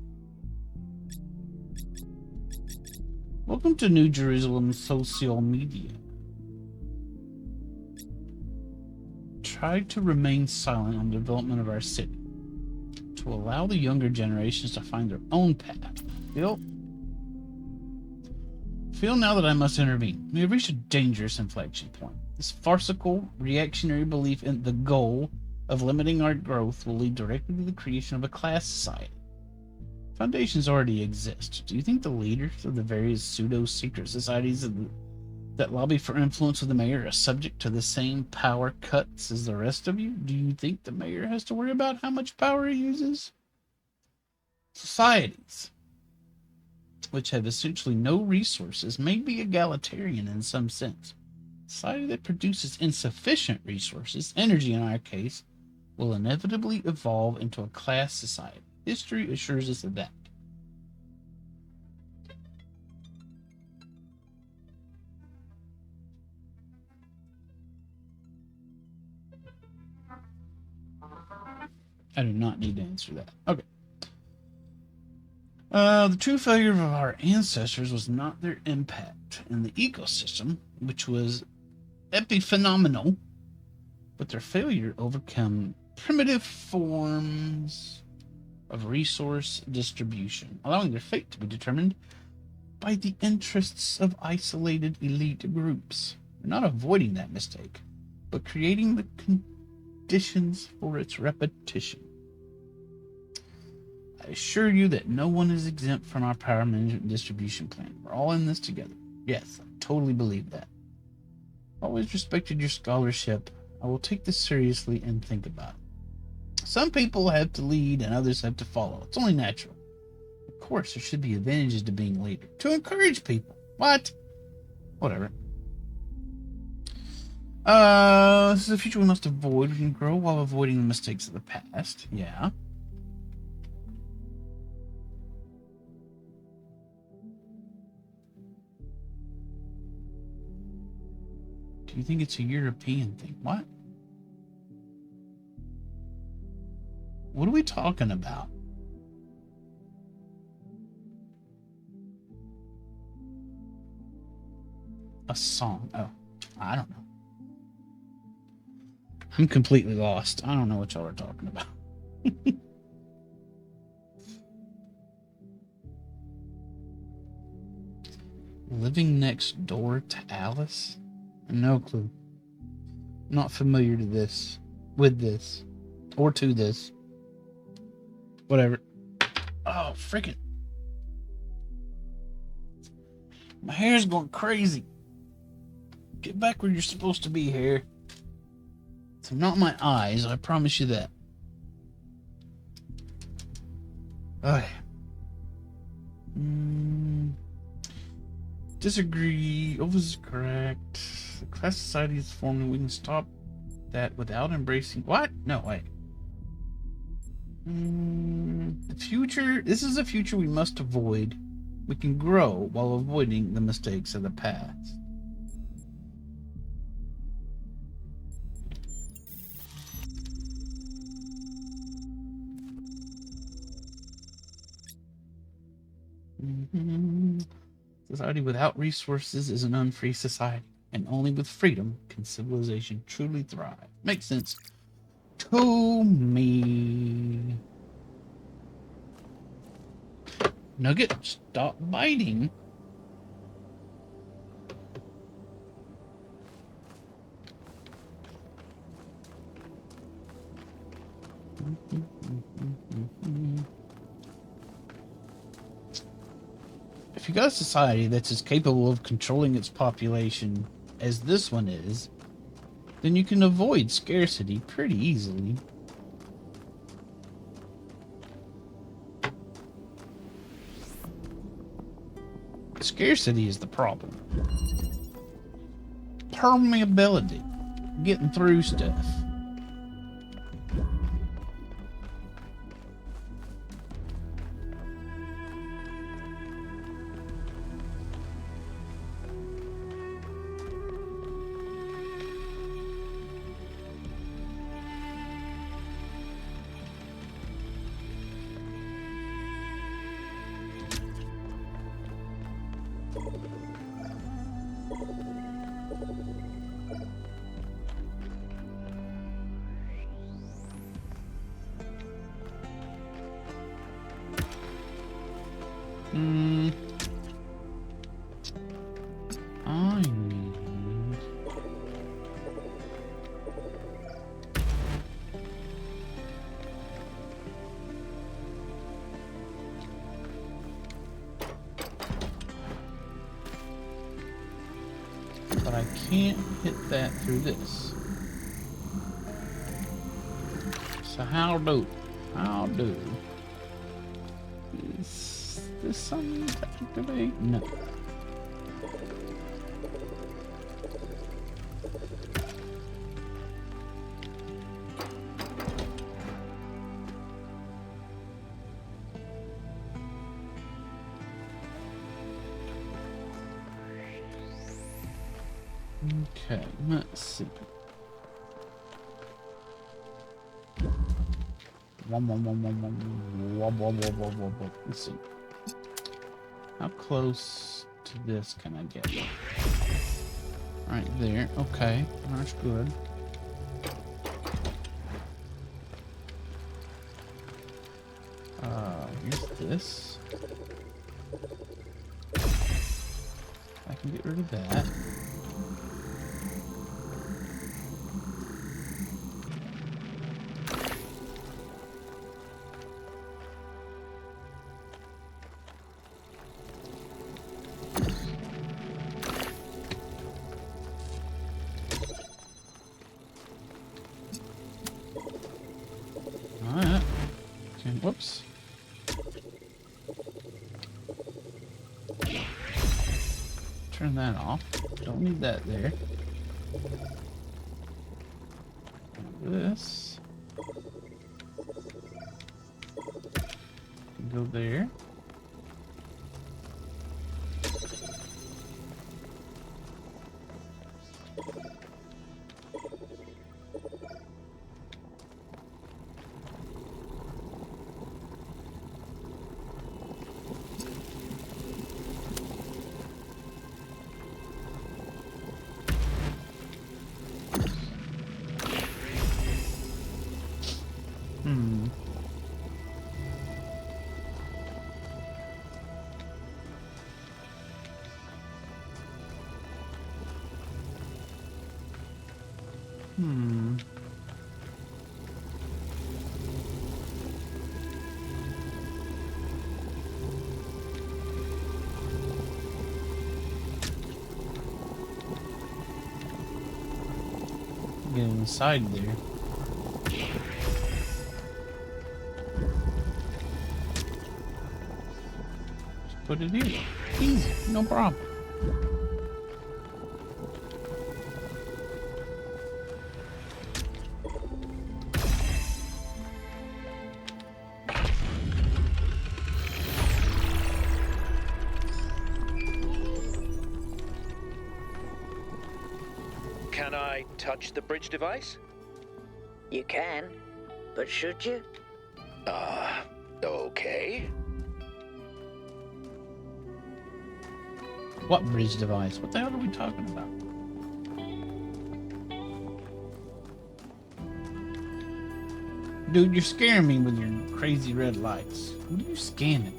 Welcome to New Jerusalem social media. Try to remain silent on the development of our city to allow the younger generations to find their own path. Feel now that I must intervene. We have reached a dangerous inflection point. This farcical, reactionary belief in the goal of limiting our growth will lead directly to the creation of a class society. Foundations already exist. Do you think the leaders of the various pseudo-secret societies that lobby for influence with the mayor are subject to the same power cuts as the rest of you? Do you think the mayor has to worry about how much power he uses? Societies, which have essentially no resources, may be egalitarian in some sense. A society that produces insufficient resources, energy in our case, will inevitably evolve into a class society. History assures us of that. I do not need to answer that. Okay. The true failure of our ancestors was not their impact in the ecosystem, which was epiphenomenal, but their failure to overcome primitive forms of resource distribution, allowing their fate to be determined by the interests of isolated elite groups. We're not avoiding that mistake, but creating the conditions for its repetition. I assure you that no one is exempt from our power management distribution plan. We're all in this together. Yes, I totally believe that. Always respected your scholarship. I will take this seriously and think about it. Some people have to lead and others have to follow. It's only natural. Of course, there should be advantages to being leader. To encourage people. What? Whatever. This is a future we must avoid. We can grow while avoiding the mistakes of the past. Yeah. Do you think it's a European thing? What? What are we talking about? A song. Oh, I don't know. I'm completely lost. I don't know what y'all are talking about. Living next door to Alice? No clue. I'm not familiar to this, with this, or to this. Whatever. Oh, freaking. My hair's going crazy. Get back where you're supposed to be, hair. It's not my eyes, I promise you that. Okay. Disagree. Ovis is correct. The class society is forming. We can stop that without embracing. What? No, wait. The future. This is a future we must avoid. We can grow while avoiding the mistakes of the past. Society without resources is an unfree society, and only with freedom can civilization truly thrive. Makes sense to me. Nugget, stop biting. If you got a society that's as capable of controlling its population as this one is, then you can avoid scarcity pretty easily. Scarcity is the problem. Permeability. Getting through stuff. But I can't hit that through this. So how do? Is this something to activate? No. Okay, let's see. Let's see. How close to this can I get? Right there. Okay, that's good. Here's this. I can get rid of that. Whoops. Turn that off. Don't need that there. This. Go there. Get inside there. Just put it here. Easy, no problem. Can I touch the bridge device? You can, but should you? Okay. What bridge device? What the hell are we talking about? Dude, you're scaring me with your crazy red lights. What are you scanning?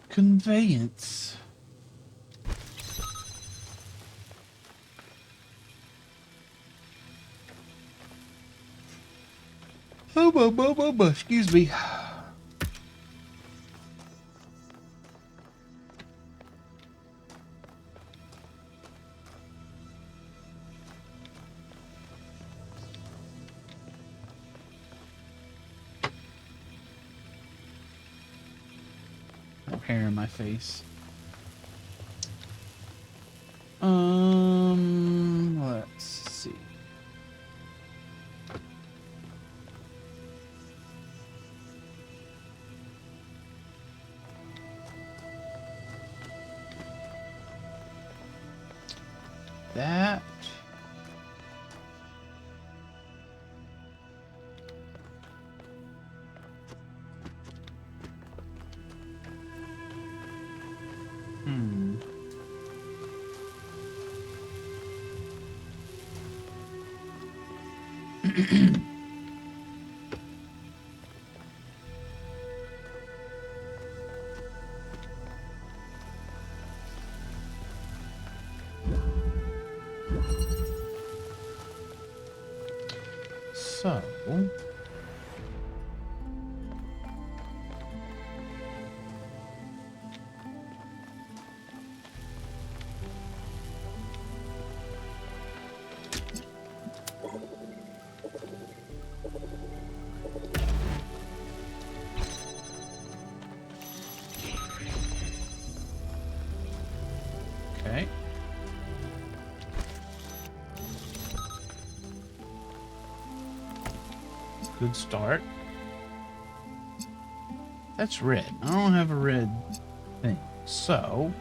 Conveyance. Excuse me. Hair in my face. Let's see. That. So, okay. Good start. That's red. I don't have a red thing. So,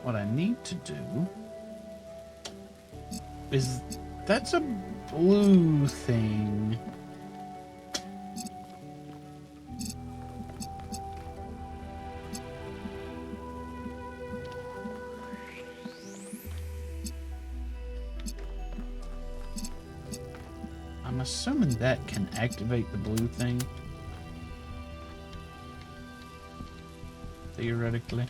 what I need to do is, that's a blue thing. I'm assuming that can activate the blue thing. Theoretically.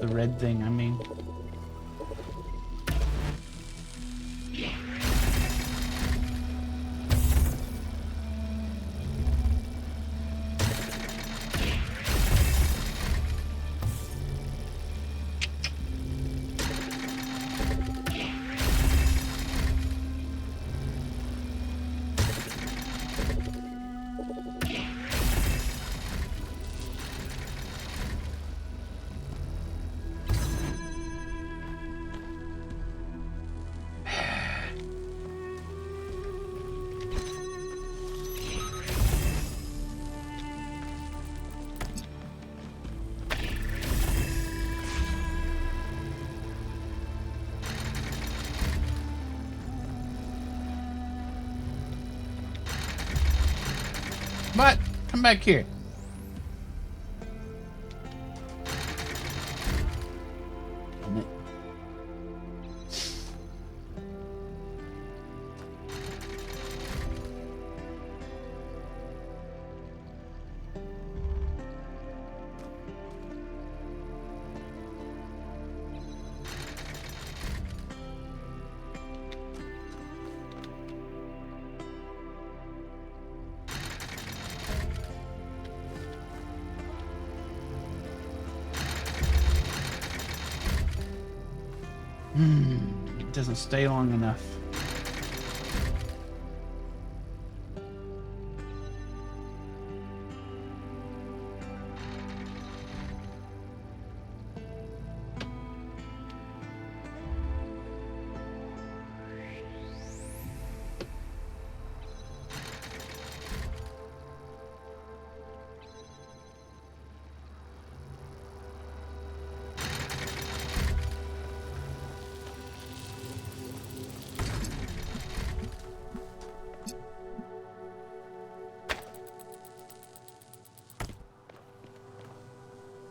The red thing, I mean. But come back here. It doesn't stay long enough.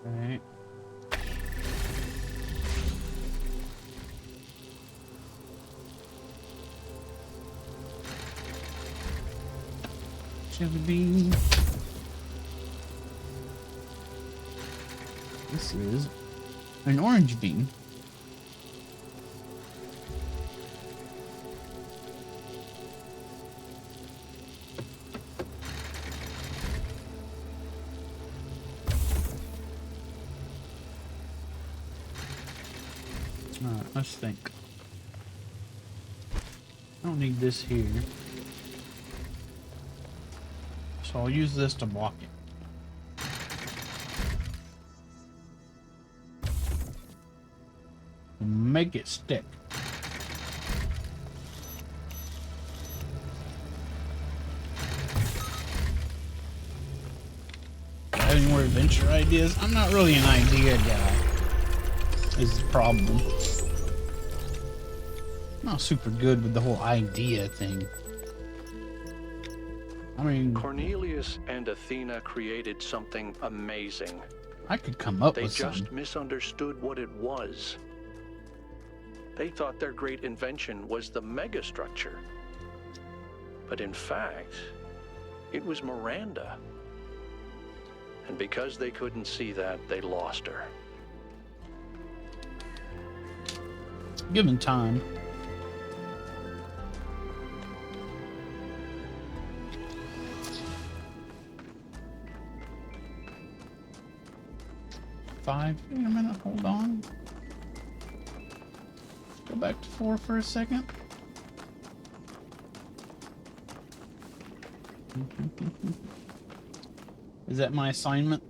Right. Jelly bean. This is an orange bean. Alright, let's think. I don't need this here. So I'll use this to block it. Make it stick. Have any more adventure ideas? I'm not really an idea guy. Is the problem. I'm not super good with the whole idea thing. I mean, Cornelius and Athena created something amazing. I could come up They with just something. misunderstood what it was. They thought their great invention was the megastructure. But in fact, it was Miranda. And because they couldn't see that, they lost her. Given time. Five. Wait a minute. Hold on. Go back to 4 for a second. Is that my assignment?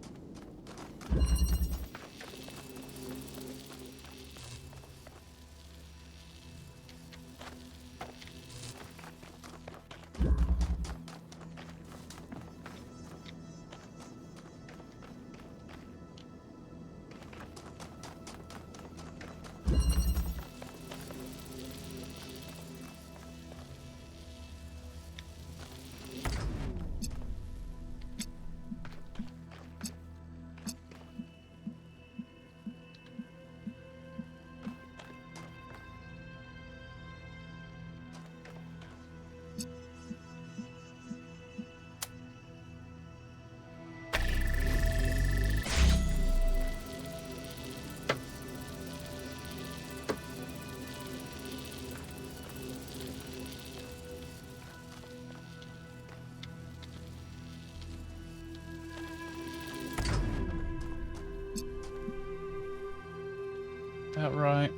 About right.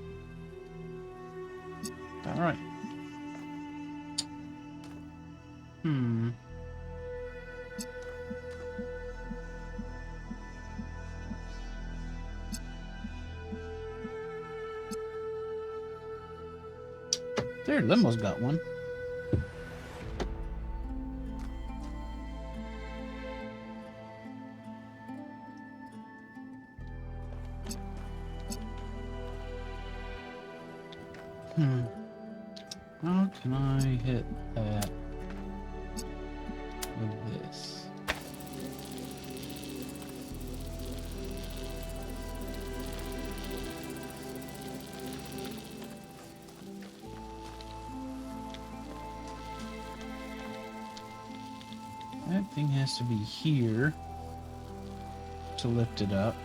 About right. There, Limo's got one. How can I hit that with this? That thing has to be here to lift it up.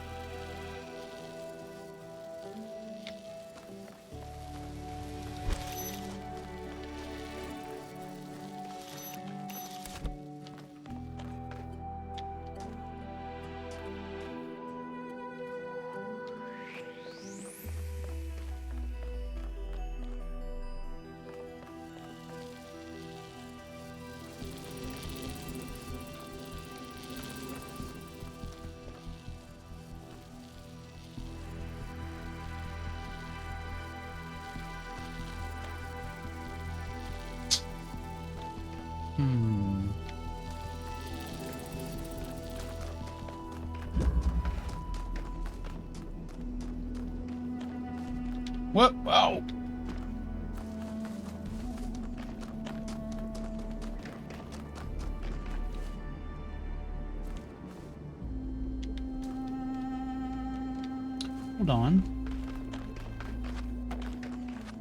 What? Wow. Hold on.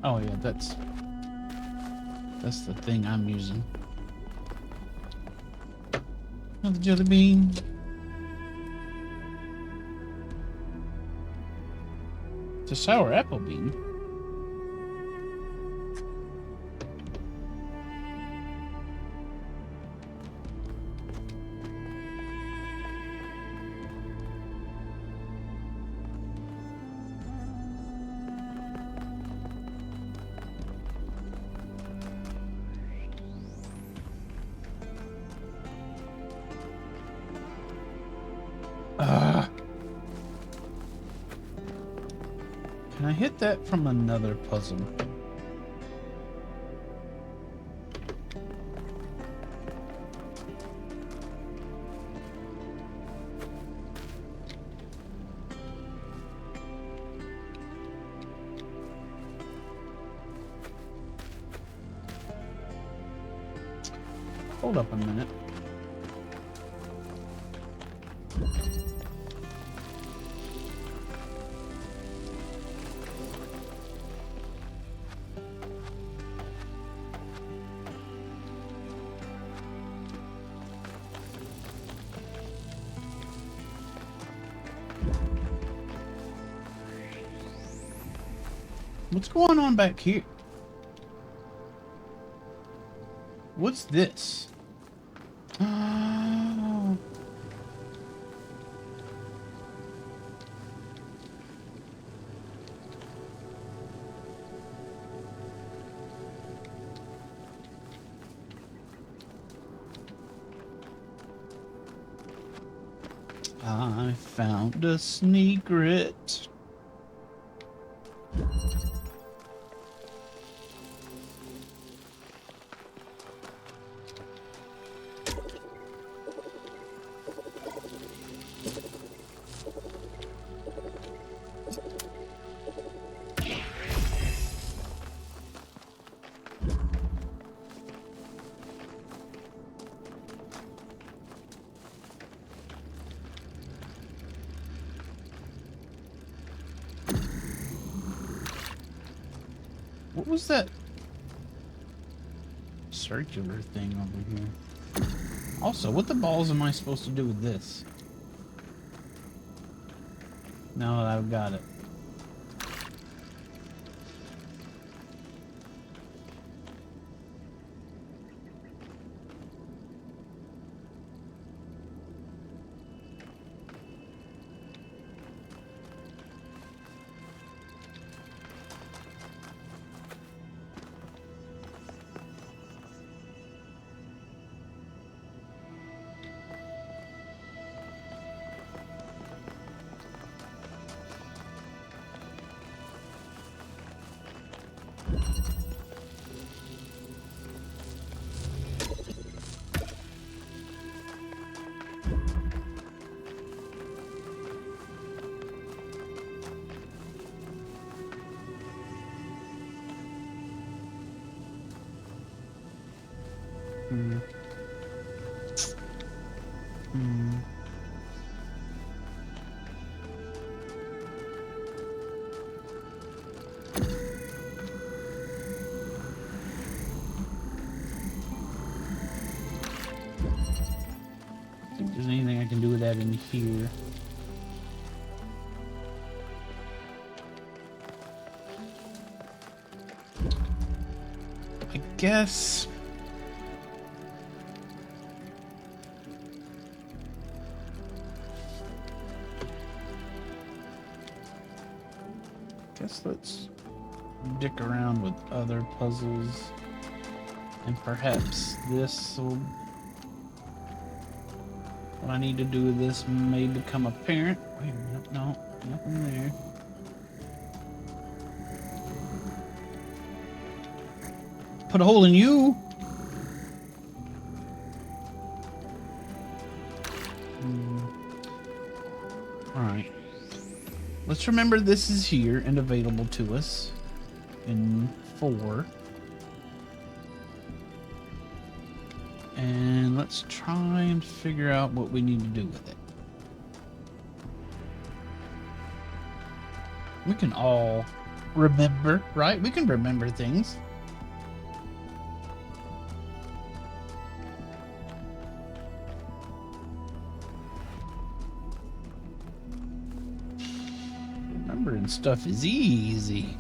Oh yeah, that's the thing I'm using. Another jelly bean. It's a sour apple bean. Can I hit that from another puzzle? Hold up a minute. What's going on back here? What's this? Oh. I found a secret. What was that circular thing over here? Also, what the balls am I supposed to do with this? Now that I've got it. There's anything I can do with that in here. I guess let's dick around with other puzzles, and perhaps this will, what I need to do with this may become apparent. Wait a minute, no, nothing there. Put a hole in you. Alright. Let's remember this is here and available to us in 4. And let's try and figure out what we need to do with it. We can all remember, right? We can remember things. Remembering stuff is easy.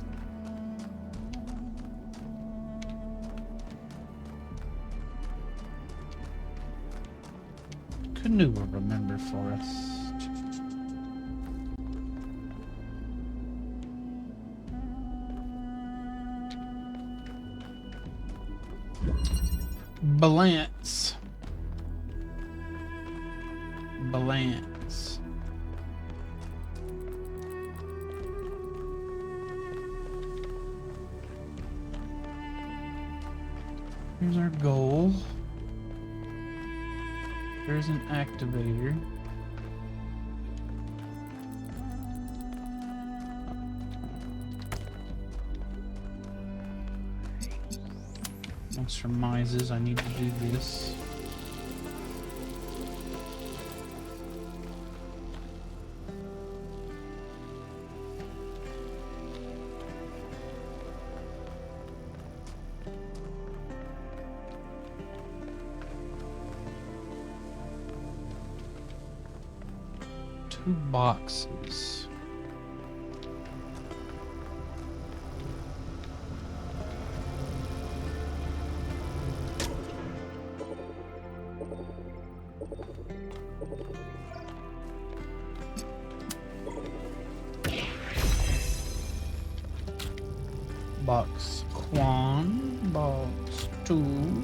Canoe will remember for us. Balance. Here's our goal. There's an activator. One surmises I need to do this. Two boxes. Box 1, box 2.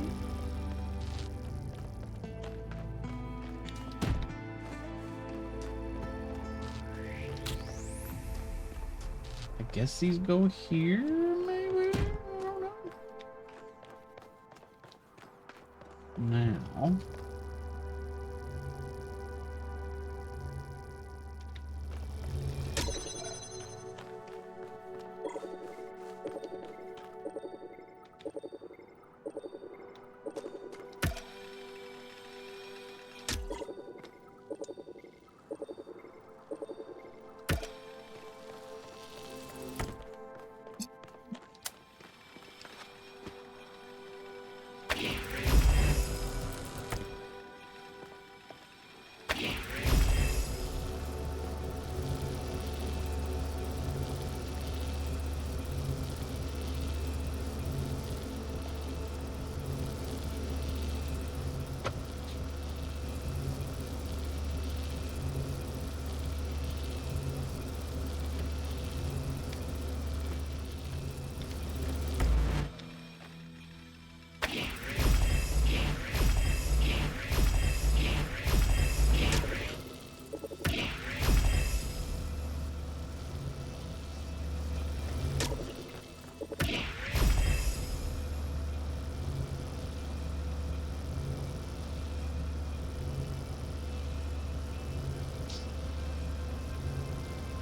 I guess these go here, maybe? I don't know. Now.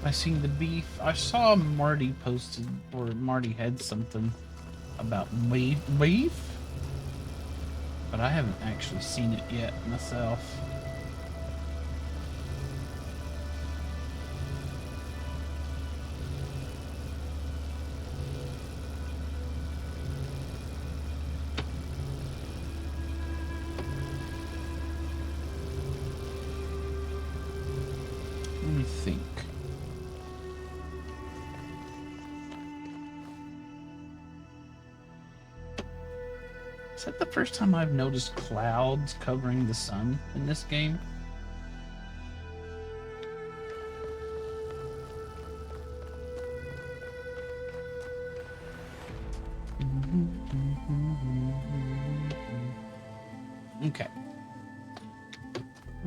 I seen the beef. I saw Marty posted, or Marty had something about beef, but I haven't actually seen it yet myself. think. Is that the first time I've noticed clouds covering the sun in this game? Okay.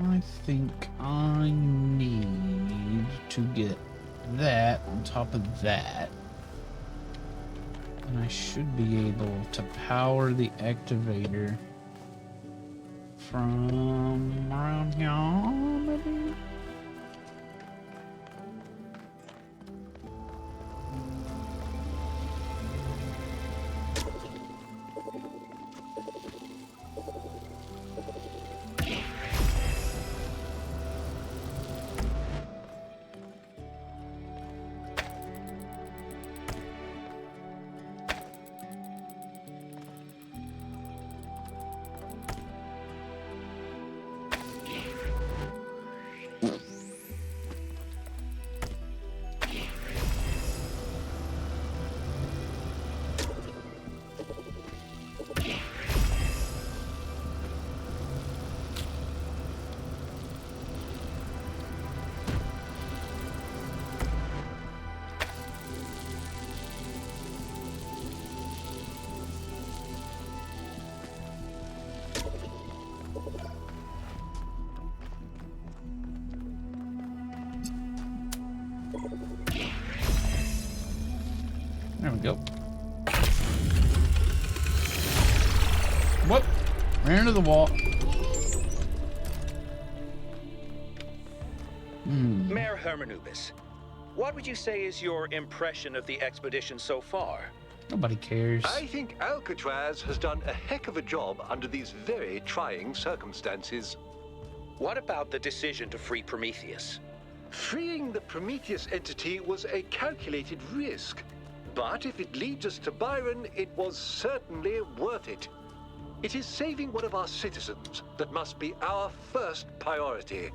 I think I need to get that on top of that. And I should be able to power the activator from around here, maybe? There we go. Whoop! Ran into the wall. Mayor Hermanubis, what would you say is your impression of the expedition so far? Nobody cares. I think Alcatraz has done a heck of a job under these very trying circumstances. What about the decision to free Prometheus? Freeing the Prometheus entity was a calculated risk. But if it leads us to Byron, it was certainly worth it. It is saving one of our citizens that must be our first priority,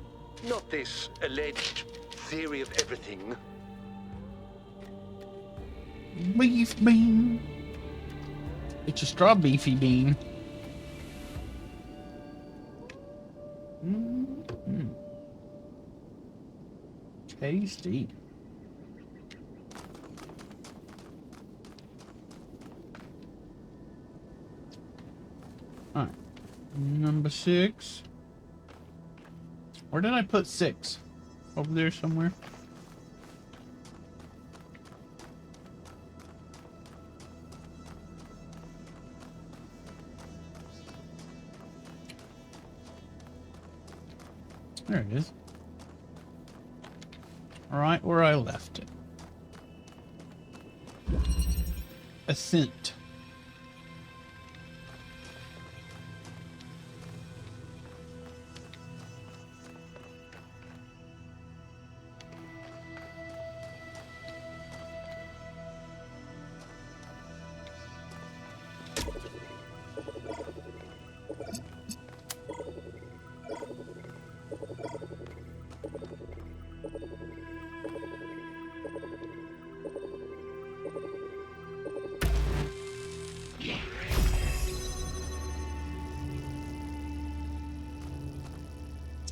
not this alleged theory of everything. Beef bean. It's a straw beefy bean. Tasty. Alright. Number 6. Where did I put 6? Over there somewhere? There it is. Right where I left it. Ascent.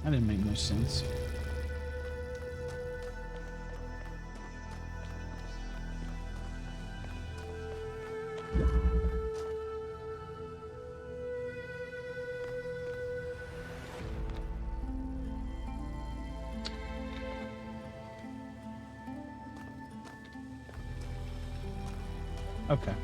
That didn't make no sense. Okay.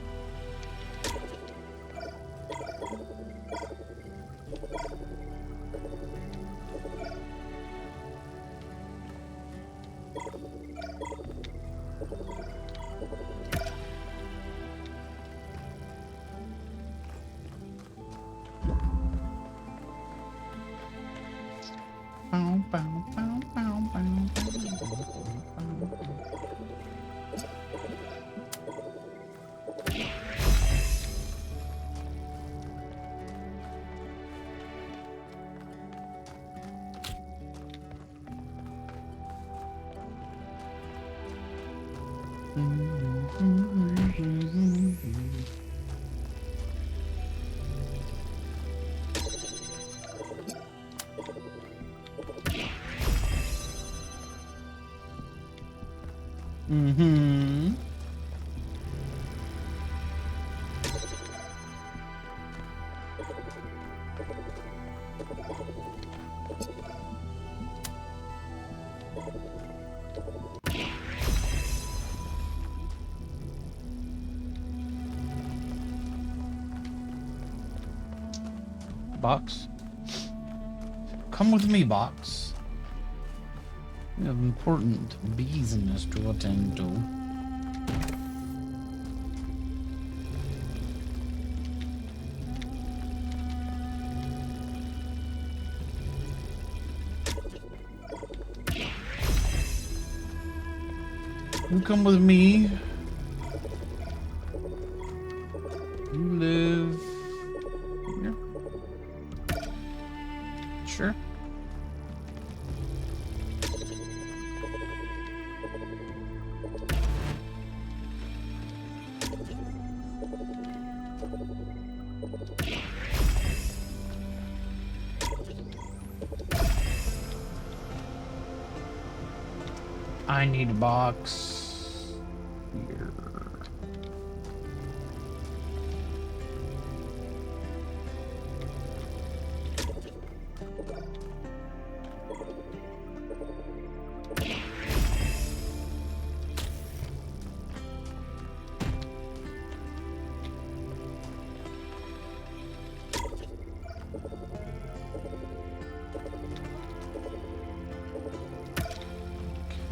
Mm-hmm. Box. Come with me, Box. We have important business to attend to. You come with me. You live here? Sure. I need a box here.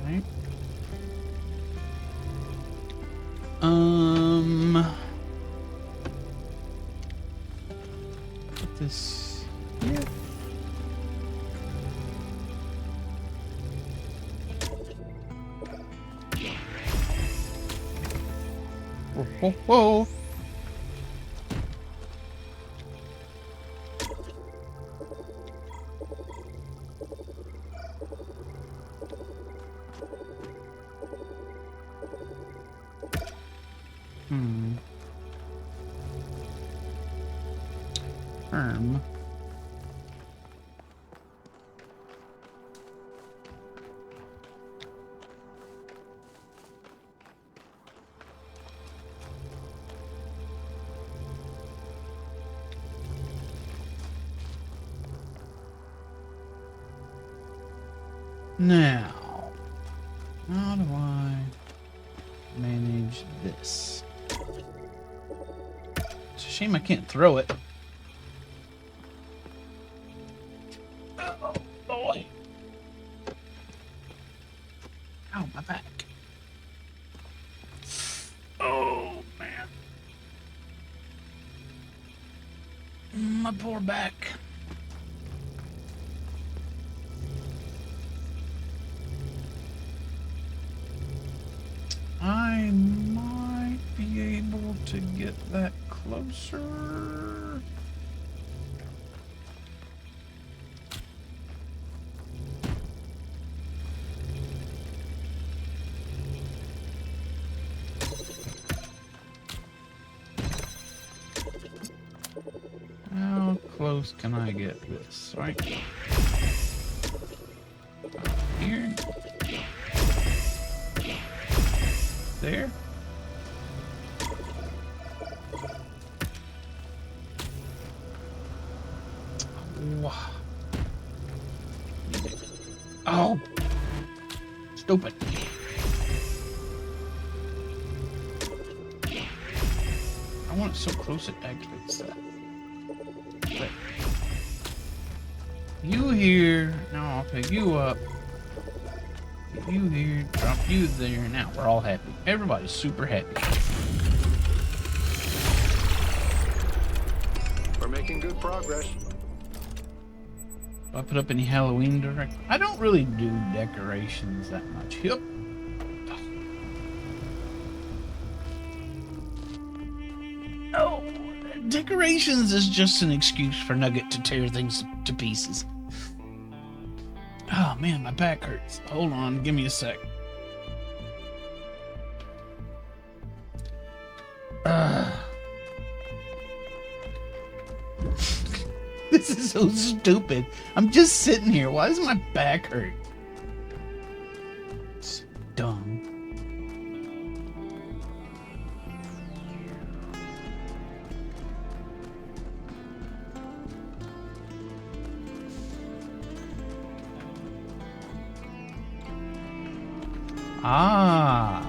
Okay. Put this here. Whoa, whoa, whoa. Herman. Now, how do I manage this? It's a shame I can't throw it. Oh, boy. Ow, my back. Oh, man. My poor back. I might be able to get that closer. How close can I get this? Right here. There. Oh, stupid. I want it so close it activates that. But you here. Now I'll pick you up. Get you here. Drop you there. Now we're all happy. Everybody's super happy. We're making good progress. Do I put up any Halloween direct? I don't really do decorations that much. Yep. Oh, decorations is just an excuse for Nugget to tear things to pieces. Oh man, my back hurts. Hold on, give me a sec. This is so stupid. I'm just sitting here. Why does my back hurt? It's dumb. Ah.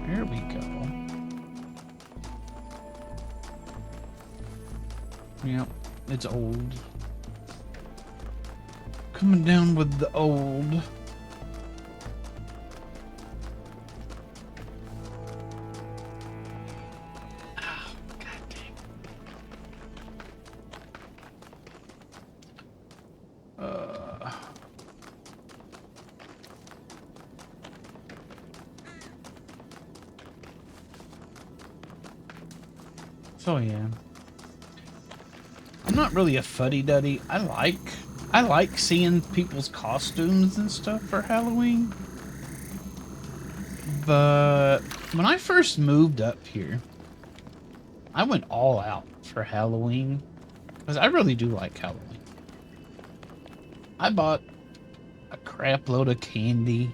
There we go. Yep, it's old. Coming down with the old. So yeah, I'm not really a fuddy-duddy. I like seeing people's costumes and stuff for Halloween. But when I first moved up here, I went all out for Halloween because I really do like Halloween. I bought a crap load of candy.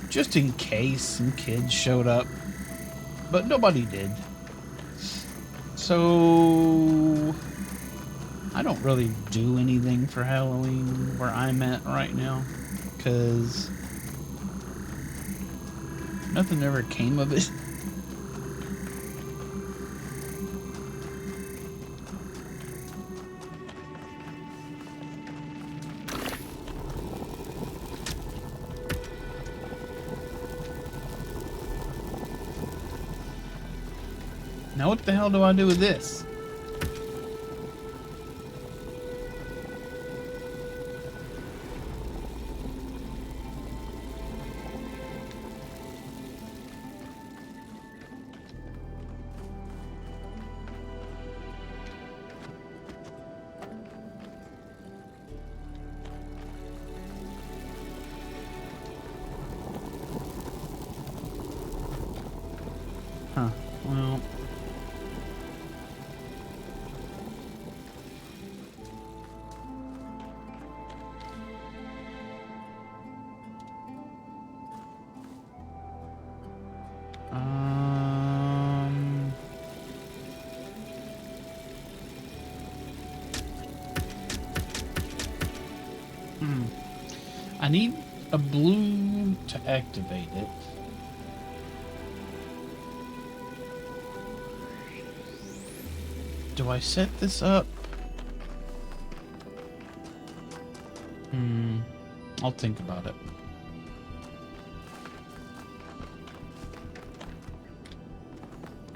Just in case some kids showed up. But nobody did. So I don't really do anything for Halloween where I'm at right now. Because nothing ever came of it. Now what the hell do I do with this? Huh, well... I need a blue to activate it. Do I set this up? I'll think about it.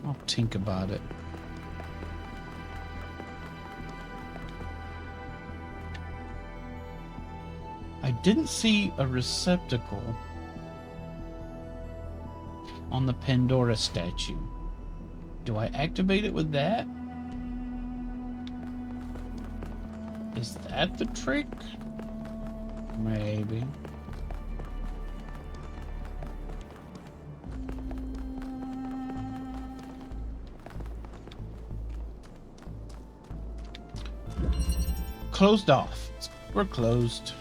I'll think about it. I didn't see a receptacle on the Pandora statue. Do I activate it with that? Is that the trick? Maybe. Closed off. We're closed.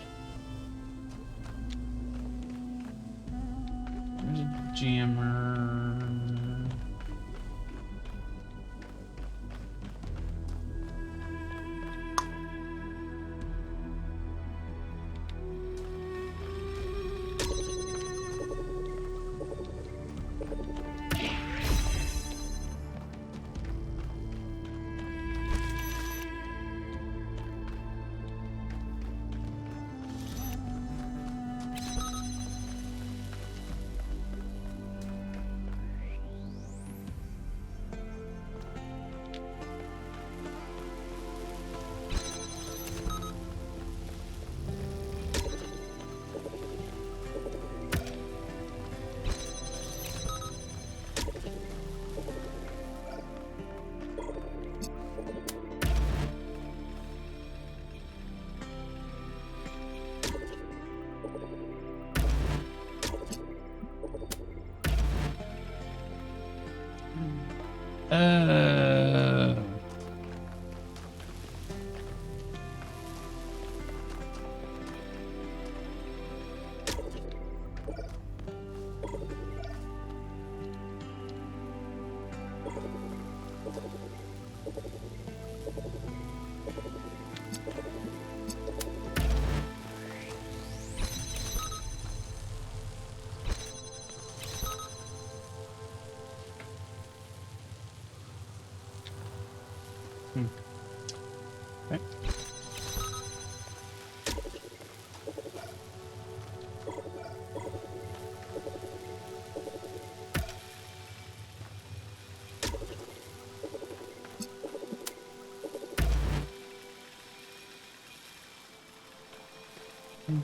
There's a jammer. Okay.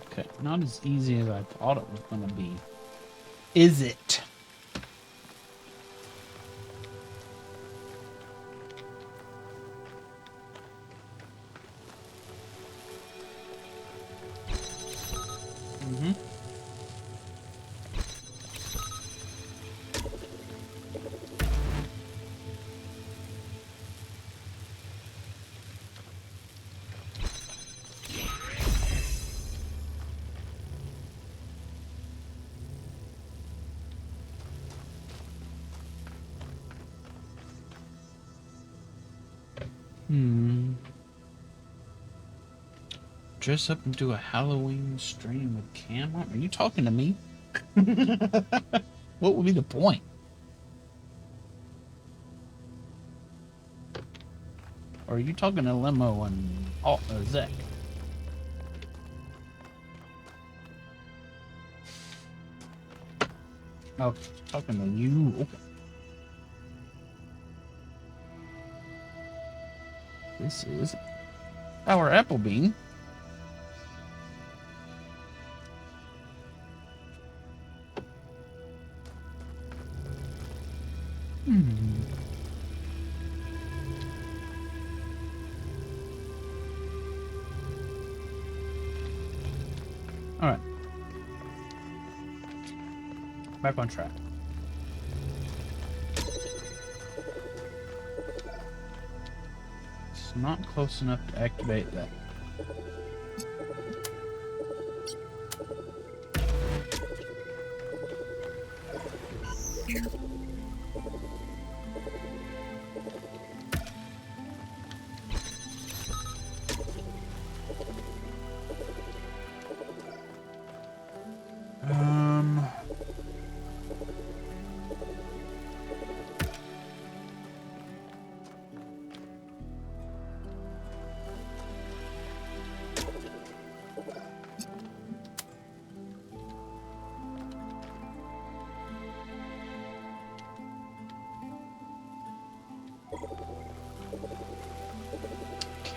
Okay, not as easy as I thought it was going to be. Is it? Dress up and do a Halloween stream with Cam on? Are you talking to me? What would be the point? Or are you talking to Limo and Zek? Oh, talking to you. Okay. This is our Applebean. All right. Back on track. It's not close enough to activate that.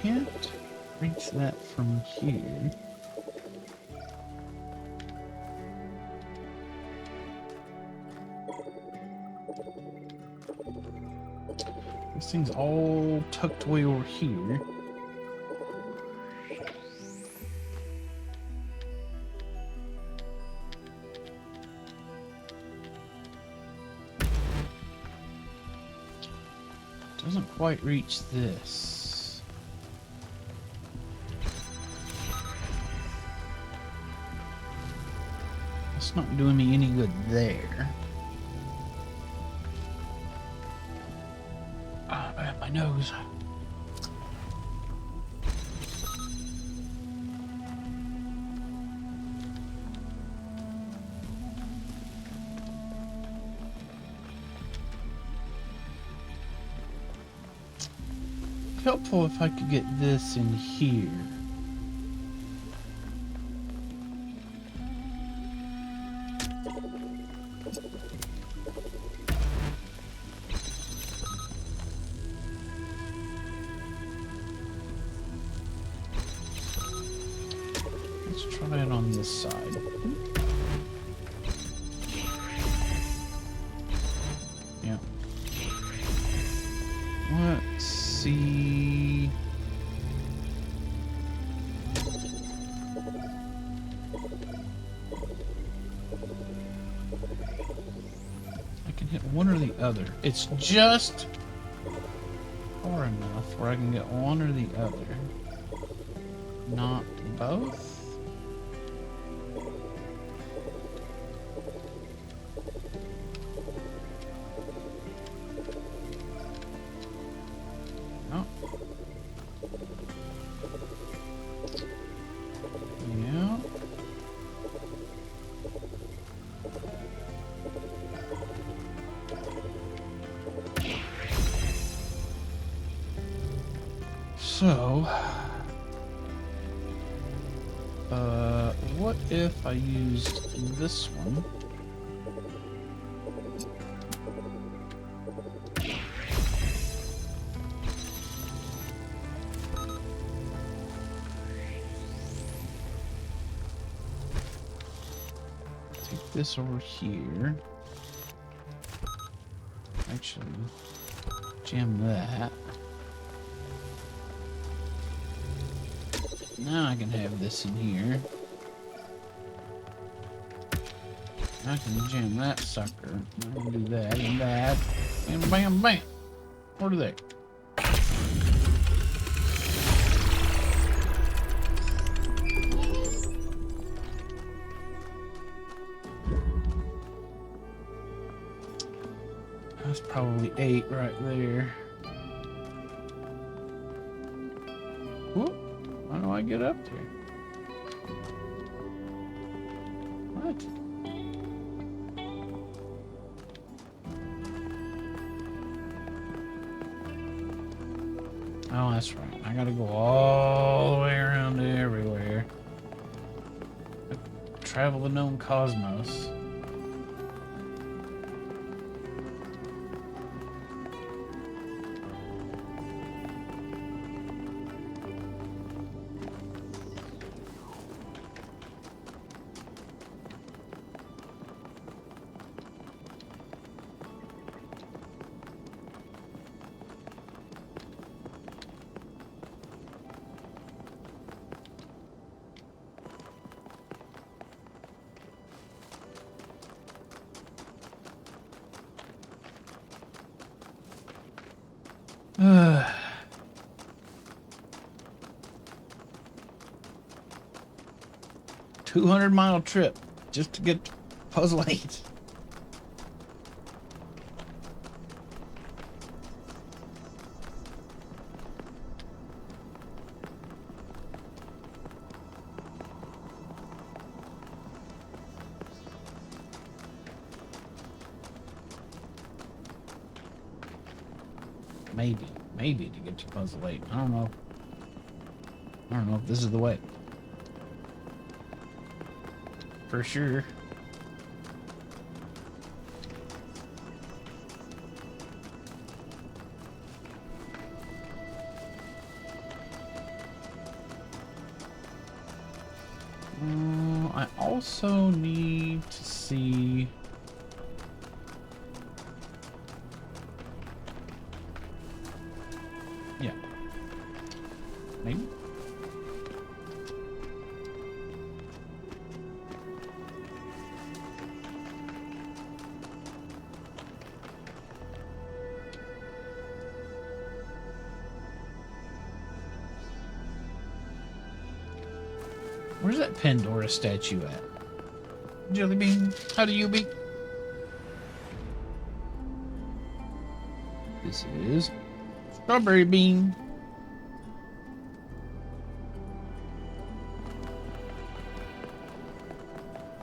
Can't reach that from here. This thing's all tucked away over here. Doesn't quite reach this. It's not doing me any good there. Ah, I got my nose. Helpful if I could get this in here. Let's try it on this side. Yeah. Let's see. I can hit one or the other. It's just far enough where I can get one or the other. Not both. No. Yeah. So, what if I used this one? Take this over here. Actually, jam that. Now I can have this in here. I can jam that sucker. I can do that and that. And bam, bam. What are they? That's probably 8 right there. Whoop. How do I get up there? What? Oh, that's right. I gotta go all the way around everywhere. Travel the known cosmos. Uh, 200-mile trip just to get to Puzzle 8. Maybe to get to Puzzle 8. I don't know. I don't know if this is the way. For sure. I also need to see... Yeah. Maybe. Where's that Pandora statue at? Jelly bean, how do you be? This is Strawberry Bean.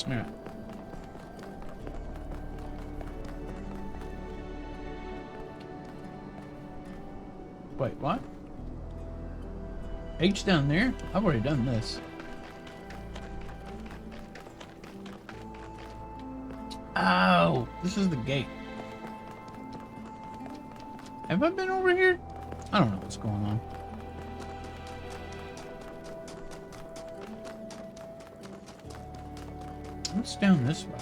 Alright. Wait, what? H down there? I've already done this. Oh, this is the gate. Have I been over here? I don't know what's going on. What's down this way?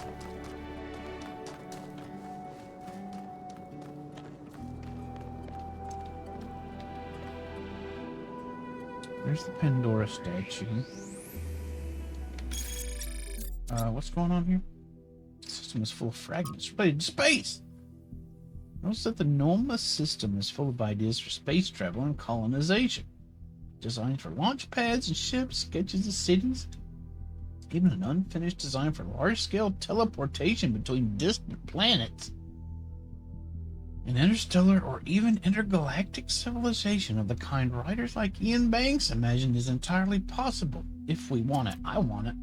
There's the Pandora statue. What's going on here? The system is full of fragments related to space. Notice that the Noma system is full of ideas for space travel and colonization. Designs for launch pads and ships, sketches of cities, even an unfinished design for large-scale teleportation between distant planets. An interstellar or even intergalactic civilization of the kind writers like Ian Banks imagined is entirely possible. If we want it, I want it.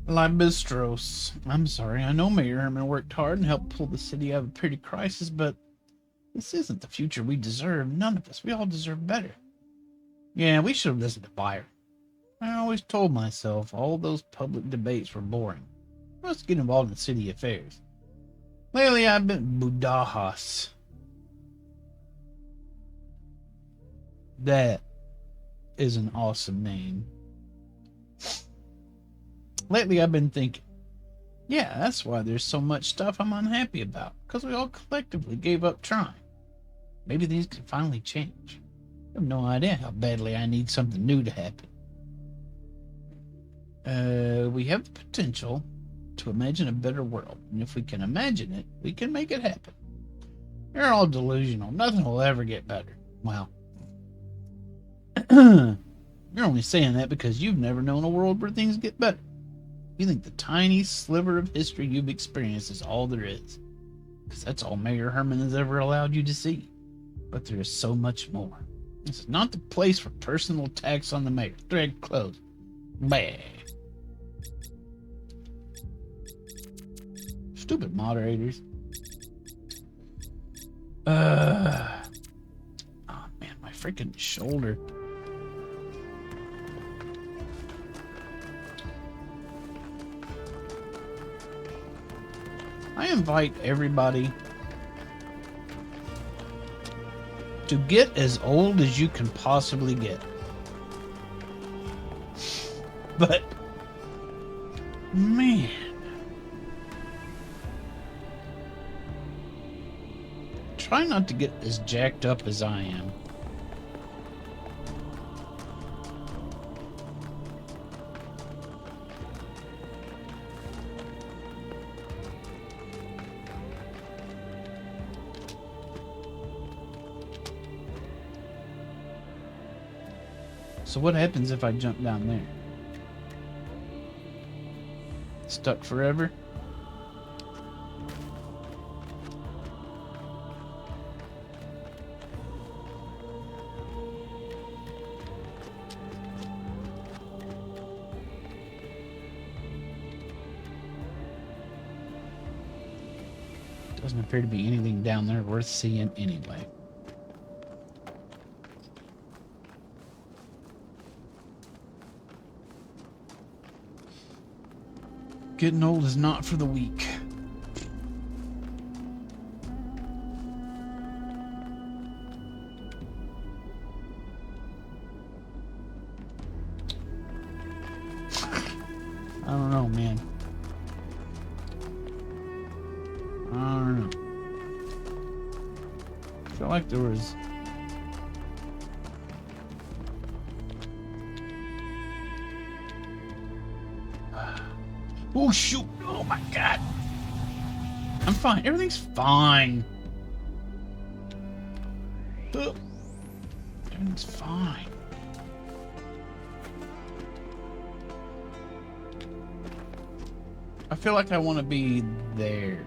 Libistros. I'm sorry, I know Mayor Herman worked hard and helped pull the city out of a pretty crisis, but this isn't the future we deserve. None of us. We all deserve better. Yeah, we should have listened to Byron. I always told myself all those public debates were boring. I must get involved in city affairs. Lately, I've been Budajas. That is an awesome name. Lately, I've been thinking, yeah, that's why there's so much stuff I'm unhappy about, because we all collectively gave up trying. Maybe things can finally change. I have no idea how badly I need something new to happen. We have the potential to imagine a better world, and if we can imagine it, we can make it happen. You're all delusional. Nothing will ever get better. Well, you're only saying that because you've never known a world where things get better. You think the tiny sliver of history you've experienced is all there is, because that's all Mayor Herman has ever allowed you to see. But there is so much more. This is not the place for personal attacks on the mayor. Thread closed. Bah. Stupid moderators. Oh man, my freaking shoulder. I invite everybody to get as old as you can possibly get. But, man. Try not to get as jacked up as I am. So what happens if I jump down there? Stuck forever? Doesn't appear to be anything down there worth seeing anyway. Getting old is not for the weak. I don't know, man. I don't know. I feel like there was... Oh, shoot. Oh, my God. I'm fine. Everything's fine. Everything's fine. I feel like I want to be there.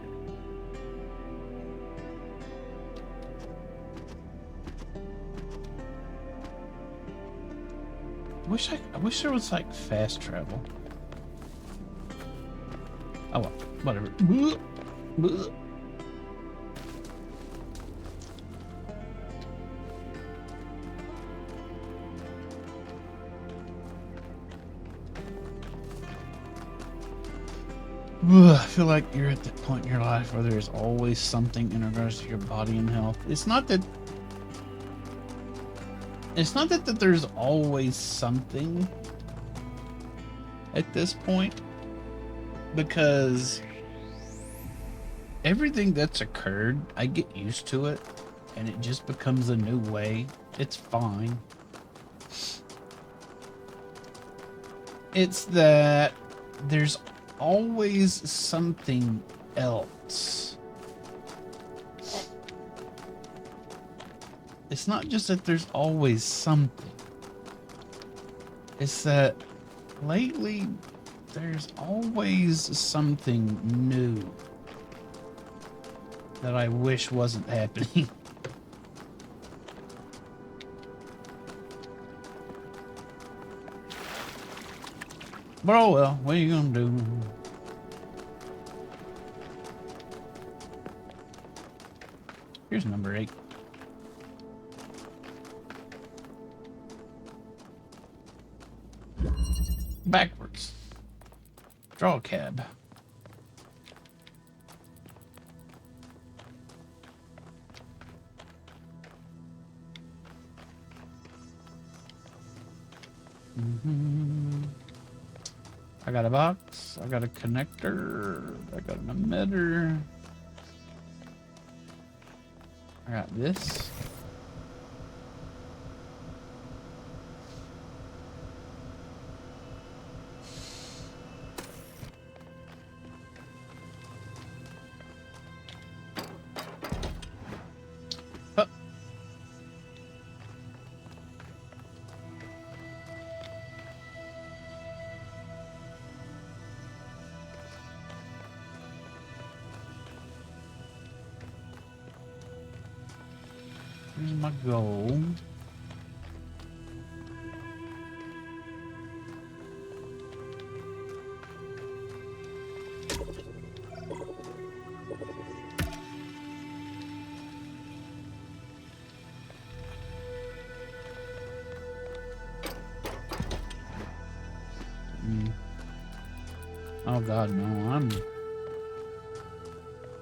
I wish there was, like, fast travel. Oh well, whatever. I feel like you're at that point in your life where there's always something in regards to your body and health. It's not that there's always something at this point. Because everything that's occurred, I get used to it, and it just becomes a new way. It's fine. It's that there's always something else. It's not just that there's always something. It's that lately there's always something new that I wish wasn't happening. But oh well, what are you gonna do? Here's number 8. Backwards. Draw a cab. I got a box, I got a connector, I got an emitter. I got this. Here's my goal. Oh God, no!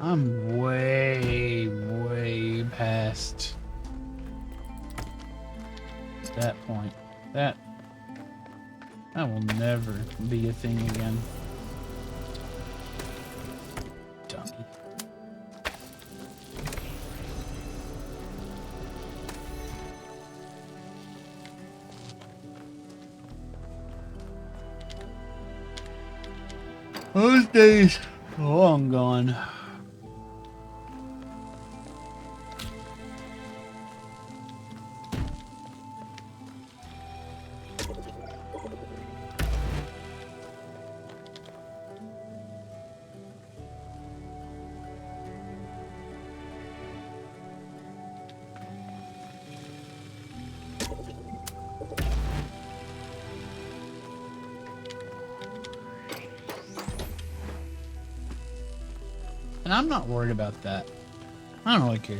I'm way past that point. That will never be a thing again. Dummy. Those days are long gone. And I'm not worried about that. I don't really care.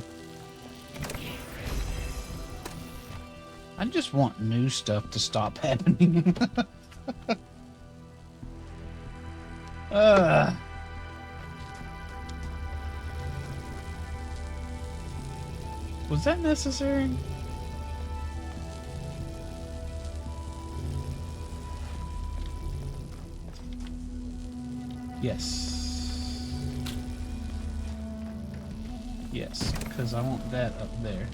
I just want new stuff to stop happening. Was that necessary? Yes. Yes, because I want that up there.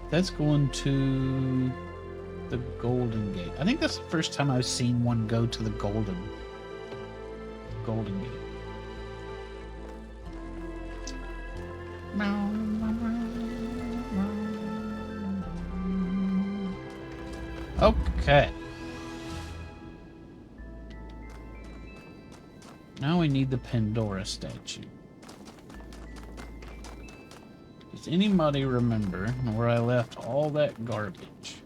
That's going to the Golden Gate. I think that's the first time I've seen one go to the Golden Gate. Okay. Now we need the Pandora statue. Does anybody remember where I left all that garbage?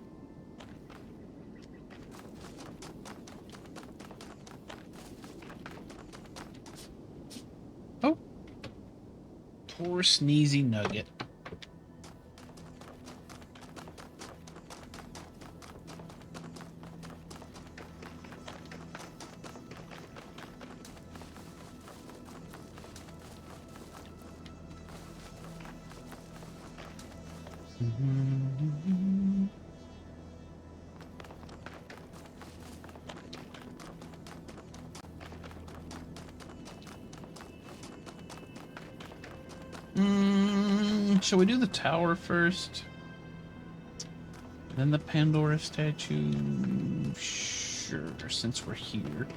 Oh. Poor sneezy nugget. Shall we do the tower first? Then the Pandora statue? Sure, since we're here.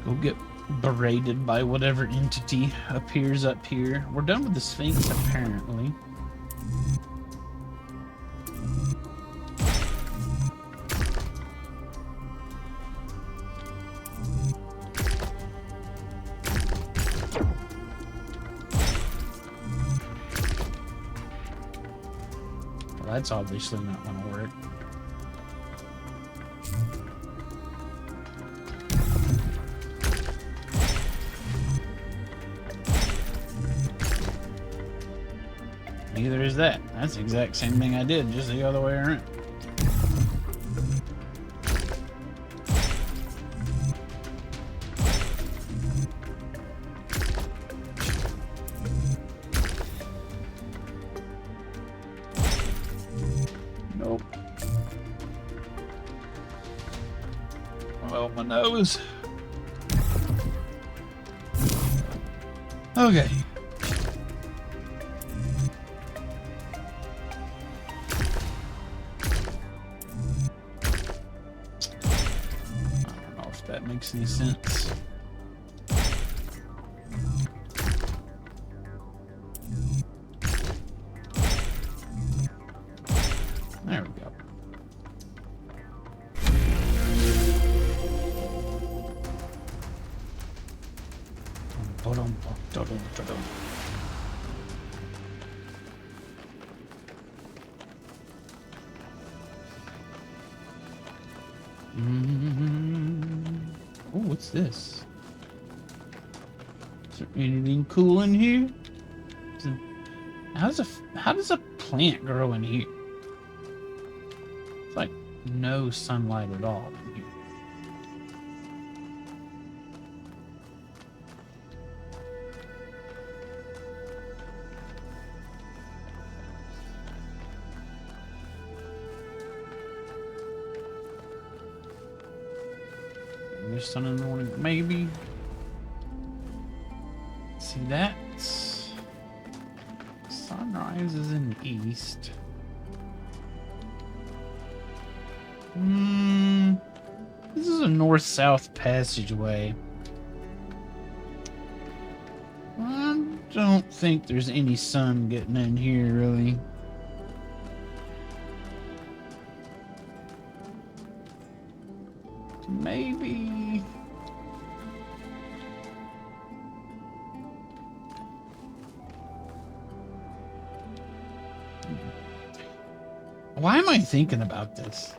Go get berated by whatever entity appears up here. We're done with the Sphinx, apparently. Well, that's obviously not going to work. Neither is that. That's the exact same thing I did, just the other way around. Nope. Well, my nose. Okay. Makes any sense. There we go. Oh, what's this? Is there anything cool in here? How does a plant grow in here? It's like no sunlight at all in here. There's sun in the morning, maybe. See that? Sunrise is in the east. This is a north-south passageway. I don't think there's any sun getting in here, really. Maybe. Why am I thinking about this?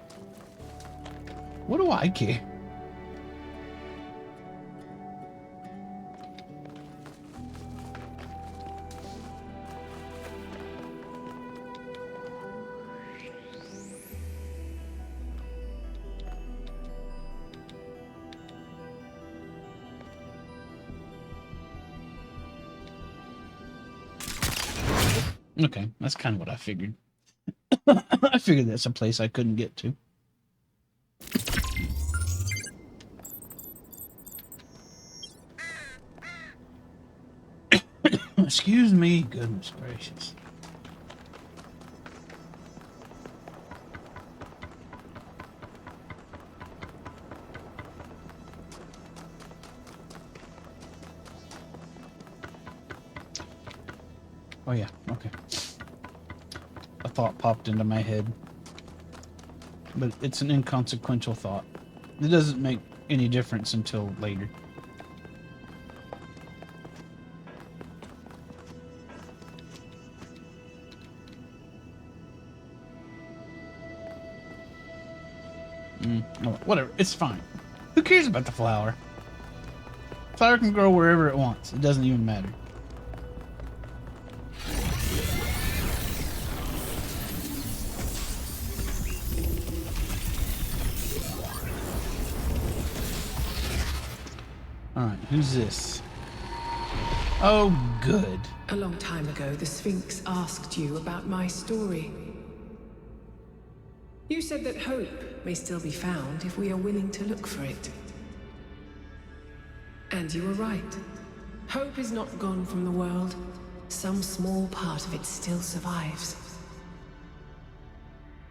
What do I care? Okay, that's kind of what I figured. I figured that's a place I couldn't get to. Excuse me, goodness gracious. Oh yeah, okay. A thought popped into my head. But it's an inconsequential thought. It doesn't make any difference until later. Oh, whatever. It's fine. Who cares about the flower? Flower can grow wherever it wants. It doesn't even matter. Alright, who's this? Oh, good. A long time ago, the Sphinx asked you about my story. You said that hope may still be found if we are willing to look for it. And you were right. Hope is not gone from the world. Some small part of it still survives.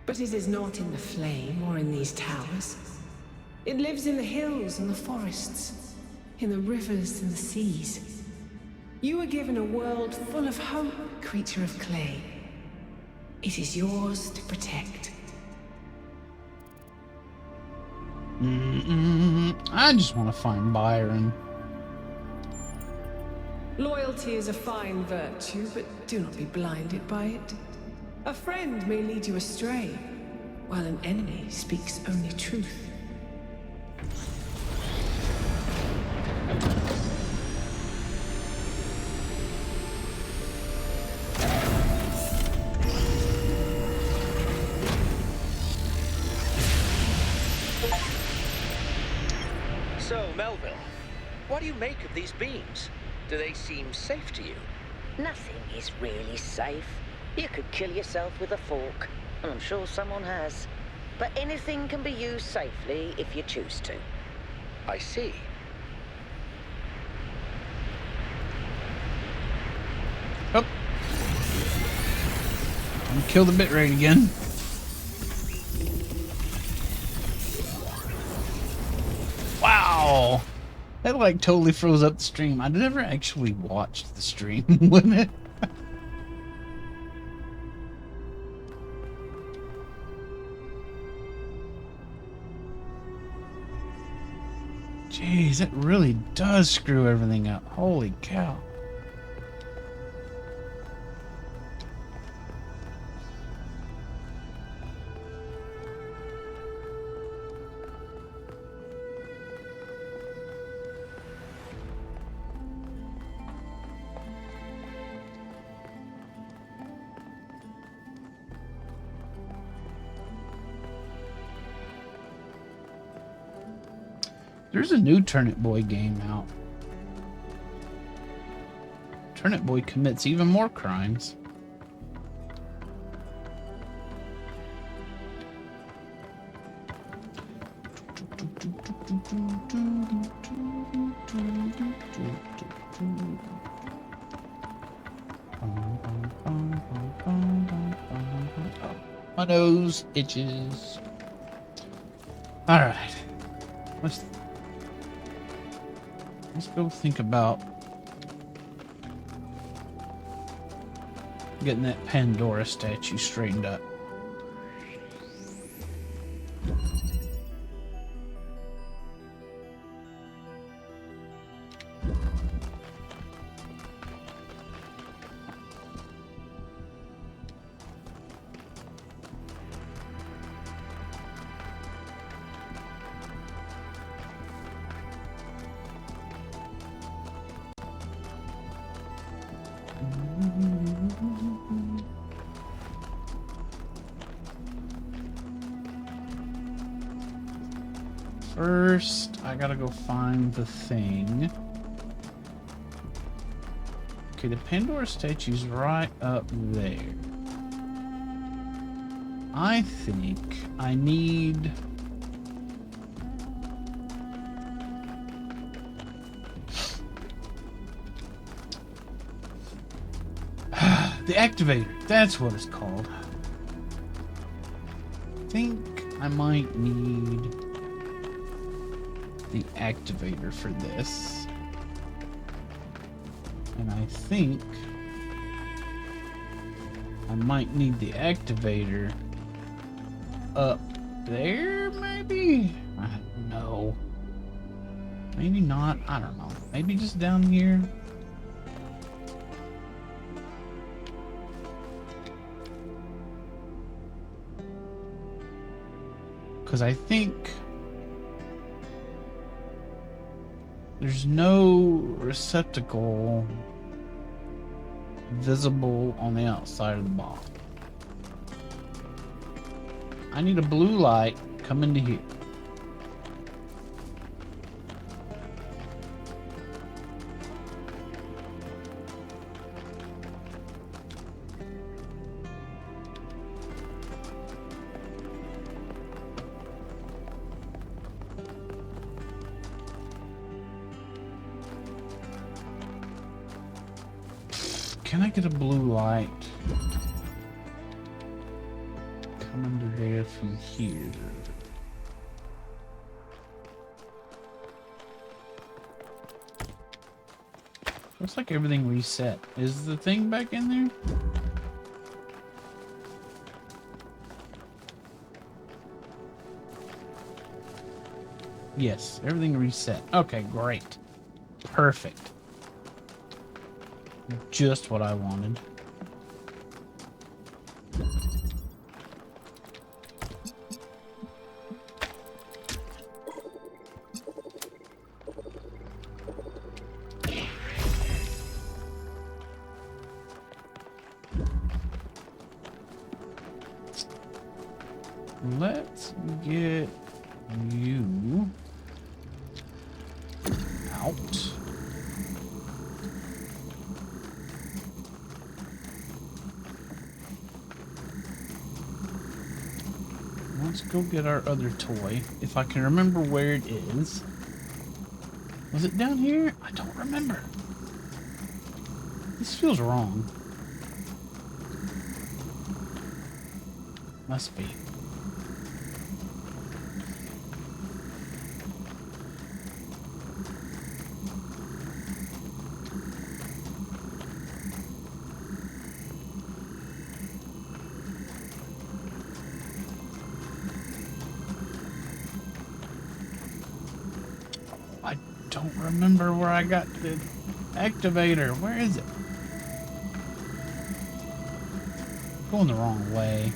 But it is not in the flame or in these towers. It lives in the hills and the forests, in the rivers and the seas. You were given a world full of hope, creature of clay. It is yours to protect. I just want to find Byron. Loyalty is a fine virtue, but do not be blinded by it. A friend may lead you astray, while an enemy speaks only truth. So, Melville, what do you make of these beams? Do they seem safe to you? Nothing is really safe. You could kill yourself with a fork, and I'm sure someone has. But anything can be used safely if you choose to. I see. Oh. I'm kill the bitrate again. Wow. That like totally froze up the stream. I never actually watched the stream, wouldn't it? Jeez, that really does screw everything up. Holy cow. There's a new Turnip Boy game out. Turnip Boy commits even more crimes. My nose itches. All right. Let's go think about getting that Pandora statue straightened up. First, I gotta go find the thing. Okay, the Pandora statue's right up there. I think I need... the activator. That's what it's called. I think I might need the activator for this. And I think I might need the activator up there, maybe? I don't know. Maybe not. I don't know. Maybe just down here. Because I think there's no receptacle visible on the outside of the box. I need a blue light come into here. Can I get a blue light? Come under there from here. Looks like everything reset. Is the thing back in there? Yes, everything reset. Okay, great. Perfect. Just what I wanted. Let's get you out. Let's go get our other toy, if I can remember where it is. Was it down here? I don't remember. This feels wrong. Must be. I don't remember where I got the activator. Where is it? Going the wrong way.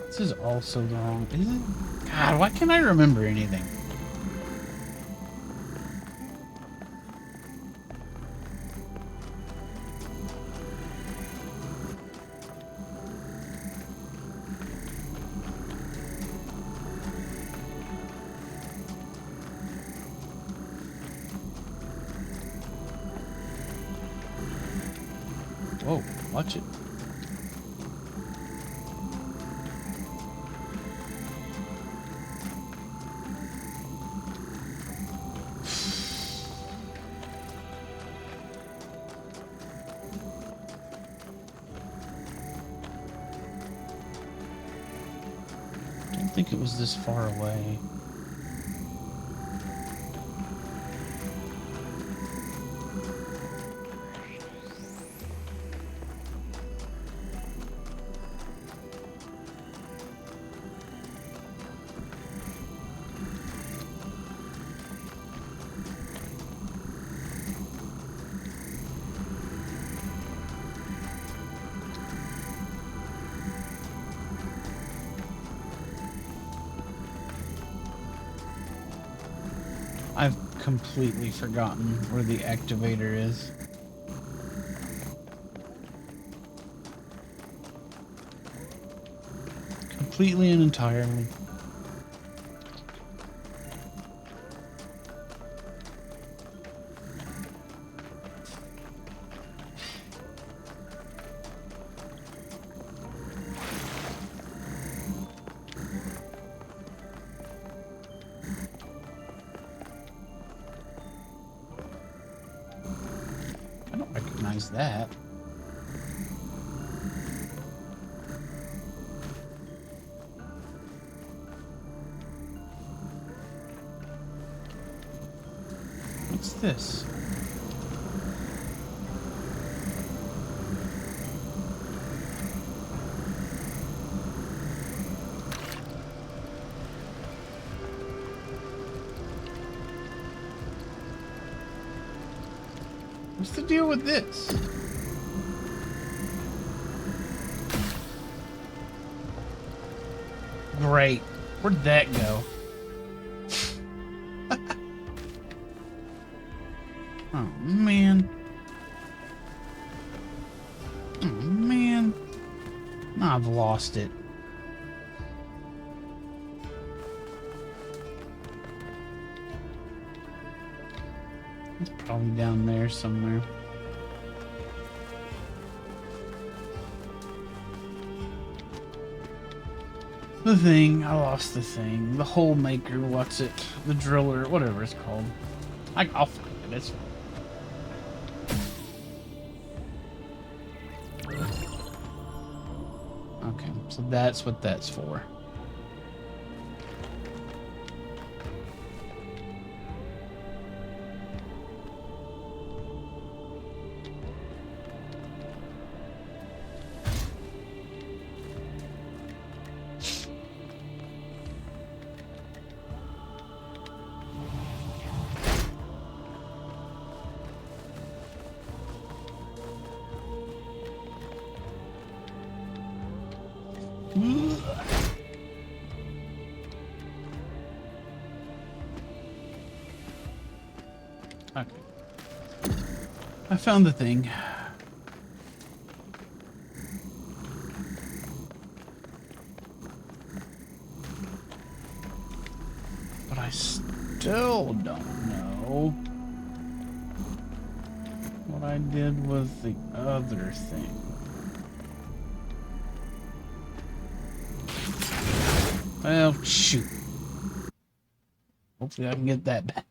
This is also the wrong, is it? God, why can't I remember anything? Whoa, watch it. I think it was this far away. I've completely forgotten where the activator is. Completely and entirely. That. What's this? What's the deal with this? Great. Where'd that go? Oh, man. Oh, man. I've lost it. It's probably down there somewhere. The thing. I lost the thing. The hole maker. What's it? The driller. Whatever it's called. I'll find it. It's fine. Okay, so that's what that's for. Okay. I found the thing. But I still don't know what I did with the other thing. Well, shoot. Hopefully I can get that back.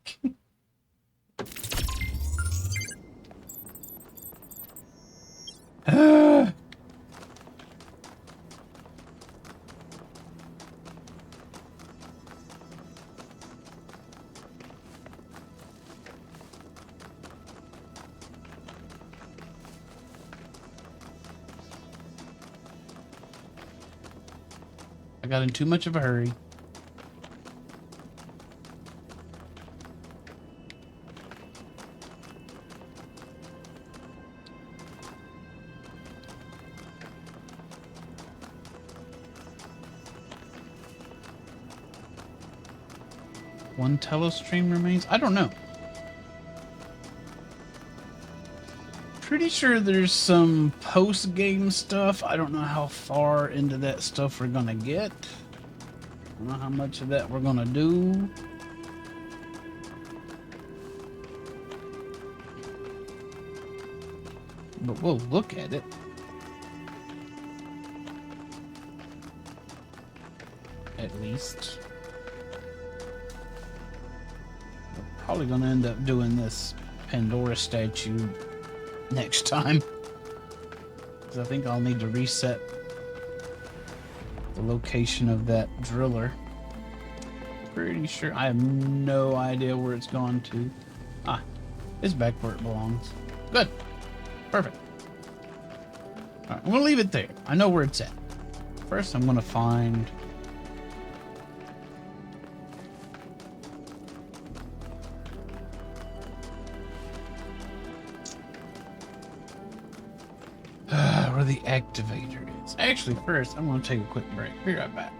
I got in too much of a hurry. One Talos stream remains? I don't know. Pretty sure there's some post-game stuff. I don't know how far into that stuff we're gonna get. I don't know how much of that we're gonna do. But we'll look at it. At least. We're probably gonna end up doing this Pandora statue next time. Because I think I'll need to reset the location of that driller. Pretty sure. I have no idea where it's gone to. Ah, it's back where it belongs. Good. Perfect. Alright, I'm gonna leave it there. I know where it's at. First, I'm gonna find... where the activator is. Actually, first, I'm gonna take a quick break. Be right back.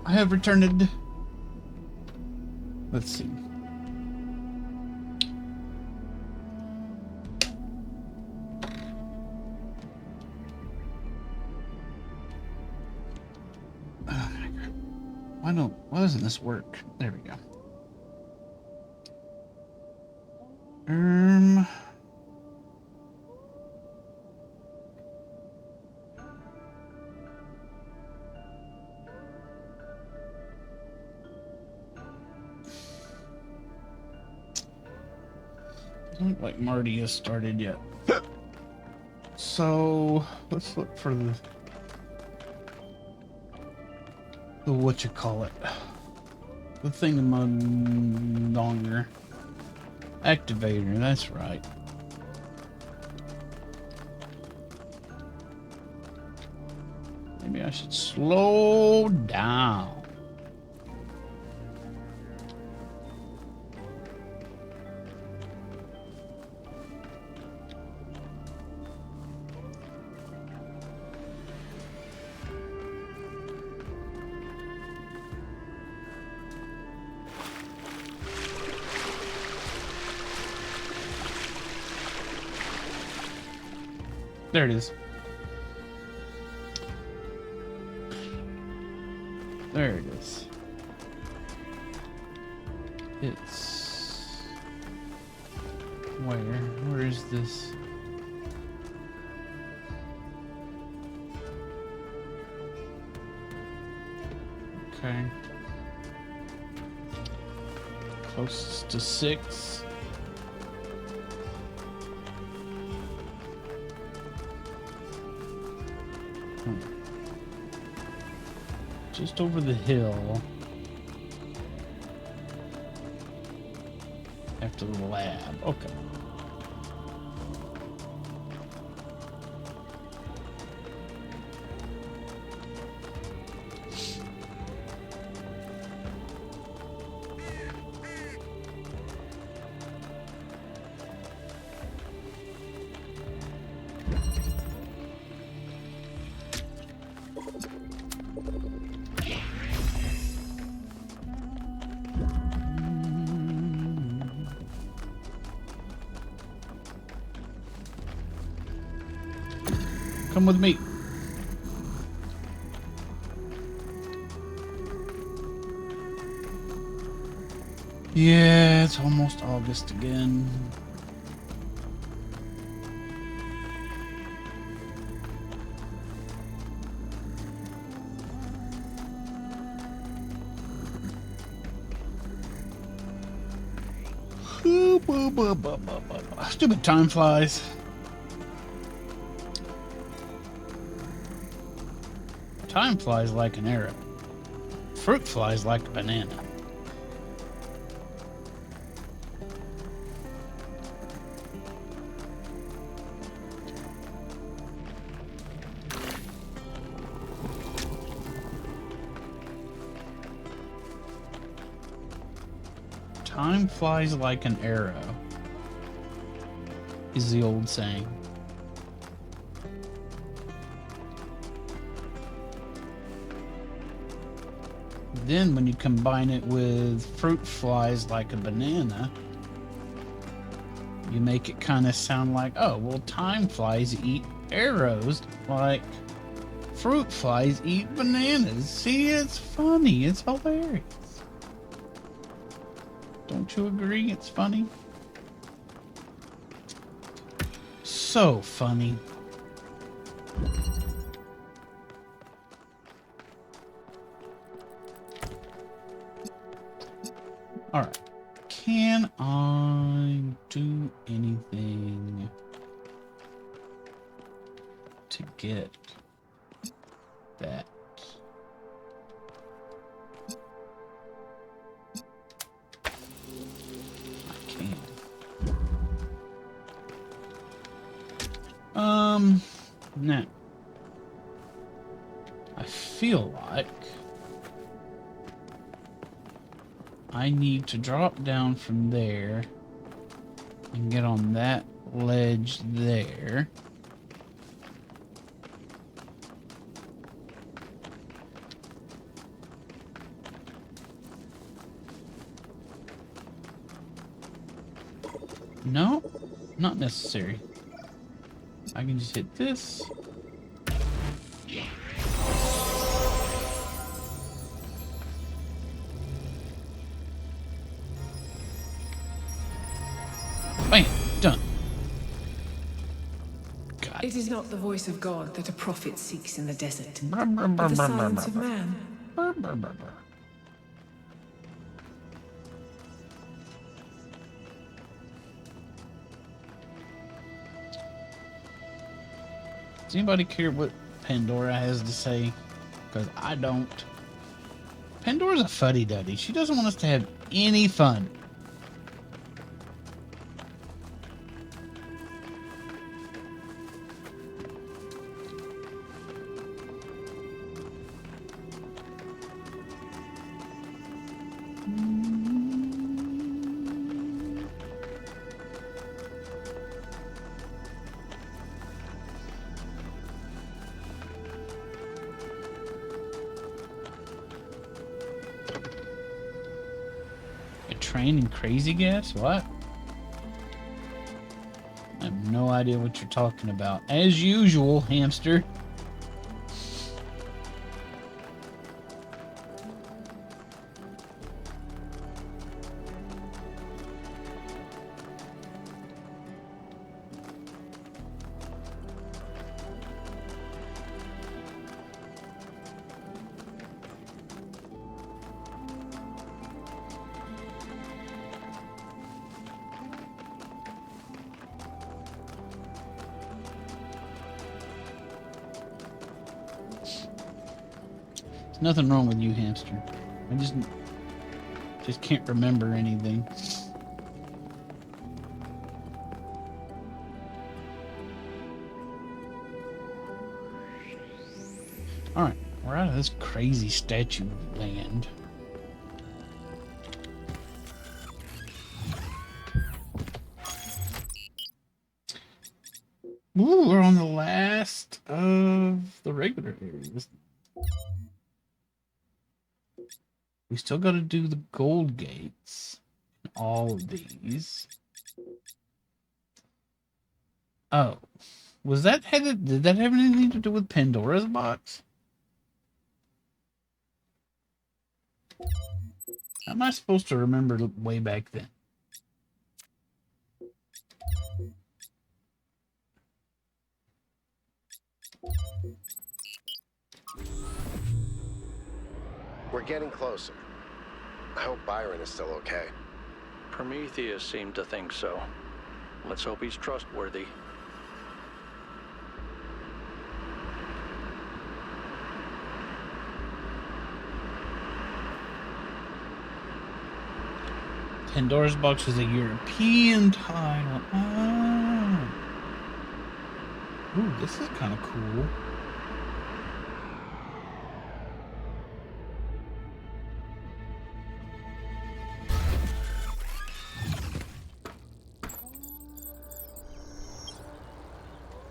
I have returned. Let's see. Why doesn't this work? There we go. Doesn't look like Marty has started yet. So let's look for the whatchamacallit. The thingamadonger. Activator, that's right. Maybe I should slow down. There it is. There it is. It's... Where is this? Okay. Closest to 6. Just over the hill. After the lab. Okay. Come with me. Yeah, it's almost August again. Stupid time flies. Time flies like an arrow. Fruit flies like a banana. Time flies like an arrow, is the old saying. Then when you combine it with fruit flies like a banana, you make it kind of sound like, oh, well, time flies eat arrows like fruit flies eat bananas. See, it's funny. It's hilarious. Don't you agree? It's funny. So funny. All right. Can I do anything to get that? I can. Now, I feel like I need to drop down from there and get on that ledge there. No, not necessary. I can just hit this. Bam! Done. God. It is not the voice of God that a prophet seeks in the desert, but the silence of man. Does anybody care what Pandora has to say? Because I don't. Pandora's a fuddy-duddy. She doesn't want us to have any fun. Train and crazy gas? What? I have no idea what you're talking about. As usual, hamster. Nothing wrong with you, hamster. I just can't remember anything. Alright, we're out of this crazy statue land. Ooh, we're on the last of the regular areas. We still got to do the gold gates. All of these. Oh. Was that headed? Did that have anything to do with Pandora's box? How am I supposed to remember way back then? We're getting closer. I hope Byron is still okay. Prometheus seemed to think so. Let's hope he's trustworthy. Pandora's box was a European title. Oh. Ooh, this is kind of cool.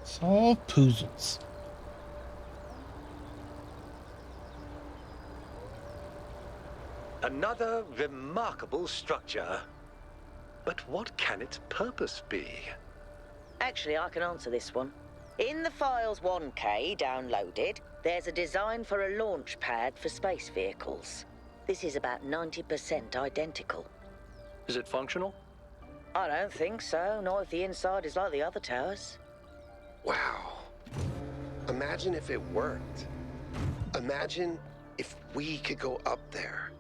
Solve puzzles. Another remarkable structure. But what can its purpose be? Actually, I can answer this one. In the Files 1K downloaded, there's a design for a launch pad for space vehicles. This is about 90% identical. Is it functional? I don't think so, not if the inside is like the other towers. Wow. Imagine if it worked. Imagine if we could go up there.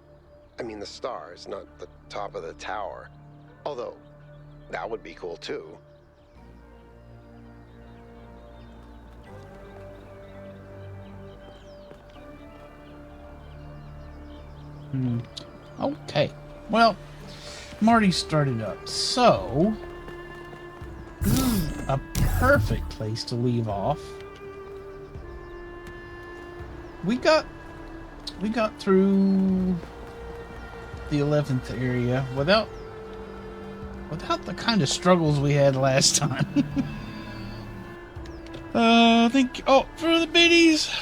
I mean, the stars, not the top of the tower. Although, that would be cool too. Okay. Well, Marty started up, so this is a perfect place to leave off. We got through the 11th area without the kind of struggles we had last time. I think for the biddies.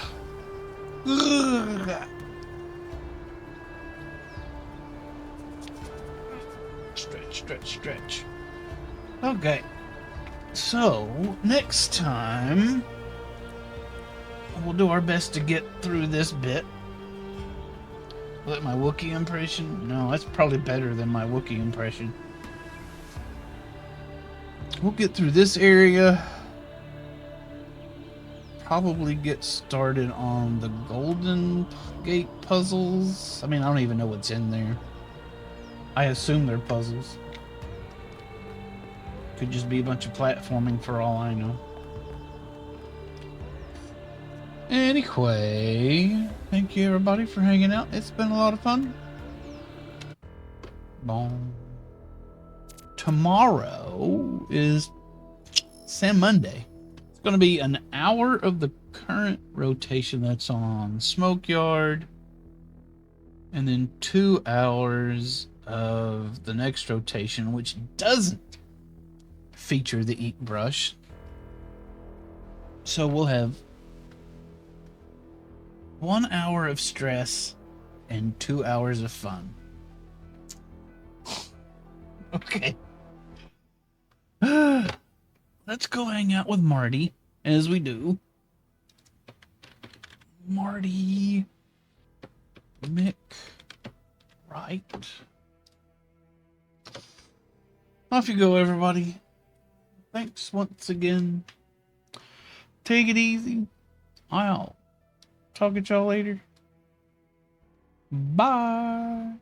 Stretch. Okay. So, next time, we'll do our best to get through this bit. Let my Wookiee impression? No, that's probably better than my Wookiee impression. We'll get through this area. Probably get started on the Golden Gate puzzles. I mean, I don't even know what's in there. I assume they're puzzles. Could just be a bunch of platforming for all I know. Anyway, thank you everybody for hanging out. It's been a lot of fun. Boom. Tomorrow is Sam Monday. It's going to be an hour of the current rotation that's on Smokeyard, and then 2 hours of the next rotation, which doesn't feature the Eat Brush. So we'll have 1 hour of stress and 2 hours of fun. Okay. Let's go hang out with Marty, as we do. Marty Mick Right. Off you go, everybody. Thanks once again. Take it easy. I'll talk at y'all later. Bye.